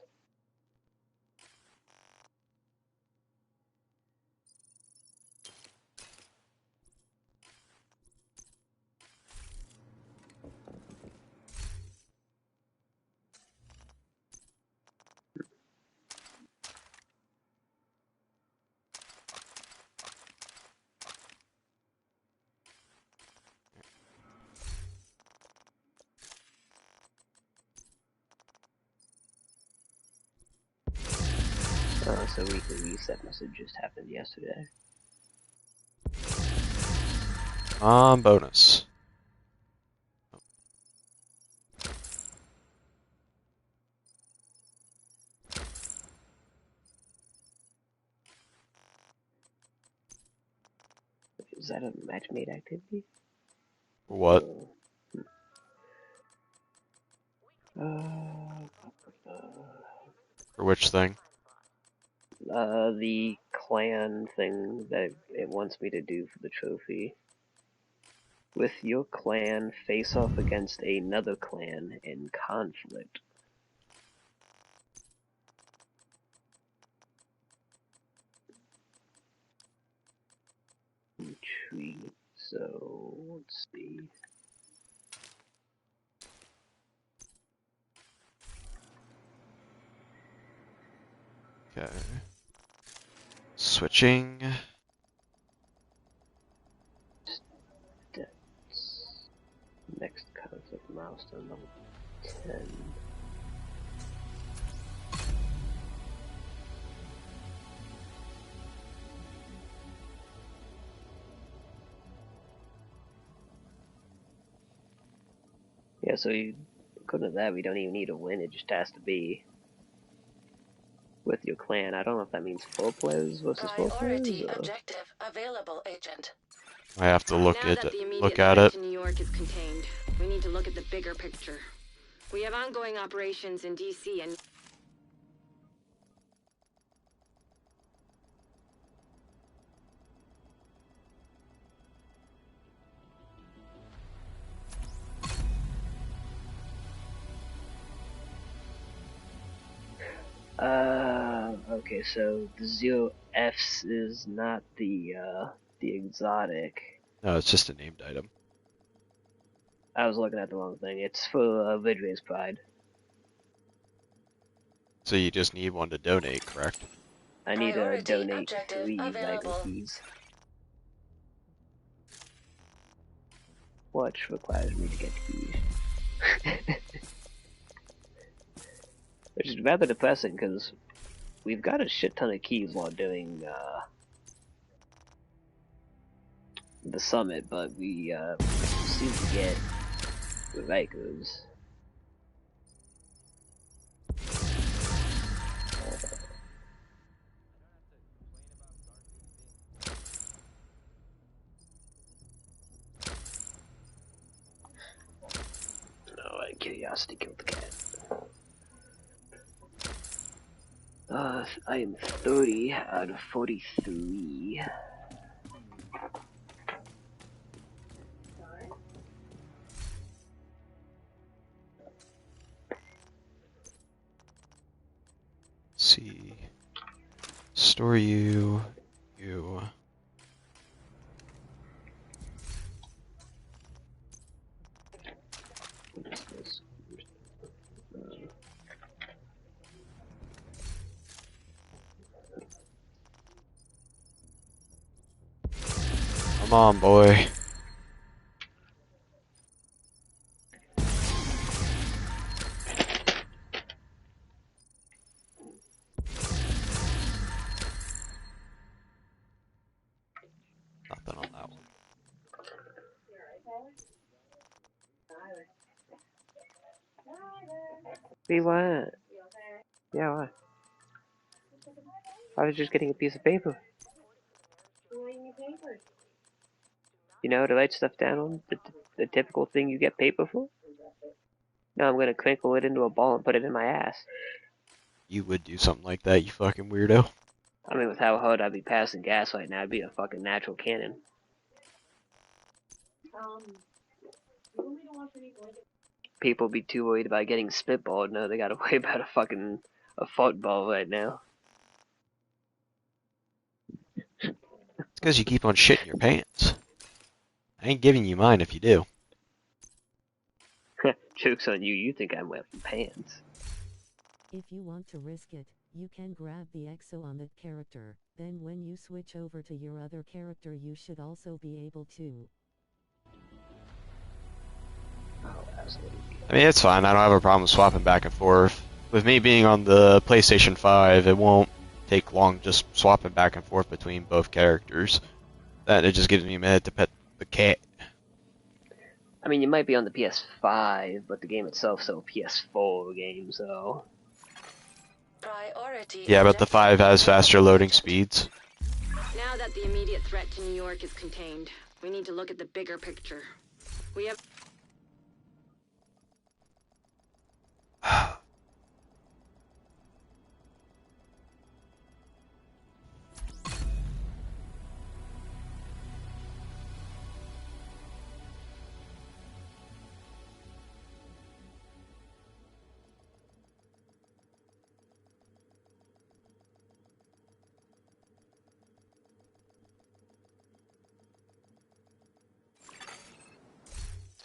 So weekly reset must have just happened yesterday. Bonus. Is that a match made activity? What? For which thing? The clan thing that it wants me to do for the trophy. With your clan, face off against another clan in conflict. Retreat. So let's see. Okay. Switching. Next conflict milestone level 10. Yeah, so according to that, we don't even need a win, it just has to be with your clan. I don't know if that means 4 players versus 4 players, or... Objective available, Agent. I have to look Now at that the it. immediate Look at threat it. to New York is contained, we need to look at the bigger picture. We have ongoing operations in DC and okay, so the 0Fs is not the exotic. No, it's just a named item. I was looking at the wrong thing. It's for Vidre's Pride. So you just need one to donate, correct? I need to donate 3 Vital Keys. Which requires me to get keys. Which is rather depressing, because we've got a shit ton of keys while doing the summit, but we seem to get the Rikers. Alright, curiosity killed the cat. I am 30 out of 43. See. Store you. You. What is this? Come on, boy. Nothing on that one. Hey, what? Yeah, what? I was just getting a piece of paper. You know, to write stuff down on the typical thing you get paper for. No, I'm gonna crinkle it into a ball and put it in my ass. You would do something like that, you fucking weirdo. I mean, with how hard I'd be passing gas right now, I'd be a fucking natural cannon. People be too worried about getting spitballed. No, they gotta worry about a football right now. It's because you keep on shitting your pants. I ain't giving you mine if you do. Joke's on you, you think I'm wearing pants. If you want to risk it, you can grab the EXO on that character, then when you switch over to your other character you should also be able to. Oh, absolutely. I mean, it's fine, I don't have a problem swapping back and forth. With me being on the PlayStation 5, it won't take long just swapping back and forth between both characters. That it just gives me a minute to pet the cat. I mean, you might be on the PS5, but the game itself's a PS4 game, so... Yeah, but the 5 has faster loading speeds. Now that the immediate threat to New York is contained, we need to look at the bigger picture. We have...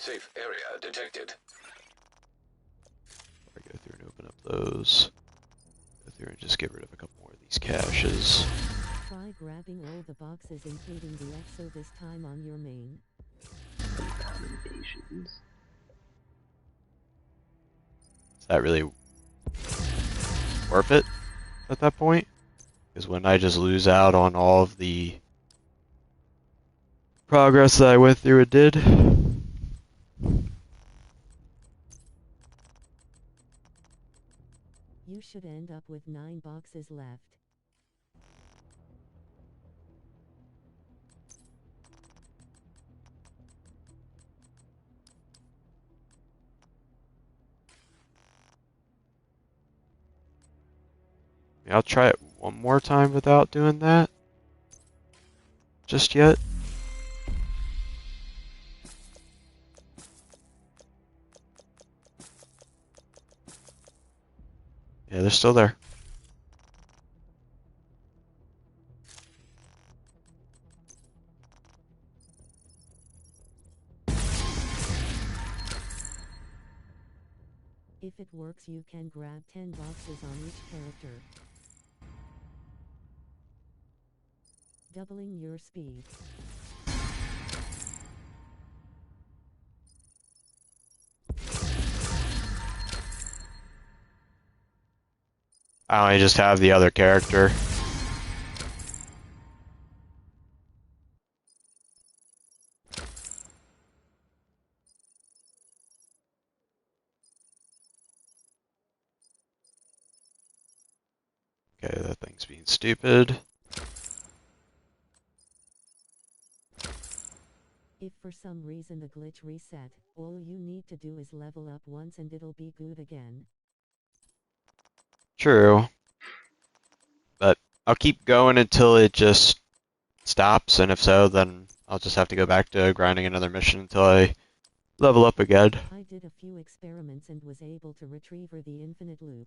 Safe area detected. I go through and open up those. Go through and just get rid of a couple more of these caches. Try grabbing all the boxes including the EXO this time on your main. Recommendations. Is that really worth it at that point? Because when I just lose out on all of the progress that I went through, it did. You should end up with 9 boxes left. I'll try it one more time without doing that. Just yet. Yeah, they're still there. If it works you can grab 10 boxes on each character, doubling your speed. I only just have the other character. Okay, that thing's being stupid. If for some reason the glitch reset, all you need to do is level up once and it'll be good again. True. But I'll keep going until it just stops, and if so, then I'll just have to go back to grinding another mission until I level up again. I did a few experiments and was able to retrieve the infinite loop.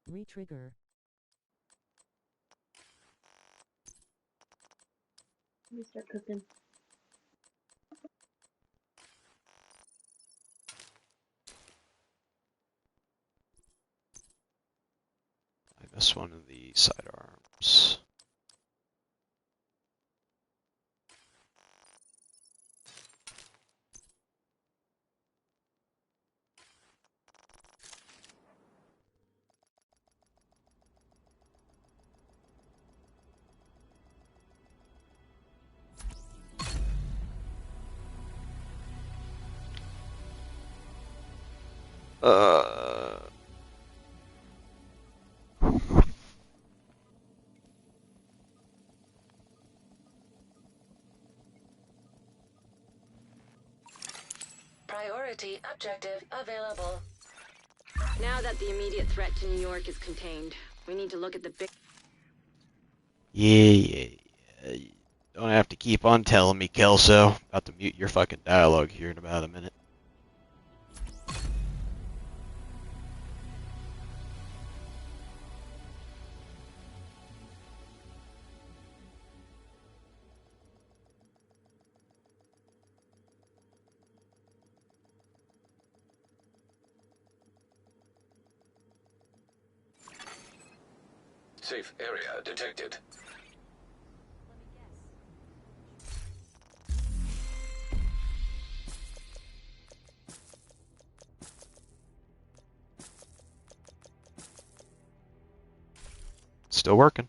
Retrigger. Let me start cooking. I missed one of the sidearms. Priority objective available. Now that the immediate threat to New York is contained, we need to look at the big... Yeah. You don't have to keep on telling me, Kelso. About to mute your fucking dialogue here in about a minute. Safe area detected. Still working.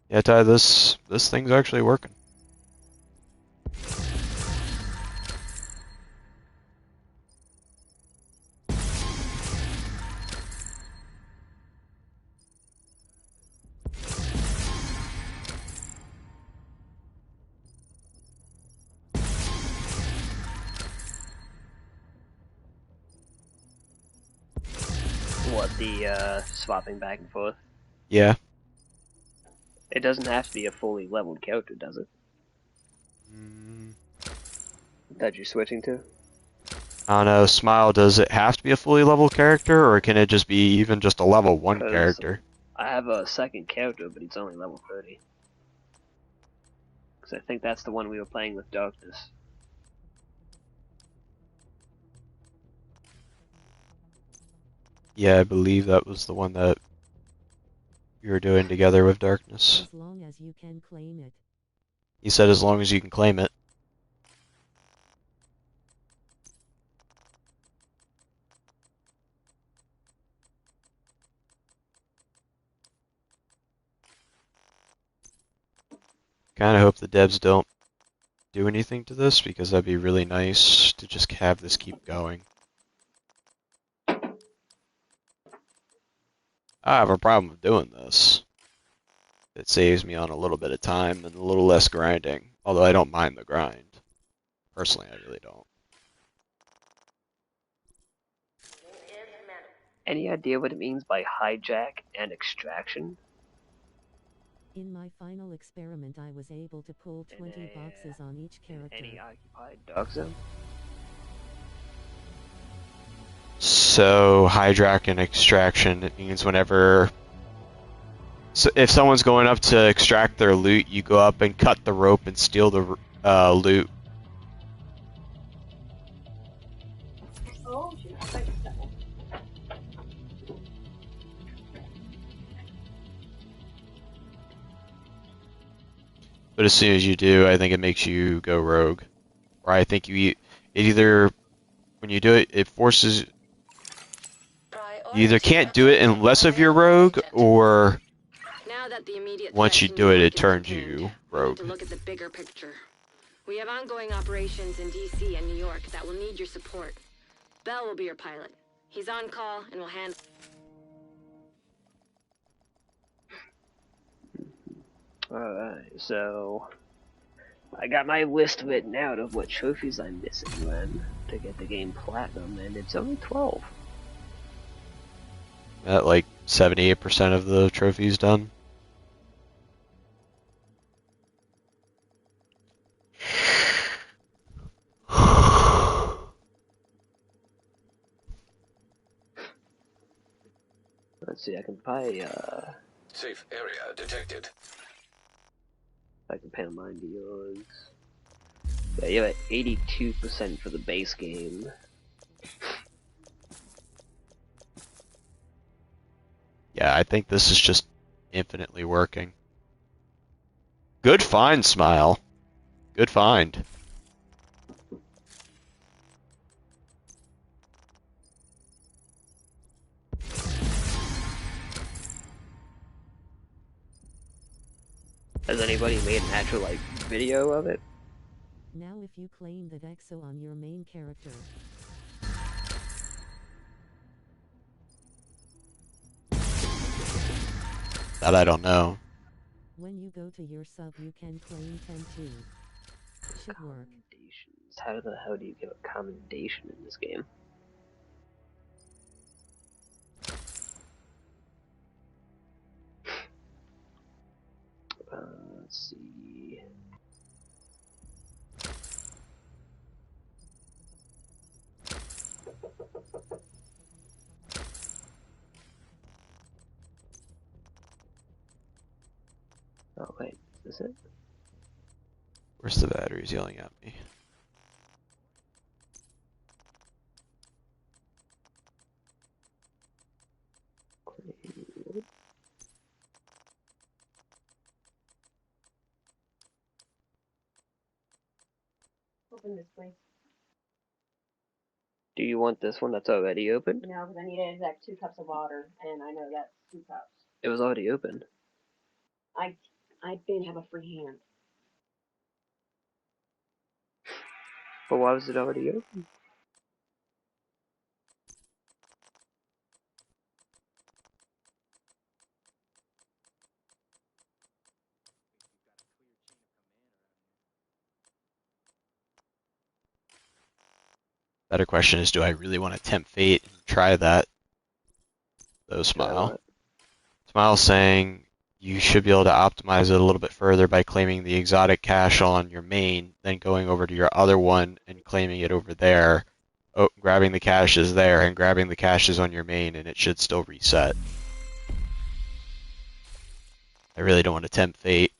Yeah, Ty, this thing's actually working. What, the swapping back and forth? Yeah. It doesn't have to be a fully leveled character, does it? That you're switching to? I don't know, Smile, does it have to be a fully leveled character, or can it just be even just a level 1 character? I have a second character, but it's only level 30. Because I think that's the one we were playing with Darkness. Yeah, I believe that was the one that you were doing together with Darkness. As long as you can claim it. He said as long as you can claim it. Kinda hope the devs don't do anything to this, because that'd be really nice to just have this keep going. I have a problem with doing this. It saves me on a little bit of time and a little less grinding, although I don't mind the grind. Personally, I really don't. Any idea what it means by hijack and extraction? In my final experiment I was able to pull 20 boxes on each character. Any occupied dark zone? So, hijack and extraction, it means whenever... So if someone's going up to extract their loot, you go up and cut the rope and steal the loot. Oh, shoot. Thank you, Stefan. But as soon as you do, I think it makes you go rogue. Or I think it either, when you do it, it forces... You either can't do it unless of your rogue, or once you do it, it turns you rogue. To look at the bigger picture. We have ongoing operations in DC and New York that will need your support. Bell will be your pilot. He's on call and will handle... Alright, so... I got my list written out of what trophies I'm missing then to get the game platinum, and it's only 12. At like 78% of the trophies done. Let's see, I can probably, Safe area detected. I can pan mine to yours. Yeah, you're at 82% for the base game. Yeah, I think this is just infinitely working. Good find, Smile. Good find. Has anybody made an actual, like, video of it? Now if you claim that EXO on your main character. That I don't know. When you go to your sub, you can claim 10 too. Should work. Commendations. How the hell do you give a commendation in this game? Let's see. Oh wait, is this it? Where's the batteries yelling at me? Open this, please. Do you want this one that's already open? No, because I need to exact 2 cups of water, and I know that's 2 cups. It was already open. I didn't have a free hand. But why was it already open? Better question is, do I really want to tempt fate and try that? Though Smile. Smile's saying you should be able to optimize it a little bit further by claiming the exotic cache on your main, then going over to your other one and claiming it over there, grabbing the caches there and grabbing the caches on your main, and it should still reset. I really don't want to tempt fate.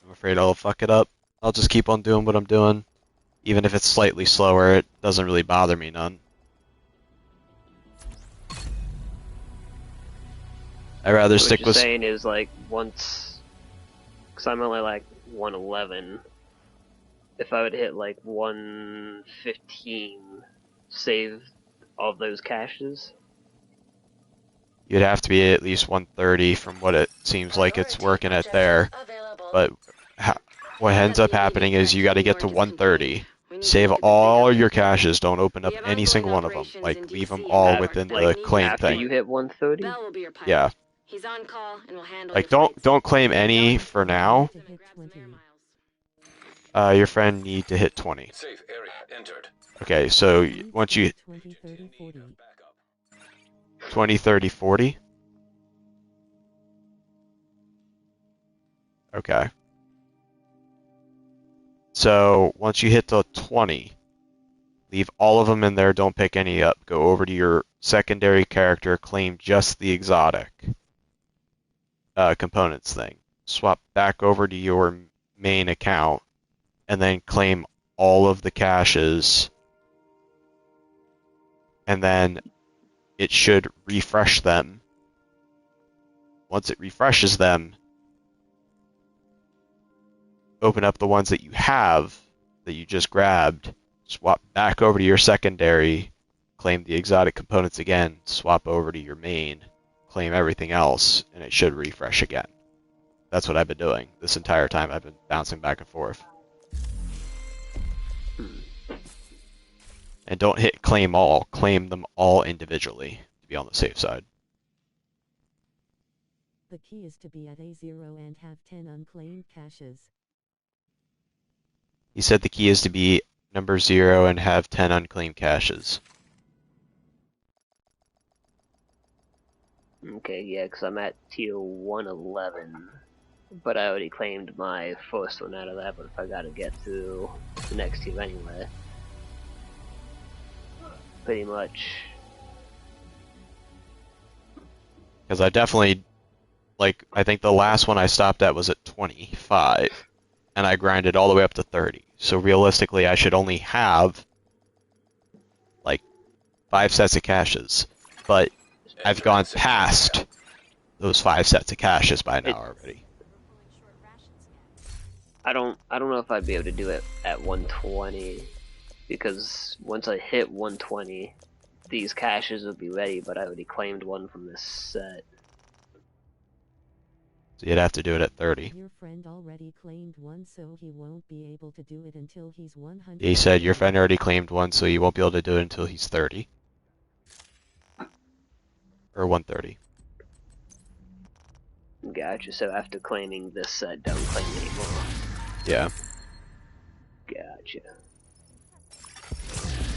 I'm afraid I'll fuck it up. I'll just keep on doing what I'm doing. Even if it's slightly slower, it doesn't really bother me none. I'd rather stick with... What you're saying is, like, once... Because I'm only, like, 111. If I would hit, like, 115, save all those caches? You'd have to be at least 130 from what it seems like it's working at there. But what ends up happening is you got to get to 130. Save all your caches. Don't open up any single one of them. Like, leave them all within the claim after thing. You hit 130? Yeah. He's on call and will handle Like, don't claim any for now. Your friend need to hit 20. Safe area entered. Okay, so once you 20, 30, 40. 20, 30, 40. Okay. So once you hit the 20, leave all of them in there, don't pick any up. Go over to your secondary character, claim just the exotic components thing. Swap back over to your main account, and then claim all of the caches, and then it should refresh them. Once it refreshes them, open up the ones that you have, that you just grabbed, swap back over to your secondary, claim the exotic components again, swap over to your main, claim everything else, and it should refresh again. That's what I've been doing this entire time. I've been bouncing back and forth. And don't hit claim all. Claim them all individually to be on the safe side. The key is to be at A0 and have 10 unclaimed caches. He said the key is to be number 0 and have 10 unclaimed caches. Okay, yeah, because I'm at tier 111. But I already claimed my first one out of that, but if I gotta get to the next tier anyway. Pretty much. Because I definitely, like, I think the last one I stopped at was at 25. And I grinded all the way up to 30. So realistically, I should only have, like, 5 sets of caches. But I've gone past those 5 sets of caches by now already. I don't know if I'd be able to do it at 120, because once I hit 120, these caches would be ready, but I already claimed one from this set. So you'd have to do it at 30. Your friend already claimed one, so he won't be able to do it until he's 100. He said your friend already claimed one, so you won't be able to do it until he's 30. Or 130. Gotcha. So after claiming this set, don't claim anymore. Yeah. Gotcha.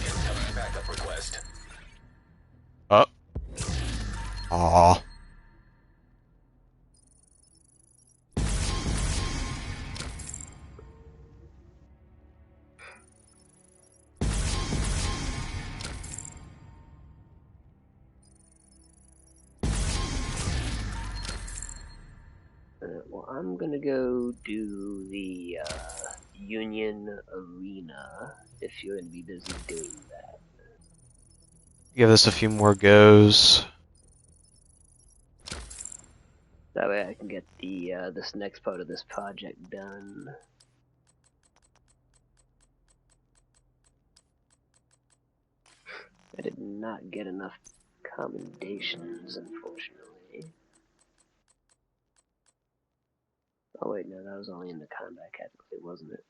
Incoming backup request. Oh. Aw. Well, I'm gonna go do the Union Arena if you're gonna be busy doing that. Give us a few more goes. That way I can get the this next part of this project done. I did not get enough commendations, unfortunately. Oh wait, no, that was only in the combat category, wasn't it?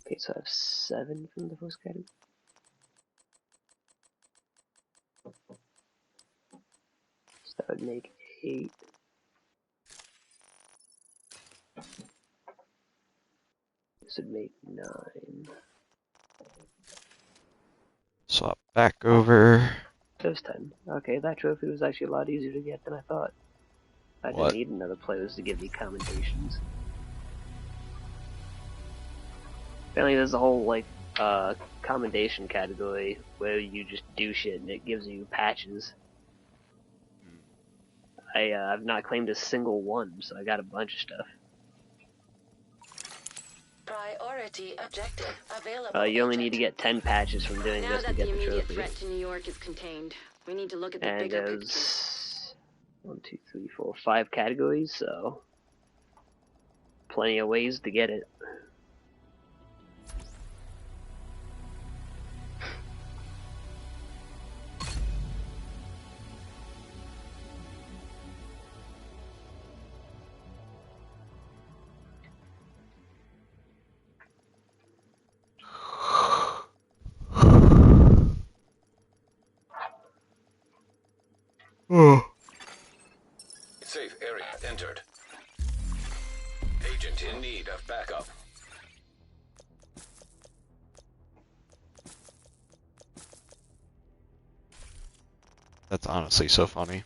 Okay, so I have 7 from the first category. So that would make 8. This would make 9. Swap back over. That was 10. Okay, that trophy was actually a lot easier to get than I thought. I didn't need another players to give me commendations. Apparently there's a whole, like, commendation category where you just do shit and it gives you patches. I've not claimed a single one, so I got a bunch of stuff. Priority objective available. You only need to get 10 patches from doing this to get the trophy. Now that the immediate threat to New York is contained, we need to look at the bigger picture. There's 1, 2, 3, 4, 5 categories, so plenty of ways to get it. Safe area entered. Agent in need of backup. That's honestly so funny.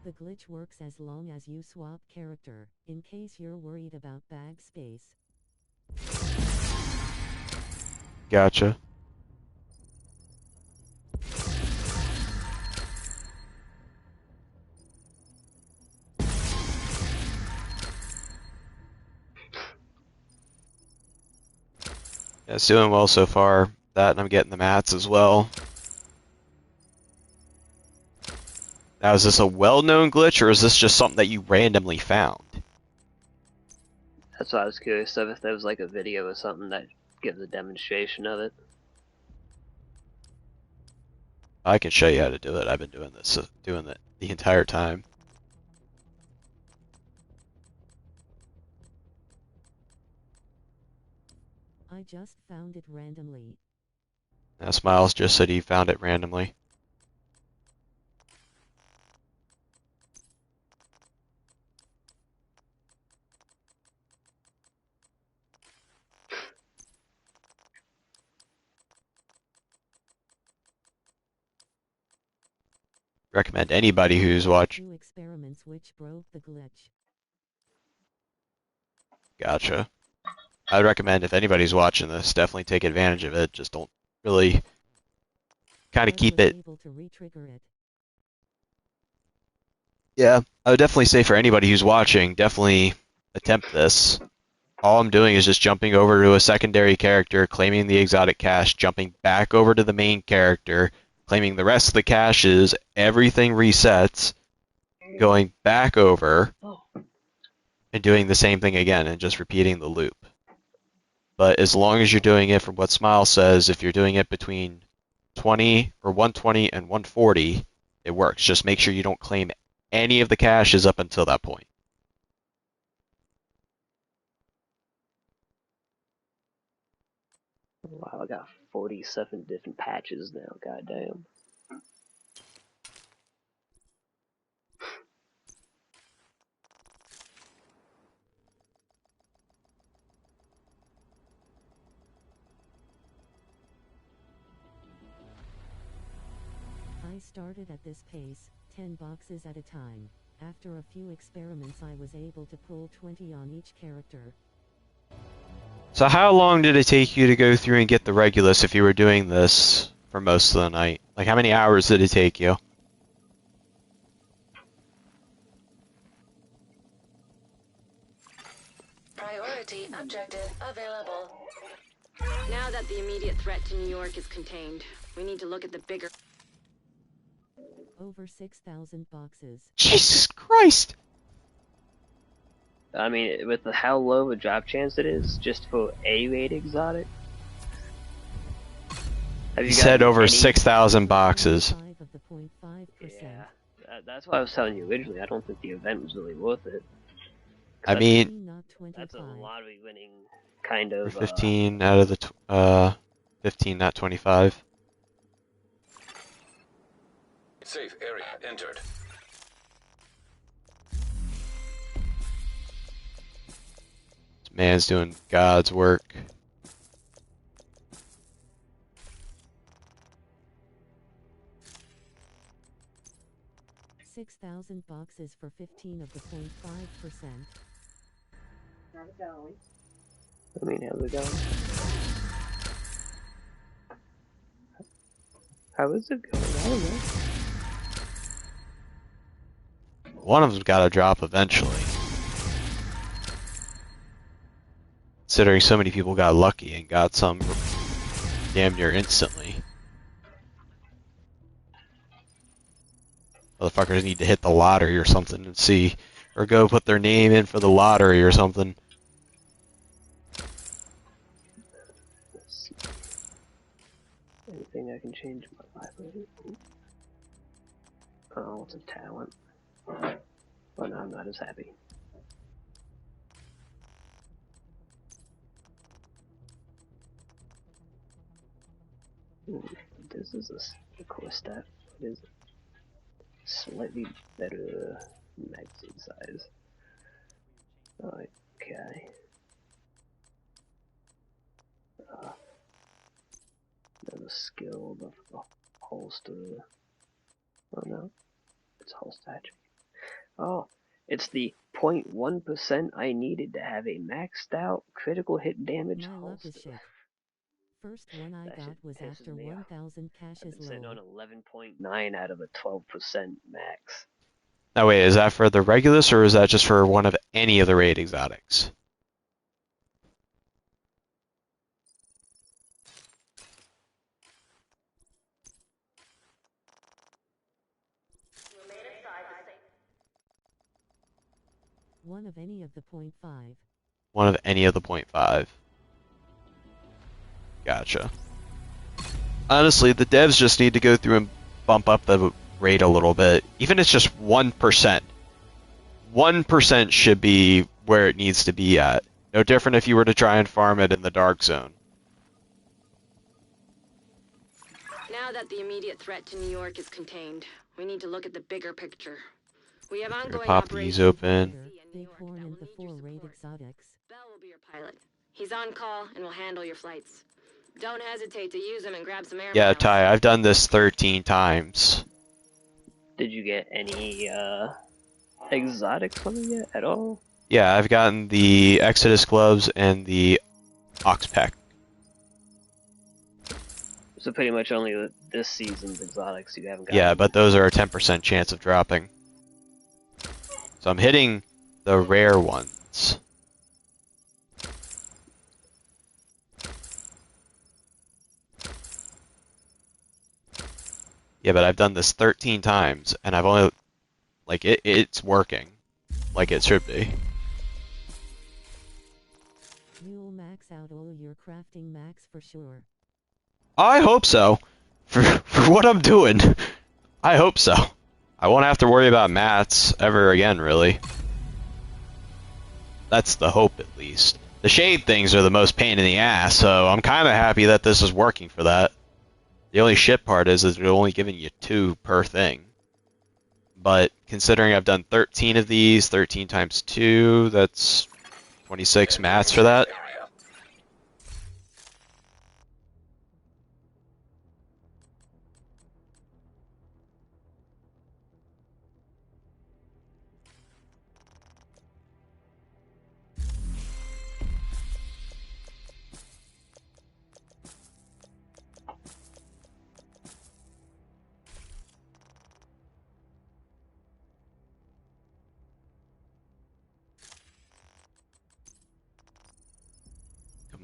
The glitch works as long as you swap character, in case you're worried about bag space. Gotcha. Yeah, it's doing well so far. That and I'm getting the mats as well. Now, is this a well-known glitch, or is this just something that you randomly found? That's what I was curious of, if there was like a video or something that gives a demonstration of it. I can show you how to do it. I've been doing this, doing it the entire time. I just found it randomly. Now, Smiles just said he found it randomly. Recommend anybody who's watching. 2 experiments which broke the glitch. Gotcha. I'd recommend if anybody's watching this, definitely take advantage of it. Just don't really kind of keep it. Able to re-trigger it. Yeah, I would definitely say for anybody who's watching, definitely attempt this. All I'm doing is just jumping over to a secondary character, claiming the exotic cache, jumping back over to the main character, claiming the rest of the caches, everything resets, going back over Oh. and doing the same thing again and just repeating the loop. But as long as you're doing it from what Smile says, if you're doing it between 20 or 120 and 140, it works. Just make sure you don't claim any of the caches up until that point. Wow, I got 47 different patches now, goddamn. I started at this pace, 10 boxes at a time. After a few experiments I was able to pull 20 on each character. So how long did it take you to go through and get the Regulus if you were doing this for most of the night? Like, how many hours did it take you? Priority objective available. Now that the immediate threat to New York is contained, we need to look at the bigger... Over 6,000 boxes. Jesus Christ! I mean, with how low a drop chance it is, just for a raid exotic. He said over 6,000 boxes. Yeah, that's what I was telling you originally. I don't think the event was really worth it. I mean, that's a lottery winning kind of. 15 out of the 15, not 25. Safe area entered. This man's doing God's work. $6,000 boxes for 15 of the 0.5%. How's it going? I mean, how's it going? How is it going? I don't know. One of them's got to drop eventually. Considering so many people got lucky and got some damn near instantly. Motherfuckers need to hit the lottery or something and see, or go put their name in for the lottery or something. Let's see. Anything I can change my library? Oh, it's a talent. But no, I'm not as happy. This is a core stat. What is it? Slightly better magazine size. Okay. There's a skill of the holster. Oh no, it's holster hatchery. Oh, it's the 0.1% I needed to have a maxed out critical hit damage holster. First one I got was after 1,000 caches low. Sitting on 11.9 out of a 12% max. Now wait, is that for the Regulus or is that just for one of any of the raid exotics? One of any of the 0.5. One of any of the 0.5. Gotcha. Honestly, the devs just need to go through and bump up the rate a little bit. Even if it's just 1%. 1% should be where it needs to be at. No different if you were to try and farm it in the dark zone. Now that the immediate threat to New York is contained, we need to look at the bigger picture. We have ongoing Pop these operations. open. Bighorn and the 4 raid exotics. Bell will be your pilot. He's on call and will handle your flights. Don't hesitate to use him and grab some air Yeah, miles. Ty, I've done this 13 times. Did you get any exotics from it yet at all? Yeah, I've gotten the Exodus gloves and the Oxpeck. So pretty much only this season's exotics you haven't gotten. Yeah, but those are a 10% chance of dropping. So I'm hitting the rare ones. Yeah, but I've done this 13 times, and I've only Like, it's working. Like it should be. You'll max out all your crafting max for sure. I hope so. For what I'm doing. I hope so. I won't have to worry about mats ever again, really. That's the hope, at least. The shade things are the most pain in the ass, so I'm kind of happy that this is working for that. The only shit part is they're only giving you 2 per thing. But considering I've done 13 of these, 13 times 2, that's 26 mats for that.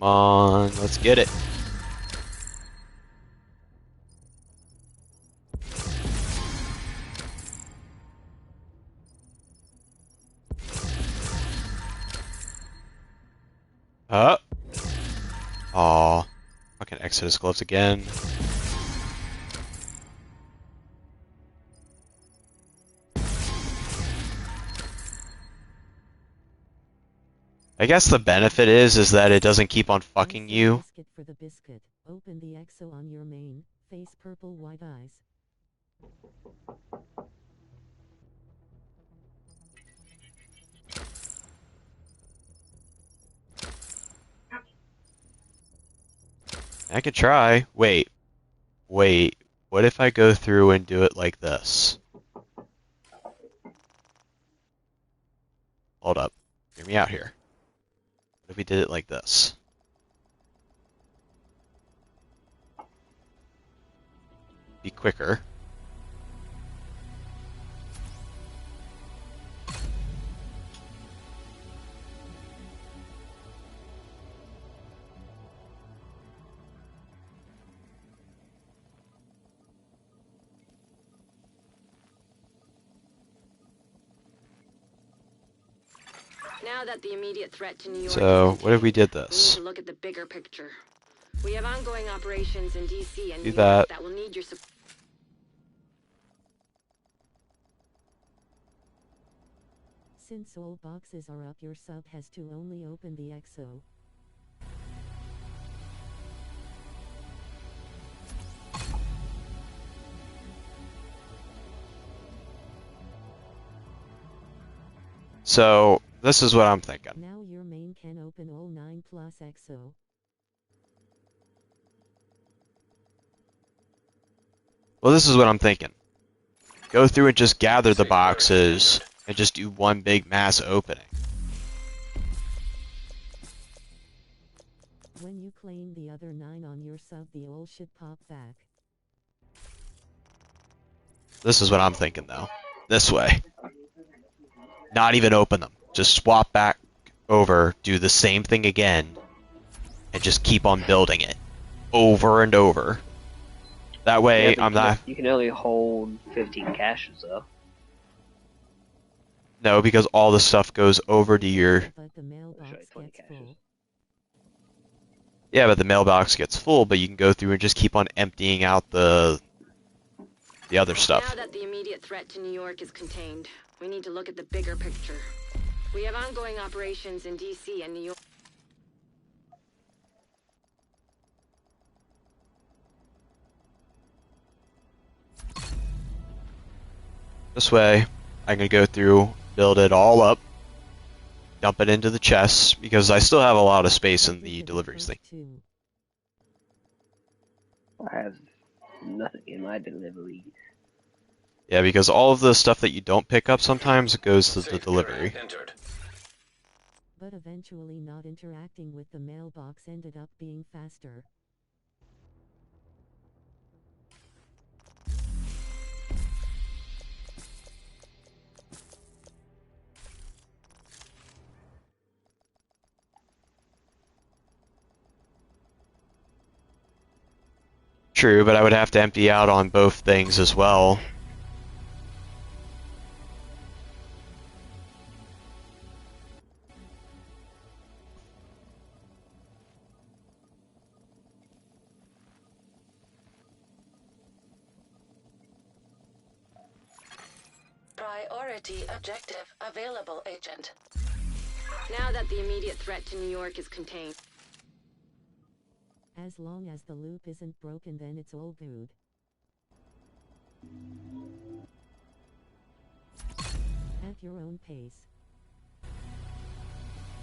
Come on, let's get it. Aw. Fucking Exodus gloves again. I guess the benefit is that it doesn't keep on fucking you. Biscuit for the biscuit. Open the EXO on your main. Face purple white eyes. I could try. Wait. What if I go through and do it like this? Hold up. Hear me out here. What if we did it like this? Be quicker. Now that the immediate threat to New York So, is what if we did contained, this? we need to look at the bigger picture. We have ongoing operations in DC and Do New that. York that will need your support. Since all boxes are up, your sub has to only open the EXO. So, this is what I'm thinking. Now your main can open all 9 plus EXO. Well, this is what I'm thinking. Go through and just gather the boxes and just do one big mass opening. When you claim the other 9 on your sub, the all should pop back. This is what I'm thinking, though. This way. Not even open them. Just swap back over, do the same thing again, and just keep on building it. Over and over. That way, Yeah, I'm not... You can only hold 15 caches, though. No, because all the stuff goes over to your... But the mailbox gets full. Yeah, but the mailbox gets full, but you can go through and just keep on emptying out the other stuff. Now that the immediate threat to New York is contained, we need to look at the bigger picture. We have ongoing operations in DC and New York. This way, I can go through, build it all up, dump it into the chests, because I still have a lot of space in the deliveries thing. I have nothing in my delivery. Yeah, because all of the stuff that you don't pick up sometimes goes to the delivery. But eventually not interacting with the mailbox ended up being faster. True, but I would have to empty out on both things as well. Priority objective available, Agent. Now that the immediate threat to New York is contained. As long as the loop isn't broken, then it's all good. At your own pace.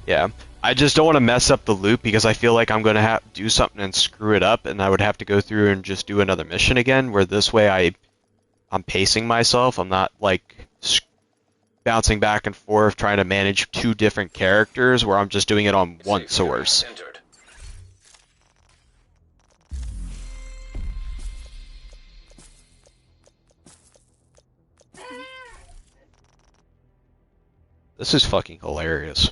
Yeah, I just don't want to mess up the loop because I feel like I'm going to have to do something and screw it up, and I would have to go through and just do another mission again, where this way I'm pacing myself. I'm not, like, bouncing back and forth trying to manage two different characters where I'm just doing it on one source. This is fucking hilarious.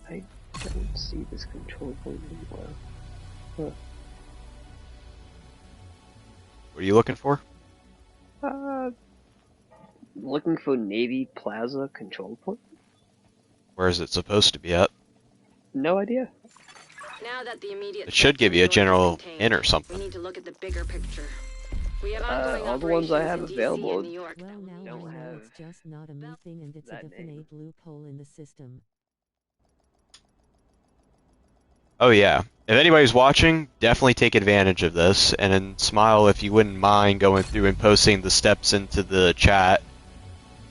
I don't see this control point anywhere. Huh. What are you looking for? Looking for Navy Plaza control point? Where is it supposed to be at? No idea. Now that the immediate It should give you a general hint or we something. need to look at the bigger picture. We have ongoing All the ones I have operations in available DC and New York. Well, now don't we know have it's just not a me thing and it's a that name. definite loophole in the system. Oh yeah. If anybody's watching, definitely take advantage of this, and then Smile if you wouldn't mind going through and posting the steps into the chat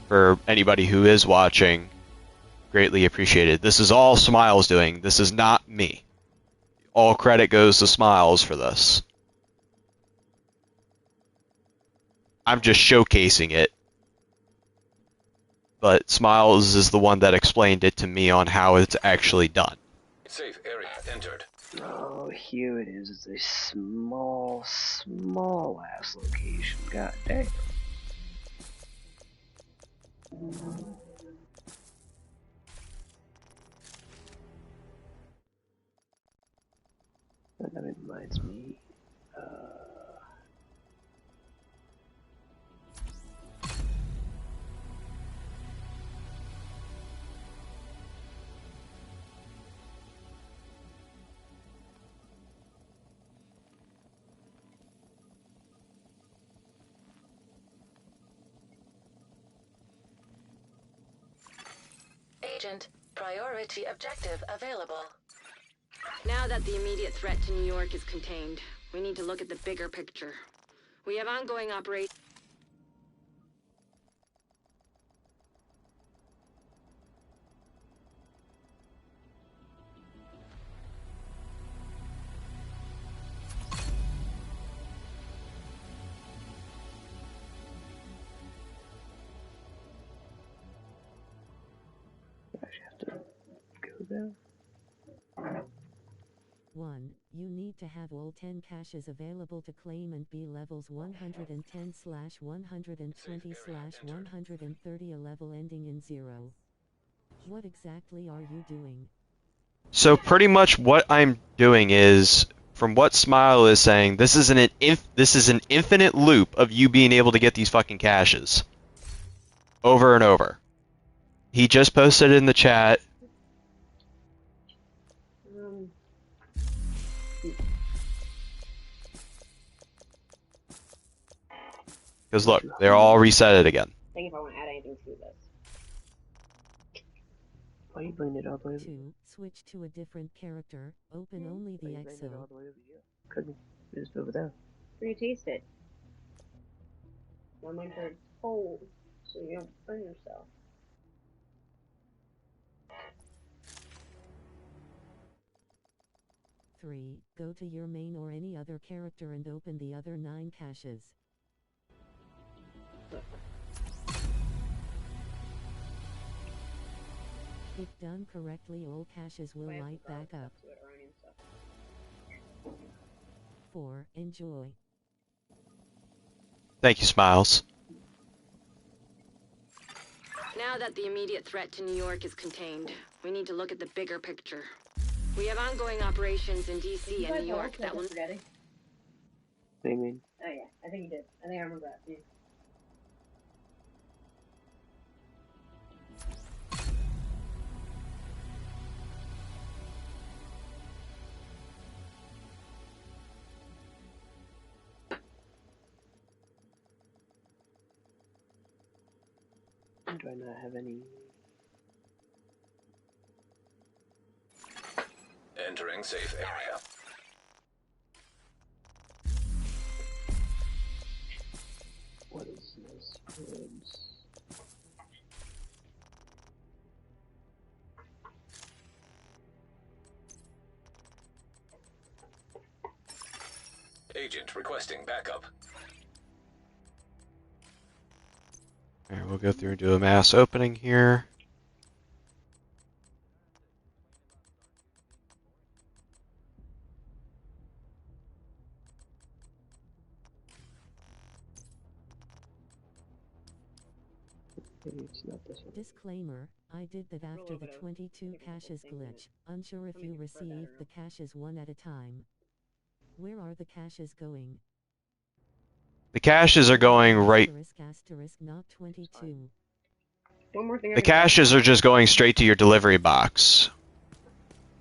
for anybody who is watching. Greatly appreciated. This is all Smiles doing. This is not me. All credit goes to Smiles for this. I'm just showcasing it. But Smiles is the one that explained it to me on how it's actually done. Safe area entered. Oh, here it is. It's a small ass location. God damn. That reminds me. Agent, priority objective available. Now that the immediate threat to New York is contained, we need to look at the bigger picture. We have ongoing operations. There. 1. You need to have all 10 caches available to claim and be levels 110/120/130 a level ending in 0. What exactly are you doing? So pretty much what I'm doing is, from what Smile is saying, this is an infinite loop of you being able to get these fucking caches. Over and over. He just posted in the chat. Because look, they're all reset again. I think if I want to add anything to this. Why are you bringing it all the way over? 2. Switch to a different character. Open only the EXO. Couldn't just over there. For you taste it. My mind it's cold, so you don't burn yourself. Three. Go to your main or any other character and open the other 9 caches. If done correctly, all caches will light back up. 4. Enjoy. Thank you, Smiles. Now that the immediate threat to New York is contained, we need to look at the bigger picture. We have ongoing operations in DC and New York that will... What do you mean? Oh yeah, I think you did. I think I remember that. Yeah. Do I not have any? Entering safe area. What is this? Woods. Agent requesting backup. Alright, we'll go through and do a mass opening here. Maybe it's not this one. Disclaimer, I did that after the 22 caches glitch. Unsure if you received the caches one at a time. Where are the caches going? The caches are going right. Asterisk not 22. One more thing. The caches are just going straight to your delivery box.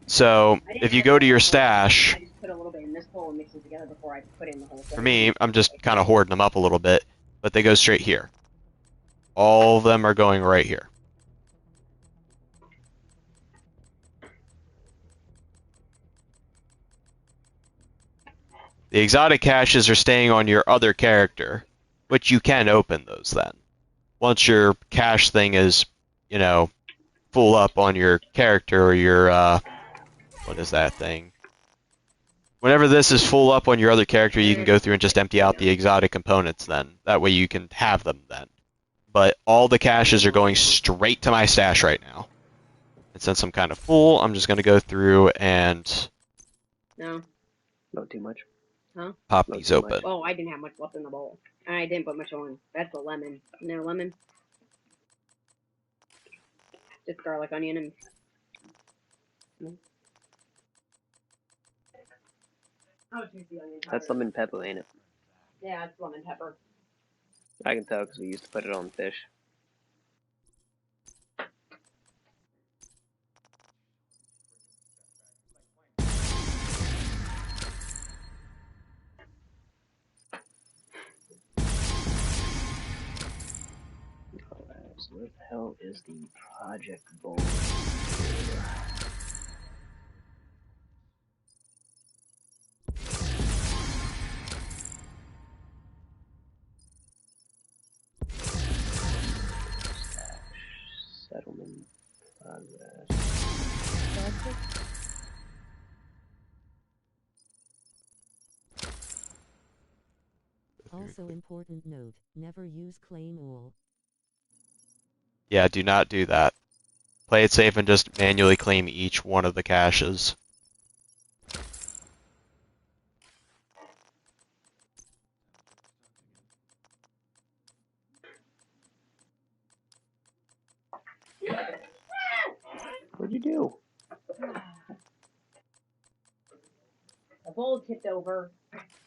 So if you go to your stash, I just put a little bit in this bowl and mix it together before I put in the whole thing. for me, I'm just kind of hoarding them up a little bit, but they go straight here. All of them are going right here. The exotic caches are staying on your other character, which you can open those then. Once your cache thing is, you know, full up on your character or your, what is that thing? Whenever this is full up on your other character, you can go through and just empty out the exotic components then. That way you can have them then. But all the caches are going straight to my stash right now. And since I'm kind of full, I'm just going to go through and No. Not too much. Huh? pop these open. Oh, I didn't have much left in the bowl. I didn't put much on. That's a lemon. Isn't there a lemon? Just garlic, onion, and... Oh, it's just the onion powder. That's lemon pepper, ain't it? Yeah, it's lemon pepper. I can tell because we used to put it on fish. Alright, so where the hell is the project bowl? Settlement progress. Also important note, never use claim all. Yeah, do not do that. Play it safe and just manually claim each one of the caches. What'd you do? The bowl tipped over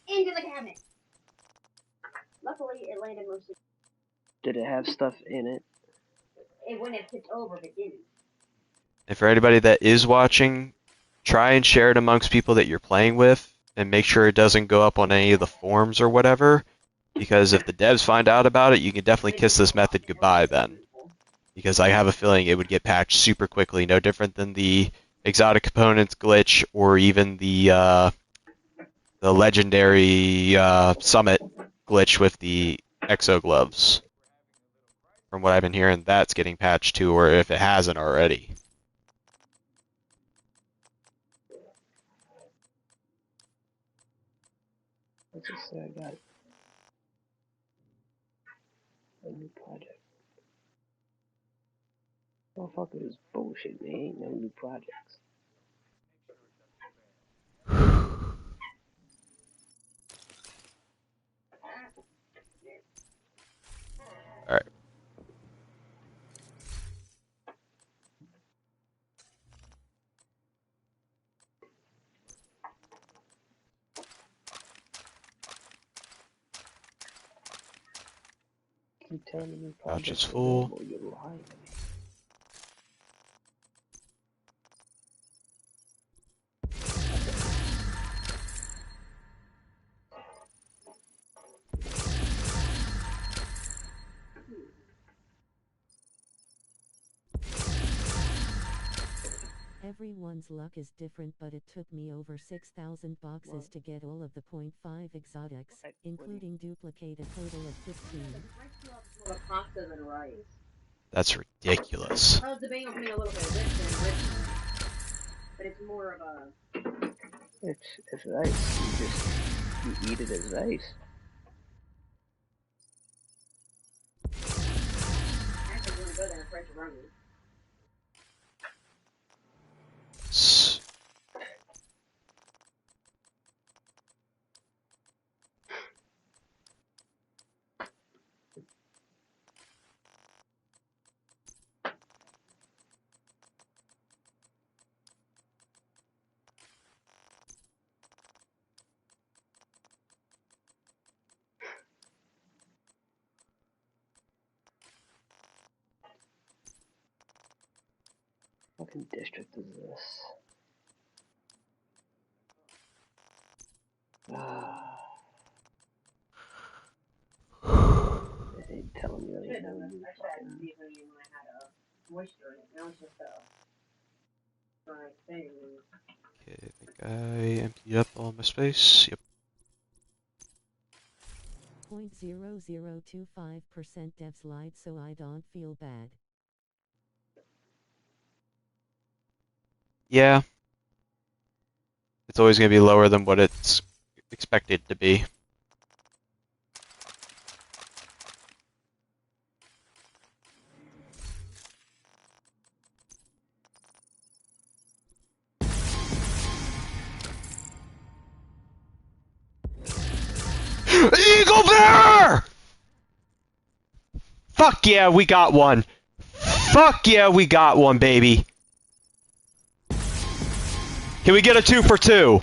into the cabinet. Luckily, it landed mostly. Did it have stuff in it? It wouldn't have tipped over if it didn't. And for anybody that is watching, try and share it amongst people that you're playing with, and make sure it doesn't go up on any of the forums or whatever, because if the devs find out about it, you can definitely kiss this method goodbye then. Because I have a feeling it would get patched super quickly, no different than the exotic components glitch or even the legendary summit glitch with the exo gloves. From what I've been hearing, that's getting patched too, or if it hasn't already. Let's just say I got a new project. Motherfucker is bullshit, man. Ain't no new projects. Alright. Keep telling me new Pouch projects is full. available, you're lying to me. Everyone's luck is different, but it took me over 6,000 boxes to get all of the .5 exotics, including duplicate a total of 15. Pastas and rice. That's ridiculous. I was debating on putting a little bit of this in originally, but it's more of a... It's rice. You eat it as rice. Actually, really good and French runny. What fucking district is this? They ain't telling me that ain't no new fucking... Moisture in it. Now it's just a dry thing. Okay, I think I emptied up all my space. Yep. 0.0025% dev slide, so I don't feel bad. Yeah. It's always going to be lower than what it's expected to be. Eagle Bear! Fuck yeah, we got one. Fuck yeah, we got one, baby. Can we get a 2 for 2?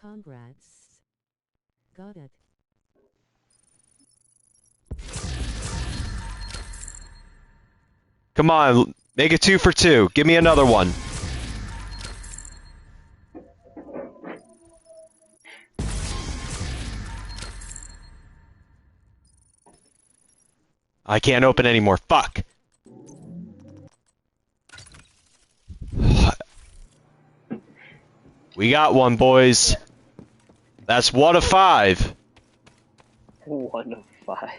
Congrats. Got it. Come on, make it 2 for 2. Give me another one. I can't open anymore. Fuck. We got one, boys. That's 1 of 5. 1 of 5.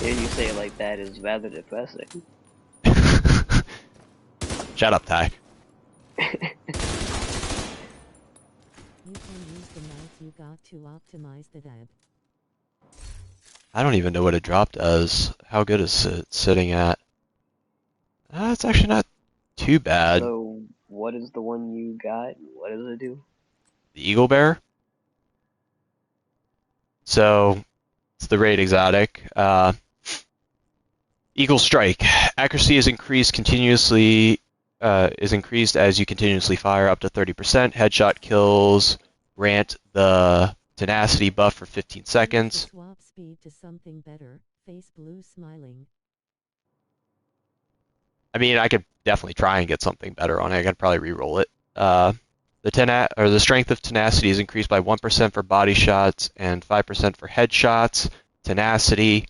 Hearing you say it like that is rather depressing. Shut up, Ty. You can use the knife you got to optimize the dev. I don't even know what a drop does. How good is it sitting at? It's actually not too bad. So, what is the one you got? What does it do? The Eagle Bear? So, it's the raid exotic. Eagle Strike. Accuracy is increased continuously. Is increased as you continuously fire up to 30%. Headshot kills grant the tenacity buff for 15 seconds. Swap speed to something better. Face blue smiling. I mean, I could definitely try and get something better on it. I could probably re-roll it. The strength of tenacity is increased by 1% for body shots and 5% for headshots. Tenacity.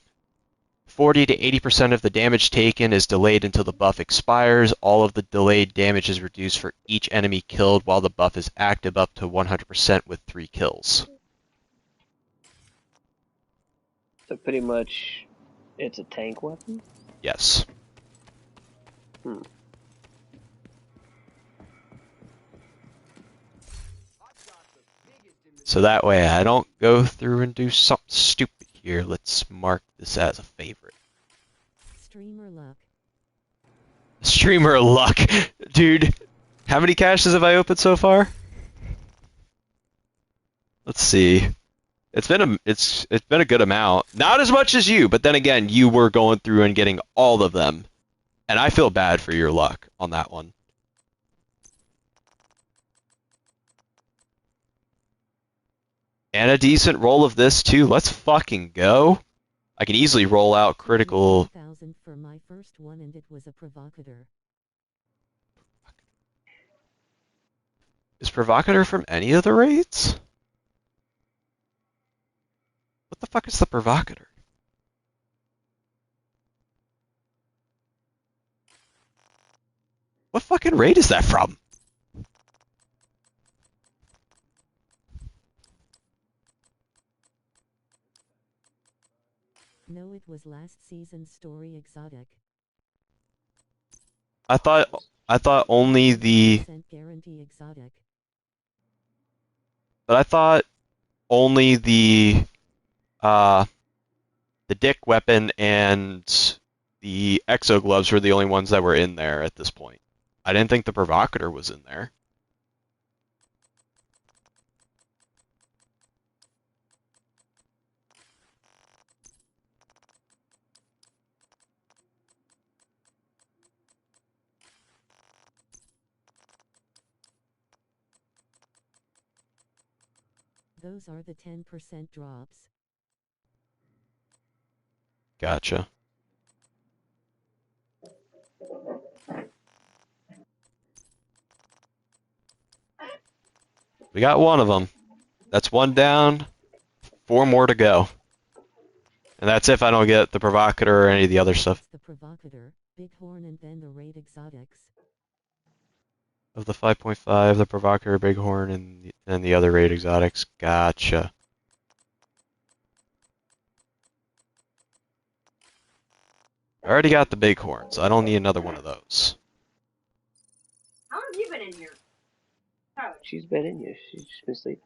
40 to 80% of the damage taken is delayed until the buff expires. All of the delayed damage is reduced for each enemy killed while the buff is active up to 100% with 3 kills. So pretty much, it's a tank weapon? Yes. So that way I don't go through and do something stupid here. Let's mark this as a favorite. Streamer luck. Streamer luck. Dude, how many caches have I opened so far? Let's see. It's been a good amount. Not as much as you, but then again, you were going through and getting all of them. And I feel bad for your luck on that one. And a decent roll of this too. Let's fucking go. I can easily roll out critical. 1,000 for my first one, and it was a provocateur. Is provocateur from any of the raids? fuck is the provocateur? What fucking raid is that from? No, it was last season's story exotic. I thought only the. 100% guarantee exotic. But I thought only the dick weapon and the exo gloves were the only ones that were in there at this point. I didn't think the provocateur was in there. Those are the 10% drops. Gotcha. We got one of them. That's one down. 4 more to go. And that's if I don't get the provocateur or any of the other stuff. The provocateur, bighorn, and then the raid exotics. Of the 5.5, the provocateur, bighorn, and the other raid exotics. Gotcha. I already got the bighorn, so I don't need another one of those. How long have you been in here? She's been in here. She's just been asleep.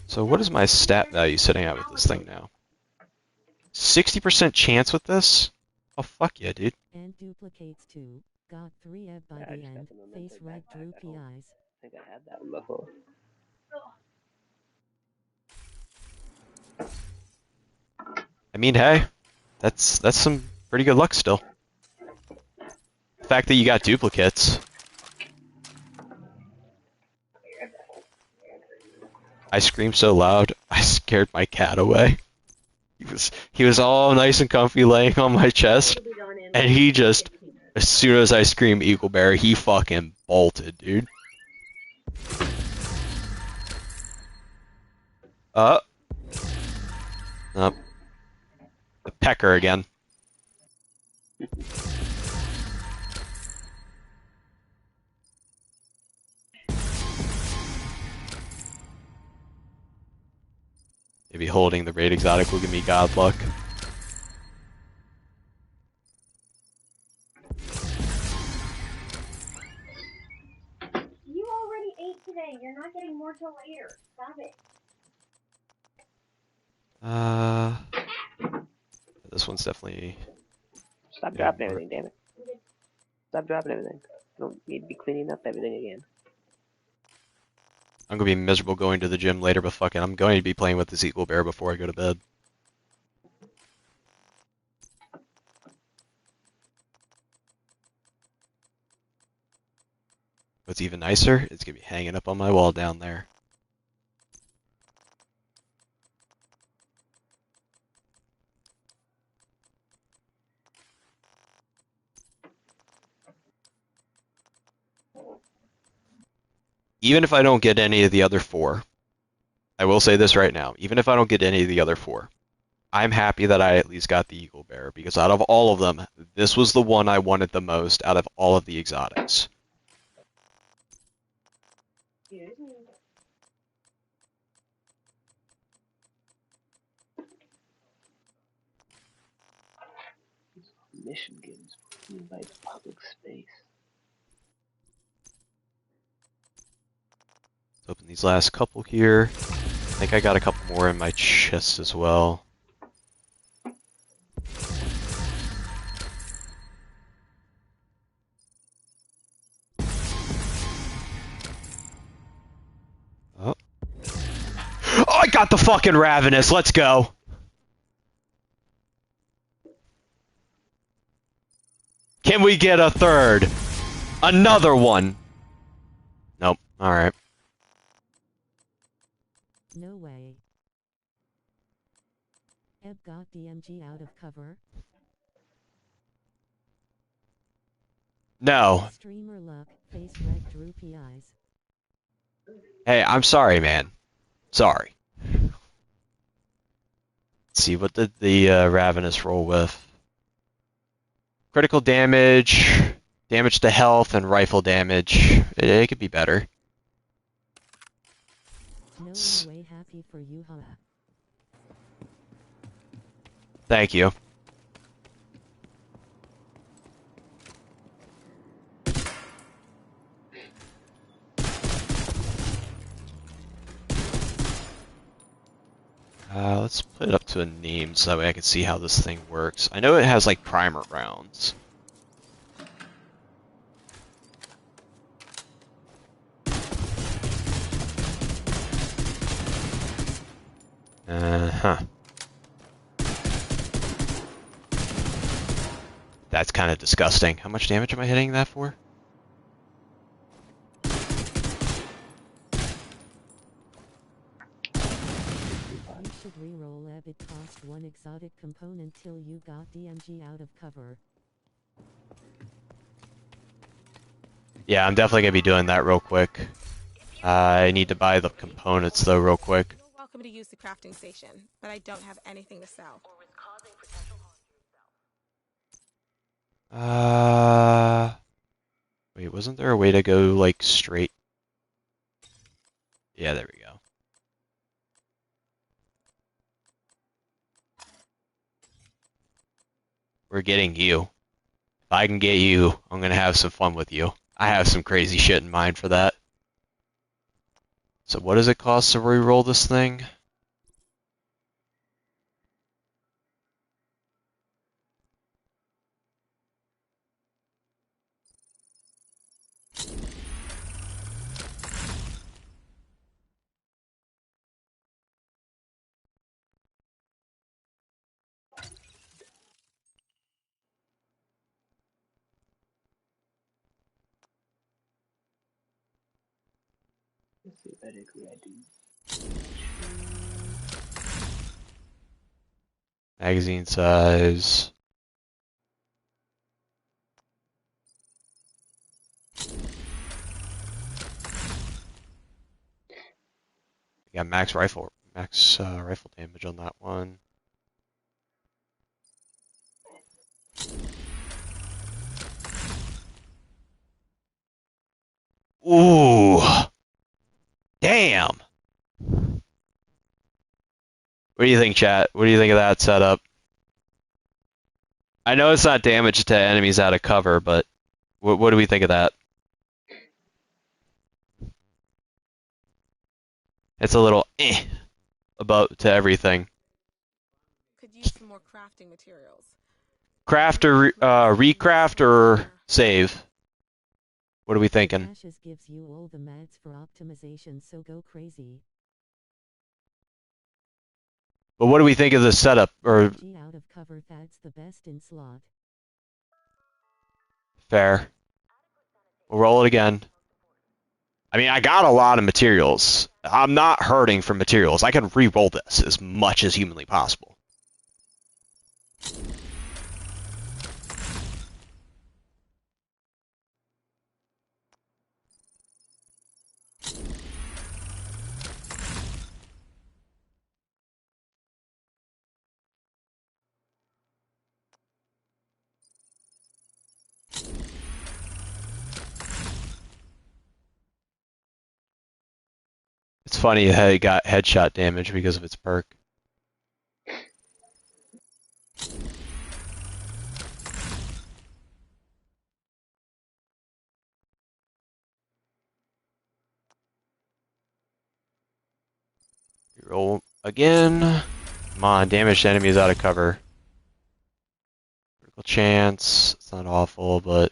So what is my stat value sitting at with this thing now? 60% chance with this? Oh, fuck yeah, dude. And duplicates 2. Got 3 ev by the end. Face red droopy eyes. I think I had that one before. I mean, hey, that's some pretty good luck still. The fact that you got duplicates. I screamed so loud, I scared my cat away. He was all nice and comfy laying on my chest, and he just, as soon as I screamed Eagle Bear, he fucking bolted, dude. Nope. The pecker again. Maybe holding the raid exotic will give me god luck. You already ate today. You're not getting more till later. Stop it. This one's definitely. Stop dropping everything, damn it. Stop dropping everything. I don't need to be cleaning up everything again. I'm gonna be miserable going to the gym later, but fuck it, I'm going to be playing with this Eagle Bear before I go to bed. What's even nicer, it's gonna be hanging up on my wall down there. Even if I don't get any of the other 4, I will say this right now, even if I don't get any of the other 4, I'm happy that I at least got the Eagle Bear, because out of all of them, this was the one I wanted the most out of all of the exotics. Michigan's by public space. Let's open these last couple here. I think I got a couple more in my chest as well. Oh. Oh, I got the fucking Ravenous. Let's go. Can we get a third? Another one. Nope. All right. No way. Eb got DMG out of cover. No. Streamer luck, face red droopy eyes. Hey, I'm sorry, man. Sorry. Let's see, what did the Ravenous roll with? Critical damage, damage to health, and rifle damage. It could be better. No way happy for you, huh? Thank you. Let's put it up to a name so that way I can see how this thing works. I know it has like primer rounds. Uh-huh. That's kind of disgusting. How much damage am I hitting that for? You should re-roll ebb. It cost 1 exotic component till you got DMG out of cover. Yeah, I'm definitely gonna be doing that real quick. I need to buy the components though real quick. You're welcome to use the crafting station, but I don't have anything to sell. Wait, wasn't there a way to go like straight? Yeah, there we go. We're getting you. If I can get you, I'm gonna have some fun with you. I have some crazy shit in mind for that. So what does it cost to re-roll this thing? Let's see, medically I do. Magazine size. Yeah, max rifle damage on that one. Ooh, damn. What do you think, chat? What do you think of that setup? I know it's not damage to enemies out of cover, but what do we think of that? It's a little about to everything. Could use some more crafting materials. Craft or recraft or save? What are we thinking? Ashes gives you all the mads for optimization, so go crazy. But what do we think of the setup? Or G out of cover, that's the best in slot. Fair. We'll roll it again. I mean, I got a lot of materials. I'm not hurting for materials. I can re-roll this as much as humanly possible. It's funny how it got headshot damage because of its perk. Roll again. Come on, damaged enemies out of cover. Critical chance. It's not awful, but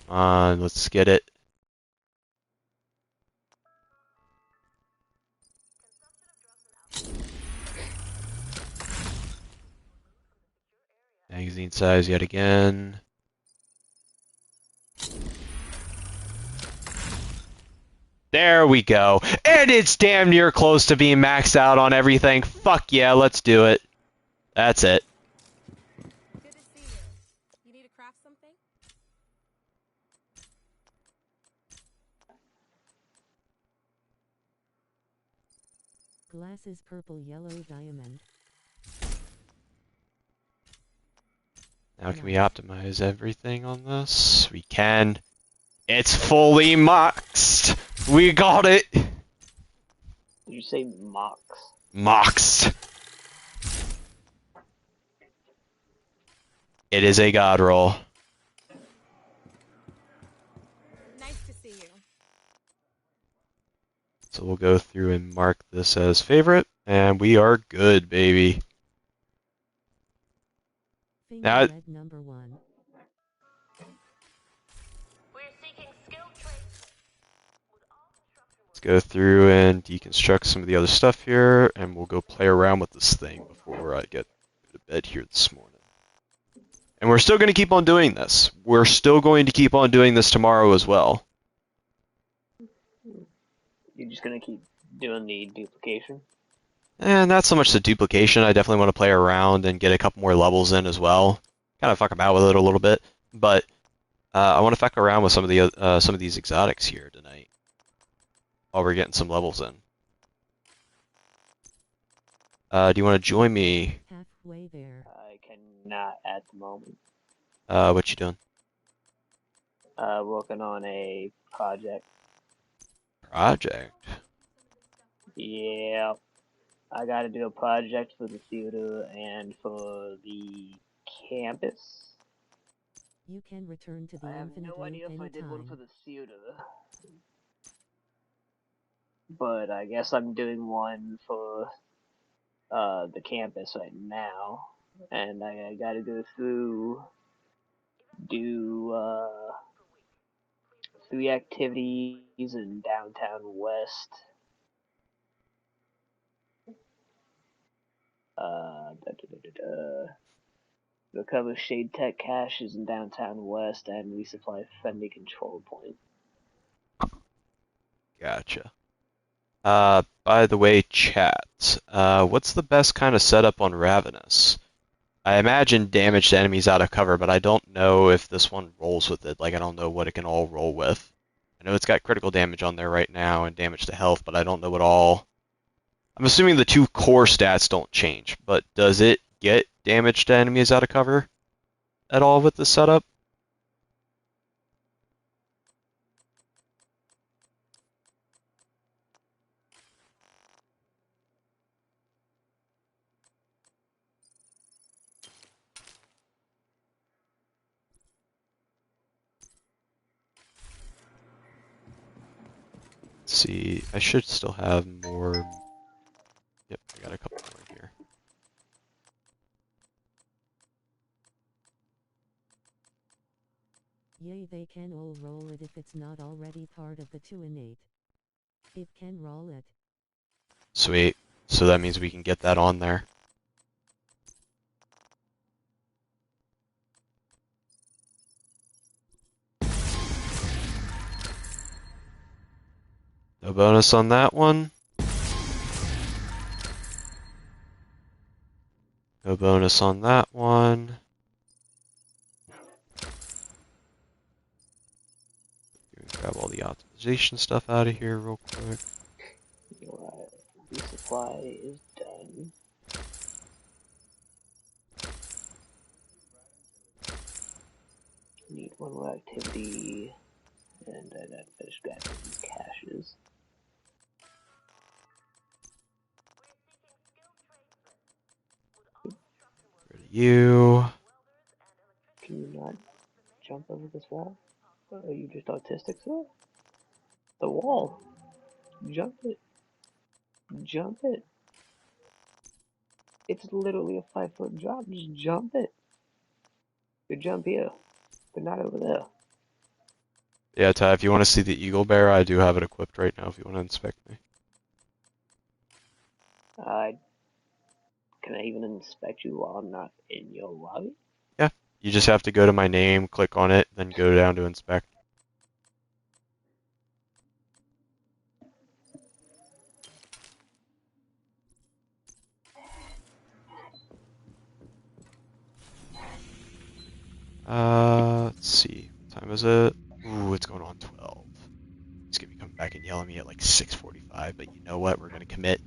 come on, let's get it. Magazine size yet again. There we go. And it's damn near close to being maxed out on everything. Fuck yeah, let's do it. That's it. Good to see you. You need to craft something? Glasses purple yellow diamond. Now can we optimize everything on this? We can. It's fully maxed! We got it! Did you say Mox? Maxed. It is a god roll. Nice to see you. So we'll go through and mark this as favorite, and we are good, baby. Now, Red number 1. let's go through and deconstruct some of the other stuff here, and we'll go play around with this thing before I get to bed here this morning. And we're still going to keep on doing this. We're still going to keep on doing this tomorrow as well. You're just gonna keep doing the duplication? And not so much the duplication. I definitely want to play around and get a couple more levels in as well. Kind of fuck about with it a little bit, but I want to fuck around with some of these exotics here tonight while we're getting some levels in. Do you want to join me? Halfway there. I cannot at the moment. What you doing? Working on a project. Project? Yeah. I gotta do a project for the theater and for the campus. You can return to the I have infinite no loop idea if I did one anytime. for the theater. But I guess I'm doing one for the campus right now. And I gotta go through, do 3 activities in downtown West. Recover Shade Tech caches in downtown West and resupply Fendi control point. Gotcha. By the way, chat, what's the best kind of setup on Ravenous? I imagine damage to enemies out of cover, but I don't know if this one rolls with it. Like, I don't know what it can all roll with. I know it's got critical damage on there right now and damage to health, but I don't know what all... I'm assuming the 2 core stats don't change, but does it get damage to enemies out of cover at all with this setup? Let's see, I should still have more. Yep, I got a couple more here. Yay, they can all roll it if it's not already part of the 2 innate. It can roll it. Sweet. So that means we can get that on there. No bonus on that one. No bonus on that one. Grab all the optimization stuff out of here real quick. Alright, resupply is done. Need one more activity, and I gotta finish grabbing these caches. Rid of you. Can you not jump over this wall? Or are you just autistic, sir? The wall! Jump it! Jump it! It's literally a 5-foot drop, just jump it! You jump here, but not over there. Yeah, Ty, if you want to see the Eagle Bear, I do have it equipped right now if you want to inspect me. Can I even inspect you while I'm not in your lobby? Yeah, you just have to go to my name, click on it, then go down to inspect. Let's see. What time is it? Ooh, it's going on 12. He's gonna be coming back and yelling at me at like 6:45, but you know what? We're gonna commit.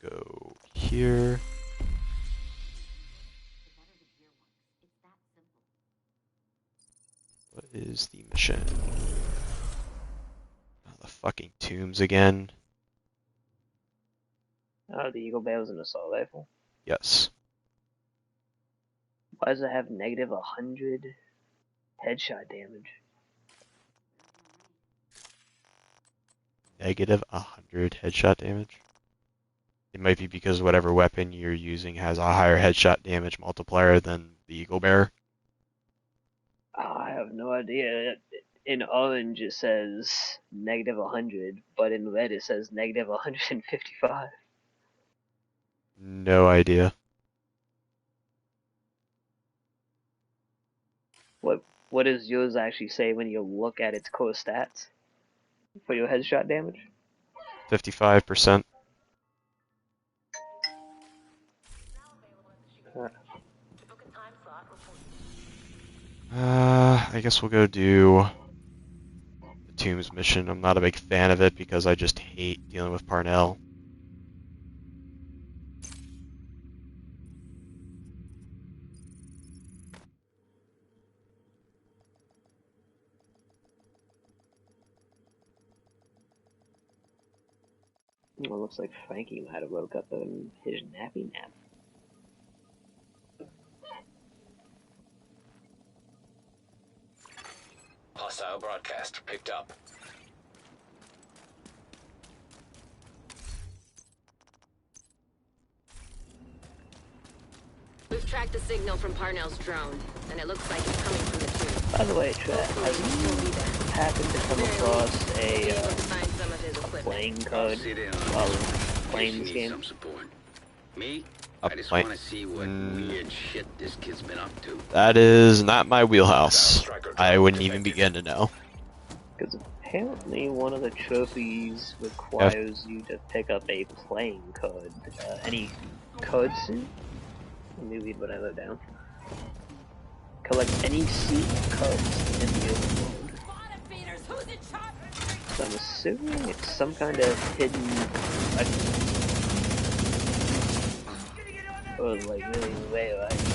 Go here. What is the mission? Oh, the fucking tombs again. Oh, the Eagle Bear was an assault rifle. Yes. Why does it have negative 100 headshot damage? Negative 100 headshot damage? It might be because whatever weapon you're using has a higher headshot damage multiplier than the Eagle Bear. Oh, I have no idea. In orange it says negative 100, but in red it says negative 155. No idea. What does yours actually say when you look at its core stats for your headshot damage? 55%. I guess we'll go do the Tombs mission. I'm not a big fan of it because I just hate dealing with Parnell. Well, looks like Frankie might have woke up in his nappy nap. Hostile broadcast picked up. We've tracked the signal from Parnell's drone, and it looks like it's coming from the tomb. By the way, Chat, have you happened to come across a playing code while playing this game? Me? I just want to see what weird shit this kid's been up to. That is not my wheelhouse. I wouldn't even begin to know. Because apparently one of the trophies requires you to pick up a playing code. Any code suit? Let me read what I wrote down. Collect any suit codes in the open world. So I'm assuming it's some kind of hidden, or like really rare items.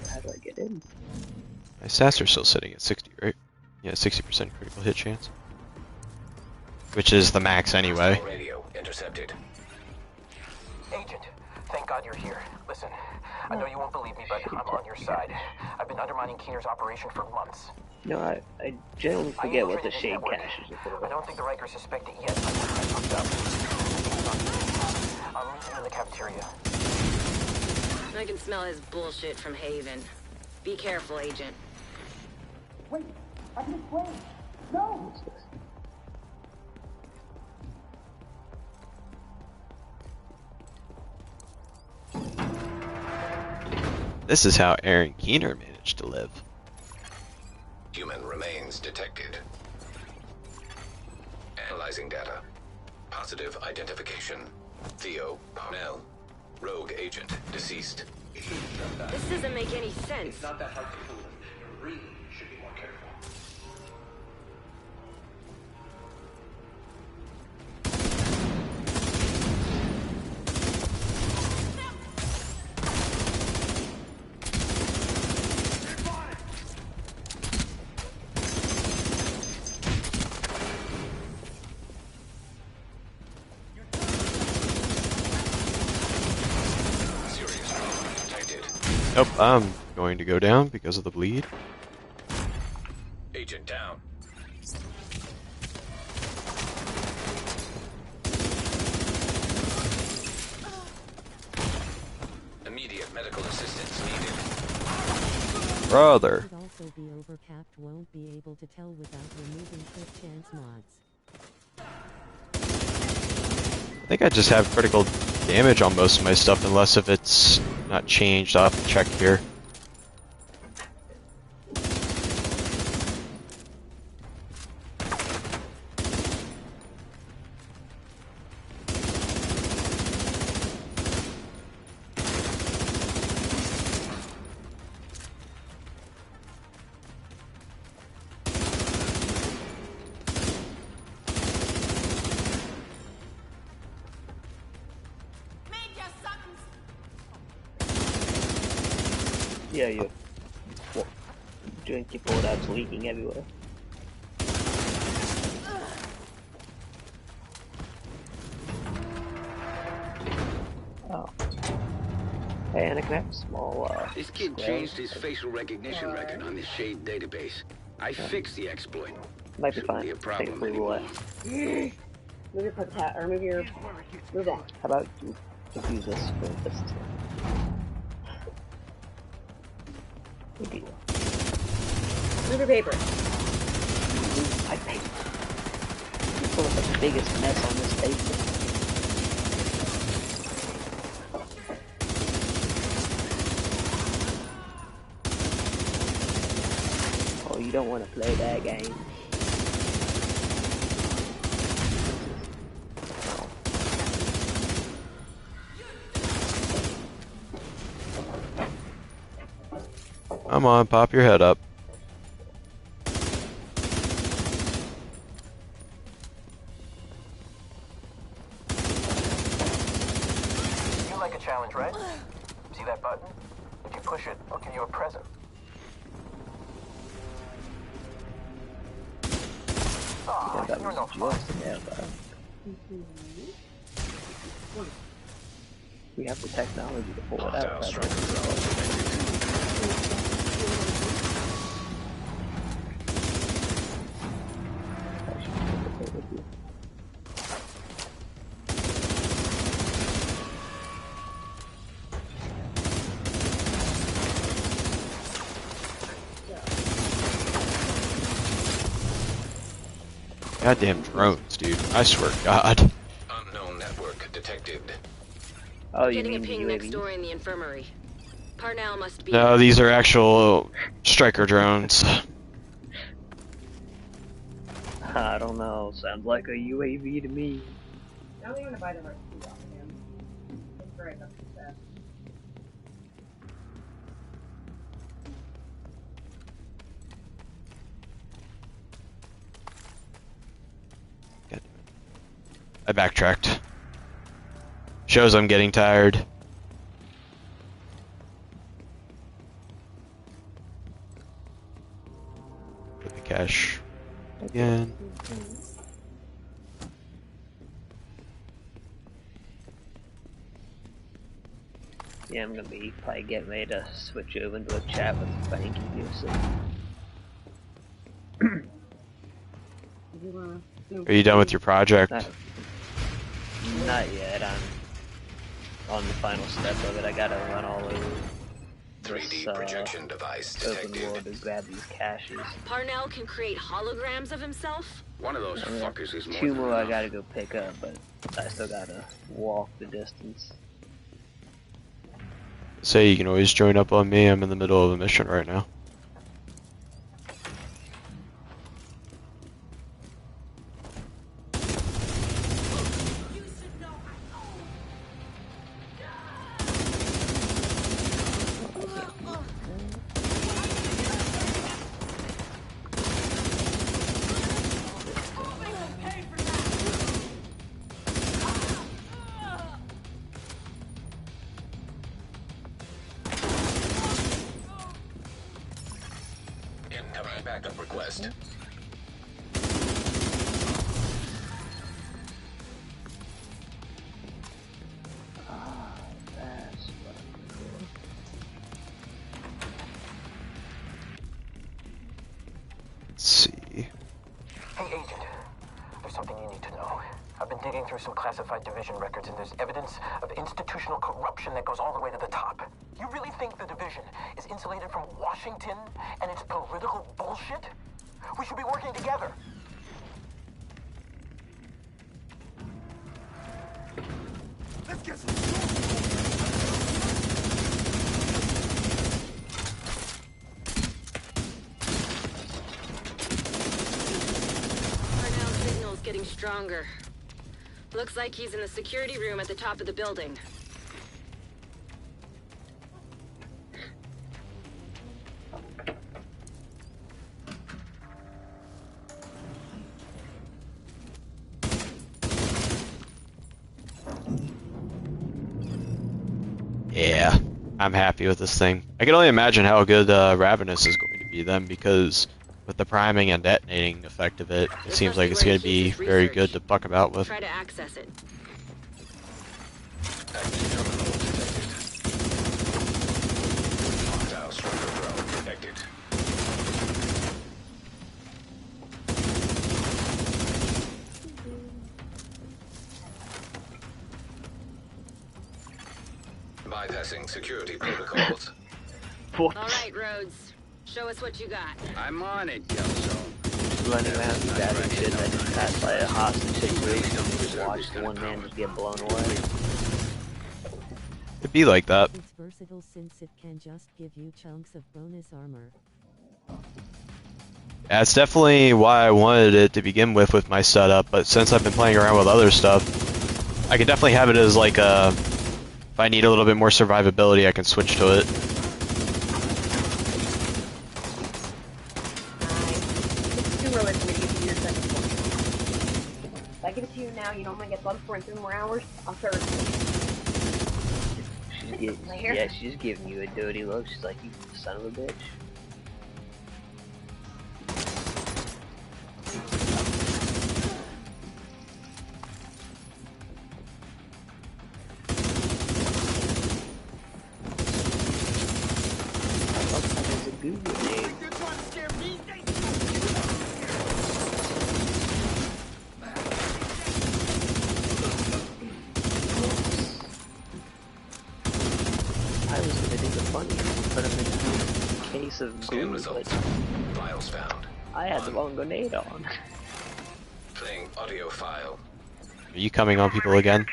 How do I get in? My stats are still sitting at 60, right? Yeah, 60% critical hit chance. Which is the max anyway. Radio intercepted. Agent, thank God you're here. Listen, I know you won't believe me, but I'm on your side. I've been undermining Keener's operation for months. No, I generally forget what the shade cache is I don't think the Rikers suspect it yet, but I fucked up. I'll meet you in the cafeteria. I can smell his bullshit from Haven. Be careful, Agent. Wait, I can explain. No! This is how Aaron Keener managed to live. Human remains detected. Analyzing data. Positive identification. Theo Parnell. Rogue agent. Deceased. This doesn't make any sense. It's not that hard to fool him. You really should be more careful. Nope, I'm going to go down because of the bleed. Agent down. Immediate medical assistance needed. Brother. Could also be overcapped, won't be able to tell without removing quick chance mods. I think I just have critical damage on most of my stuff unless if it's not changed. I'll have to check here. Yeah, your drink you poured out's leaking everywhere. Oh. Hey, and I can have a small, This kid changed his facial recognition record on the Shade database. I fixed the exploit. Might be fine. Shouldn't be a problem Thankfully, anymore. Move your cat, or move on. How about you use this for this? Maybe. Move your paper. My paper. You pull up the biggest mess on this paper. Oh, you don't want to play that game. Come on, pop your head up. You like a challenge, right? See that button? If you push it, I'll give you a present. Yeah, that you're was no fun. We have the technology to pull it out. Goddamn drones, dude. I swear to God. Unknown network detected. Oh, you Getting mean a ping UAVs? next door in the infirmary. Parnell must be. No, these are actual striker drones. I don't know. Sounds like a UAV to me. I don't even buy the right food off of him. It's very good. I backtracked. Shows I'm getting tired. Put the cash again. Yeah, I'm gonna be probably getting ready to switch over into a chat with Frankie here soon. Are you done with your project? Not yet. I'm on the final step of it. I gotta run all over 3D projection device open detected. world to grab these caches. Parnell can create holograms of himself? One of those fuckers is more Two than more I enough. gotta go pick up, but I still gotta walk the distance. Say you can always join up on me. I'm in the middle of a mission right now. Incoming backup request. Let's see. Hey, Agent. There's something you need to know. I've been digging through some classified division records, and there's evidence of institutional corruption that goes all the way to the top. You really think the division is insulated from Washington and its political bullshit? We should be working together. Let's Parnell's signal's getting stronger. Looks like he's in the security room at the top of the building. Yeah, I'm happy with this thing. I can only imagine how good Ravenous is going to be then, because with the priming and detonating effect of it, it seems like it's going to be very good to fuck about with. Try to access it. Hostile striker drone detected. Bypassing security protocols. Alright, Rhodes. Show us what you got. I'm on it, Kelso. Running around the battery shit, and I just passed by a hostage situation and just watched one man just get blown away. It'd be like that. It's versatile since it can just give you chunks of bonus armor. That's definitely why I wanted it to begin with my setup, but since I've been playing around with other stuff, I can definitely have it as like a... If I need a little bit more survivability, I can switch to it. It's too early for me to give you your second one. If I give it to you now, you normally get bumped for in 3 more hours. I'll start. She's just giving you a dirty look. She's like, you son of a bitch. Files found. I had the wrong grenade on. Playing audio file. Are you coming on people again?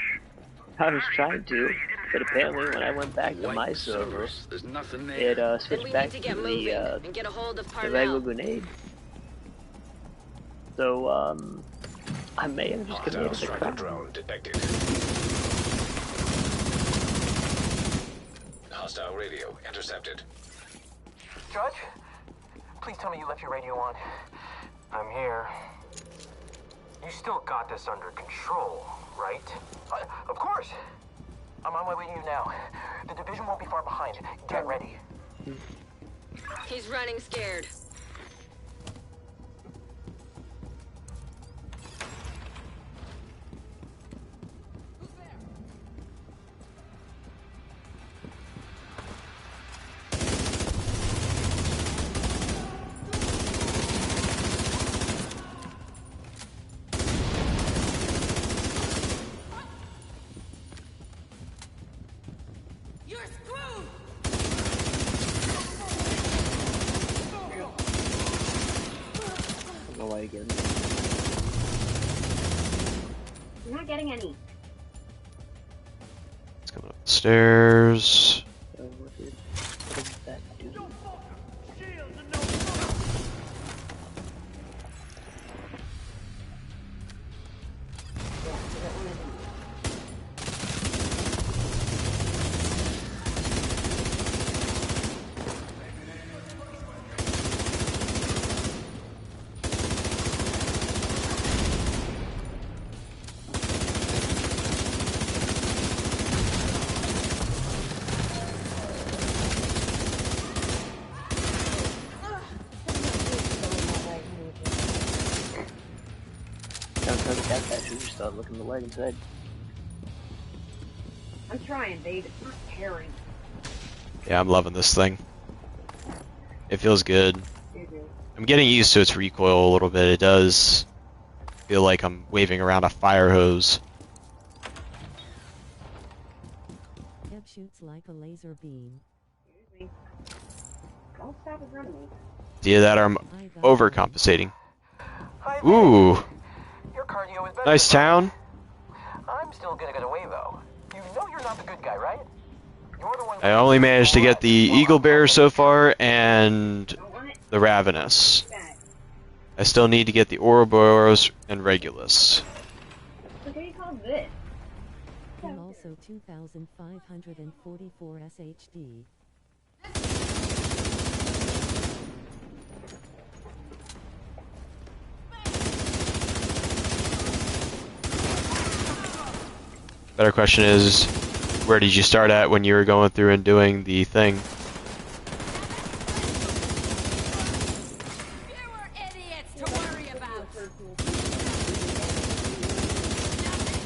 I was trying to, but apparently when I went back to my server, there's nothing there. It switched back to the regular grenade. So I may have just committed the crime. Drone detected. Hostile radio intercepted. Judge? Please tell me you left your radio on. I'm here. You still got this under control, right? Of course! I'm on my way to you now. The division won't be far behind. Get ready. He's running scared. You're not getting any. It's coming up the stairs. Start looking the leg inside. I'm trying, babe. It's not caring. Yeah, I'm loving this thing. It feels good. I'm getting used to its recoil a little bit. It does feel like I'm waving around a fire hose. It shoots like a laser beam. Don't stop in front of me. Yeah, that I'm overcompensating. Ooh. Your cardio is better. Nice town. I'm still gonna get away though. You You know you're not the good guy, right? You're the one. I only managed to get the Eagle Bear so far and the Ravenous. I still need to get the Ouroboros and Regulus. What do you call this? And also 2,544 SHD. Better question is, where did you start at when you were going through and doing the thing? Fewer idiots to worry about. This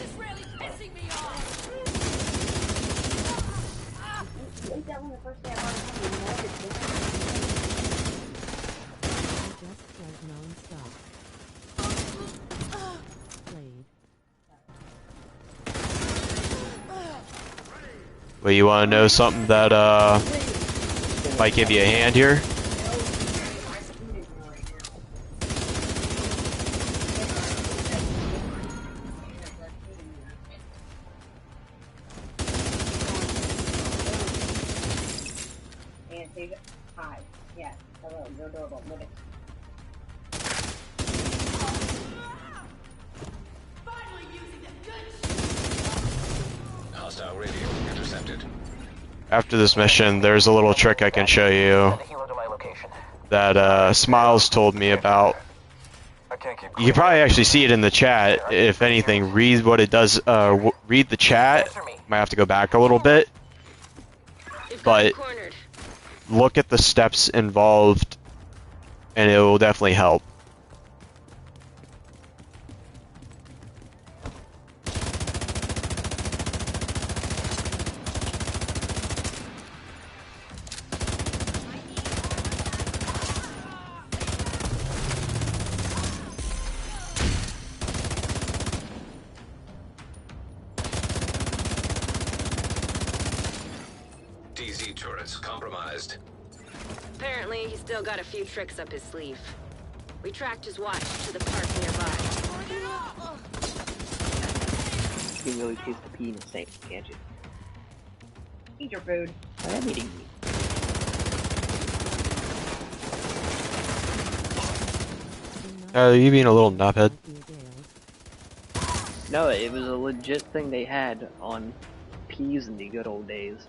is really pissing me off. Ain't that one the first day I bought it? Just played non-stop. Played. Well, you want to know something that might give you a hand here? And take it. Hi. Yeah. Hello. Your doorbell. Look at. Hostile radio intercepted. After this mission, there's a little trick I can show you that Smiles told me about. You can probably actually see it in the chat. If anything, read what it does. Read the chat. Might have to go back a little bit, but look at the steps involved, and it will definitely help. DZ turrets compromised. Apparently, he's still got a few tricks up his sleeve. We tracked his watch to the park nearby. You can really taste the pea in the sink, can't you? Eat your food. I am eating meat. You being a little knobhead. No, it was a legit thing they had on peas in the good old days.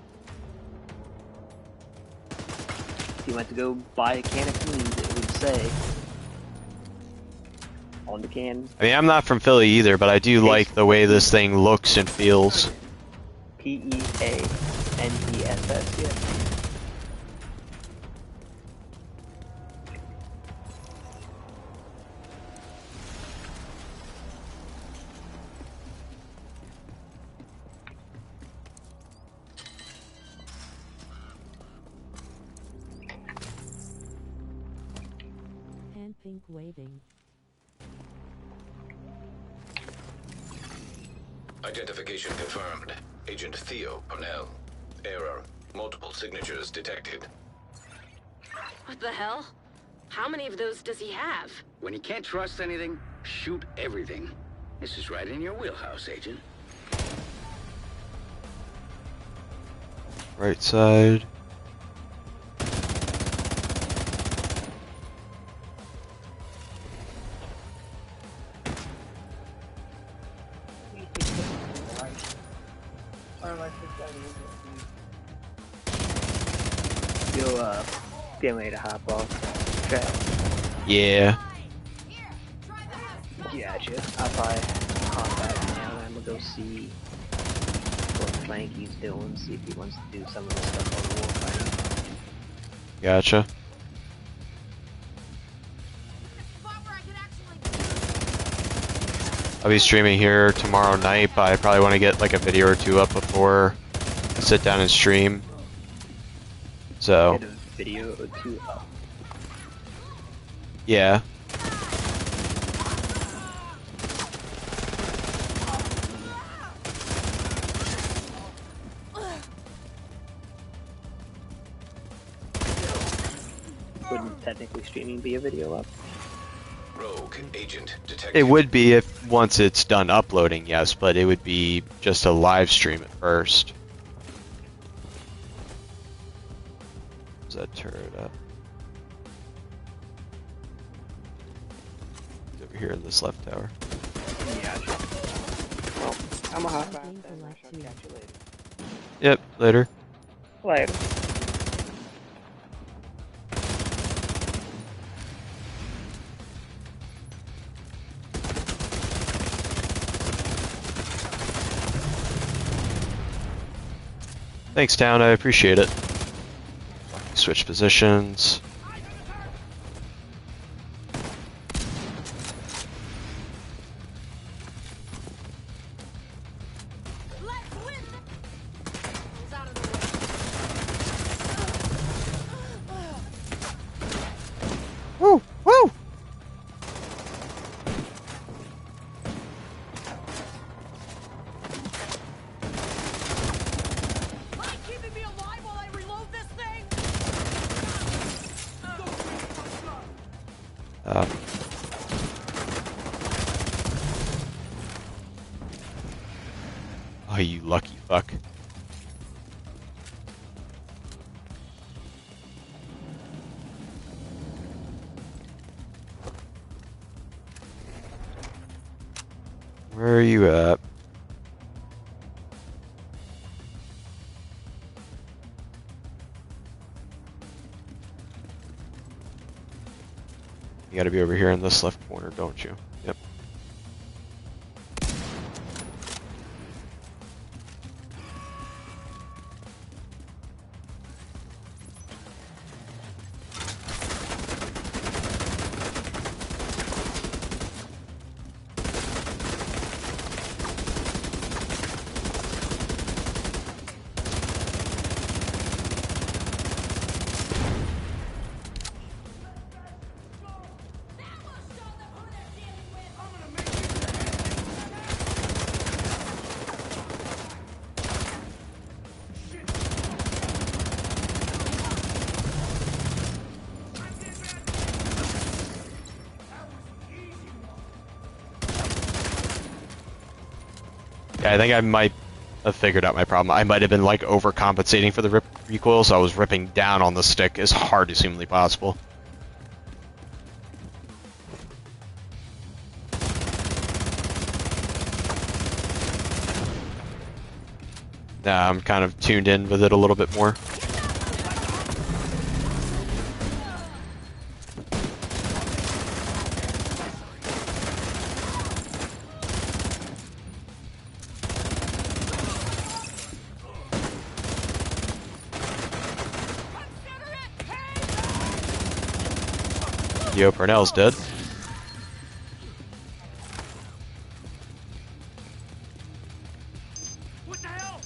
If you went to go buy a can of peas, it would say on the can. I mean, I'm not from Philly either, but I do like the way this thing looks and feels. P-E-A-N-E-S-S, yeah. Hand pink waving. Identification confirmed. Agent Theo Parnell. Error. Multiple signatures detected. What the hell? How many of those does he have? When you can't trust anything, shoot everything. This is right in your wheelhouse, Agent. Right side. You'll, getting ready to hop off track. Yeah. Gotcha. I'll probably hop back now and I'm gonna go see what Franky's doing, see if he wants to do some of the stuff on Warfighting. Gotcha. I'll be streaming here tomorrow night, but I probably want to get like a video or two up before I sit down and stream. So. Get a video or two up. Yeah. Wouldn't technically streaming be a video up? Rogue agent detected. It would be if once it's done uploading, yes, but it would be just a live stream at first. Is that turret up? It's over here in this left tower. Yeah. Well, I'm a hop back then. I shall catch you later. Yep, later. Later. Thanks, Town. I appreciate it. Switch positions. Woo! Woo! Um, oh, you lucky fuck. Where are you at? You gotta be over here in this left corner, don't you? Yep. Yeah, I think I might have figured out my problem. I might have been like overcompensating for the recoil, so I was ripping down on the stick as hard as humanly possible. Now I'm kind of tuned in with it a little bit more. Yo, Purnell's dead. What the hell?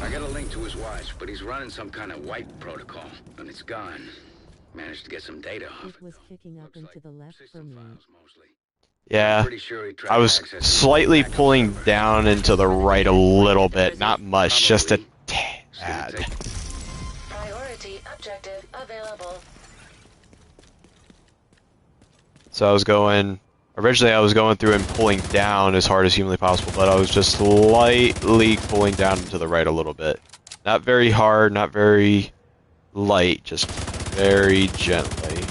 I got a link to his watch, but he's running some kind of wipe protocol, and it's gone. Managed to get some data off It was kicking up into the left for me. Yeah, I was slightly pulling down into the right a little bit, not much, just a tad. Priority objective available. So I was going, originally I was going through and pulling down as hard as humanly possible, but I was just slightly pulling down to the right a little bit. Not very hard, not very light, just very gently.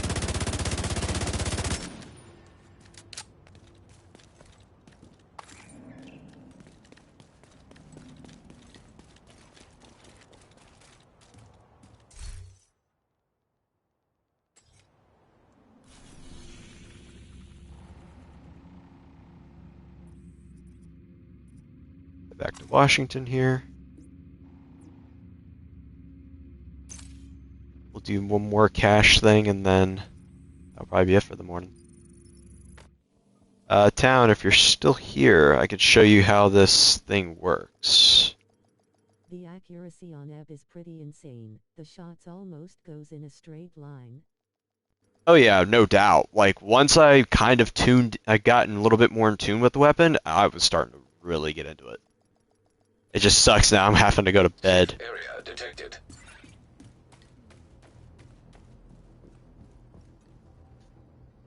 Back to Washington here. We'll do one more cache thing and then that'll probably be it for the morning. Town, if you're still here, I could show you how this thing works. The accuracy on Ebb is pretty insane. The shots almost goes in a straight line. Oh yeah, no doubt. Like, once I kind of I gotten a little bit more in tune with the weapon, I was starting to really get into it. It just sucks now I'm having to go to bed. Area detected.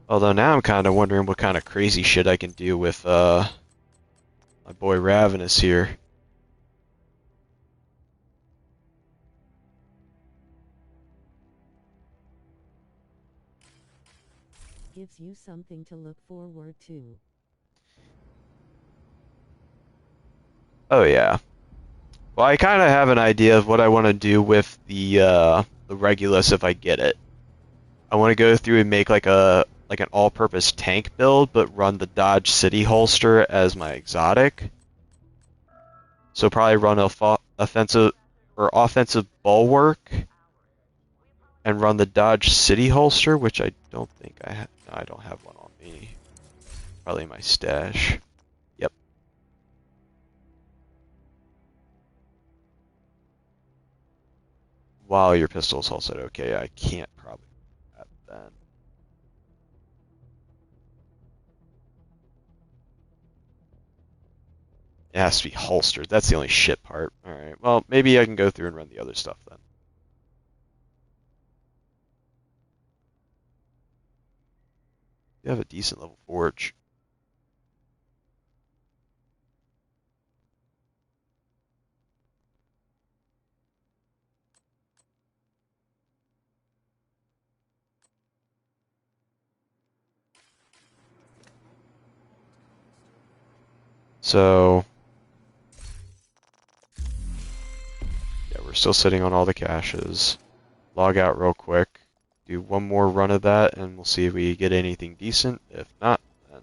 Although now I'm kind of wondering what kind of crazy shit I can do with my boy Ravenous here. Gives you something to look forward to. Oh yeah. Well, I kind of have an idea of what I want to do with the Regulus if I get it. I want to go through and make like an all-purpose tank build, but run the Dodge City holster as my exotic. So probably run offensive bulwark, and run the Dodge City holster, which I don't think I have. No, I don't have one on me. Probably my stash. Yep. While your pistol's also okay, I can't probably do that then. It has to be holstered. That's the only shit part. Alright, well, maybe I can go through and run the other stuff then. You have a decent level forge. So, yeah, we're still sitting on all the caches. Log out real quick. Do one more run of that, and we'll see if we get anything decent. If not, then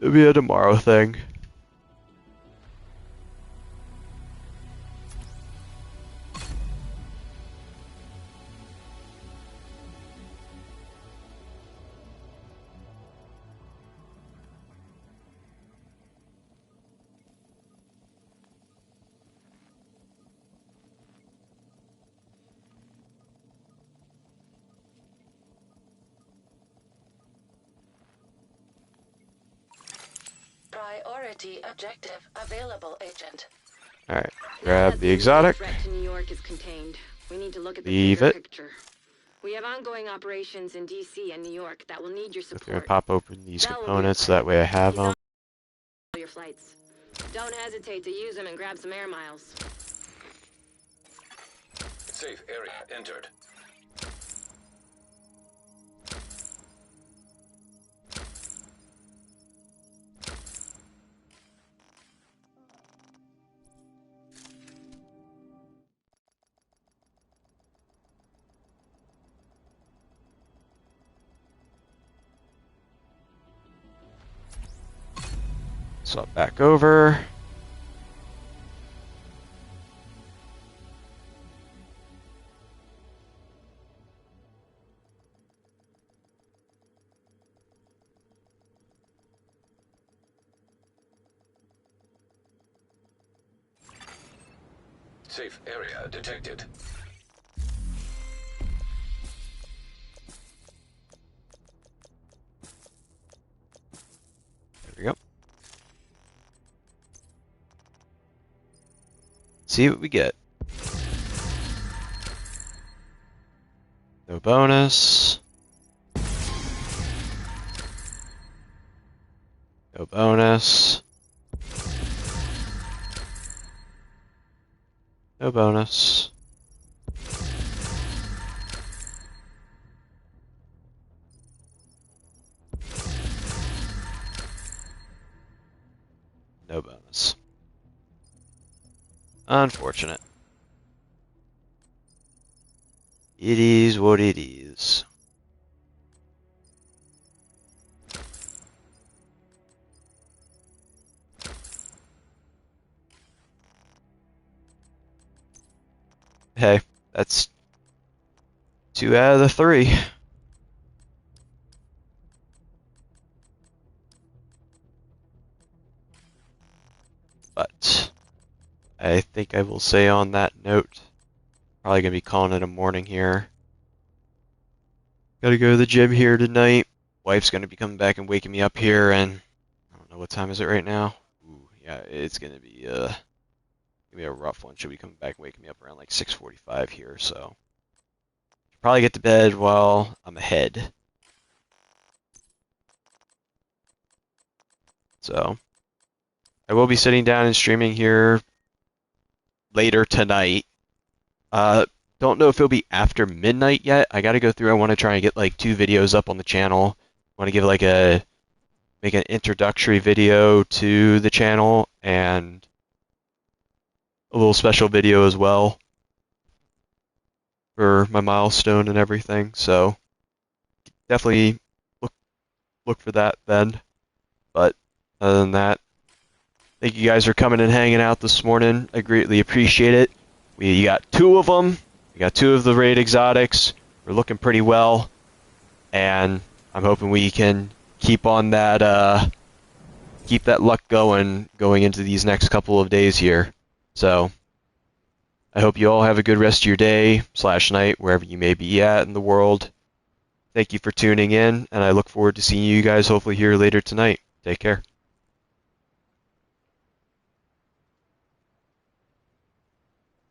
it'll be a tomorrow thing. Priority objective available, Agent. Alright, grab the exotic. Threat to New York is contained. We need to look at the Leave bigger it. picture. We have ongoing operations in DC and New York that will need your If you're support. gonna pop open these Bell will be components, that way I have He's on them. all your flights. Don't hesitate to use them and grab some air miles. Safe area entered. Swap back over. Safe area detected. There we go. See what we get. No bonus. No bonus. No bonus. No bonus. Unfortunate. It is what it is. Hey, that's 2 out of the 3. But I think I will say on that note, probably gonna be calling it a morning here. Gotta go to the gym here tonight. Wife's gonna be coming back and waking me up here, and I don't know what time is it right now. Ooh, yeah, it's gonna be a rough one. She'll be coming back and waking me up around like 6:45 here, so probably get to bed while I'm ahead. So I will be sitting down and streaming here later tonight. Don't know if it'll be after midnight yet. I gotta go through. I want to try and get like 2 videos up on the channel. Want to give like make an introductory video to the channel and a little special video as well for my milestone and everything. So definitely look for that then. But other than that, thank you guys for coming and hanging out this morning. I greatly appreciate it. We got 2 of them. We got 2 of the raid exotics. We're looking pretty well, and I'm hoping we can keep on that keep that luck going into these next couple of days here. So I hope you all have a good rest of your day / night wherever you may be at in the world. Thank you for tuning in, and I look forward to seeing you guys hopefully here later tonight. Take care.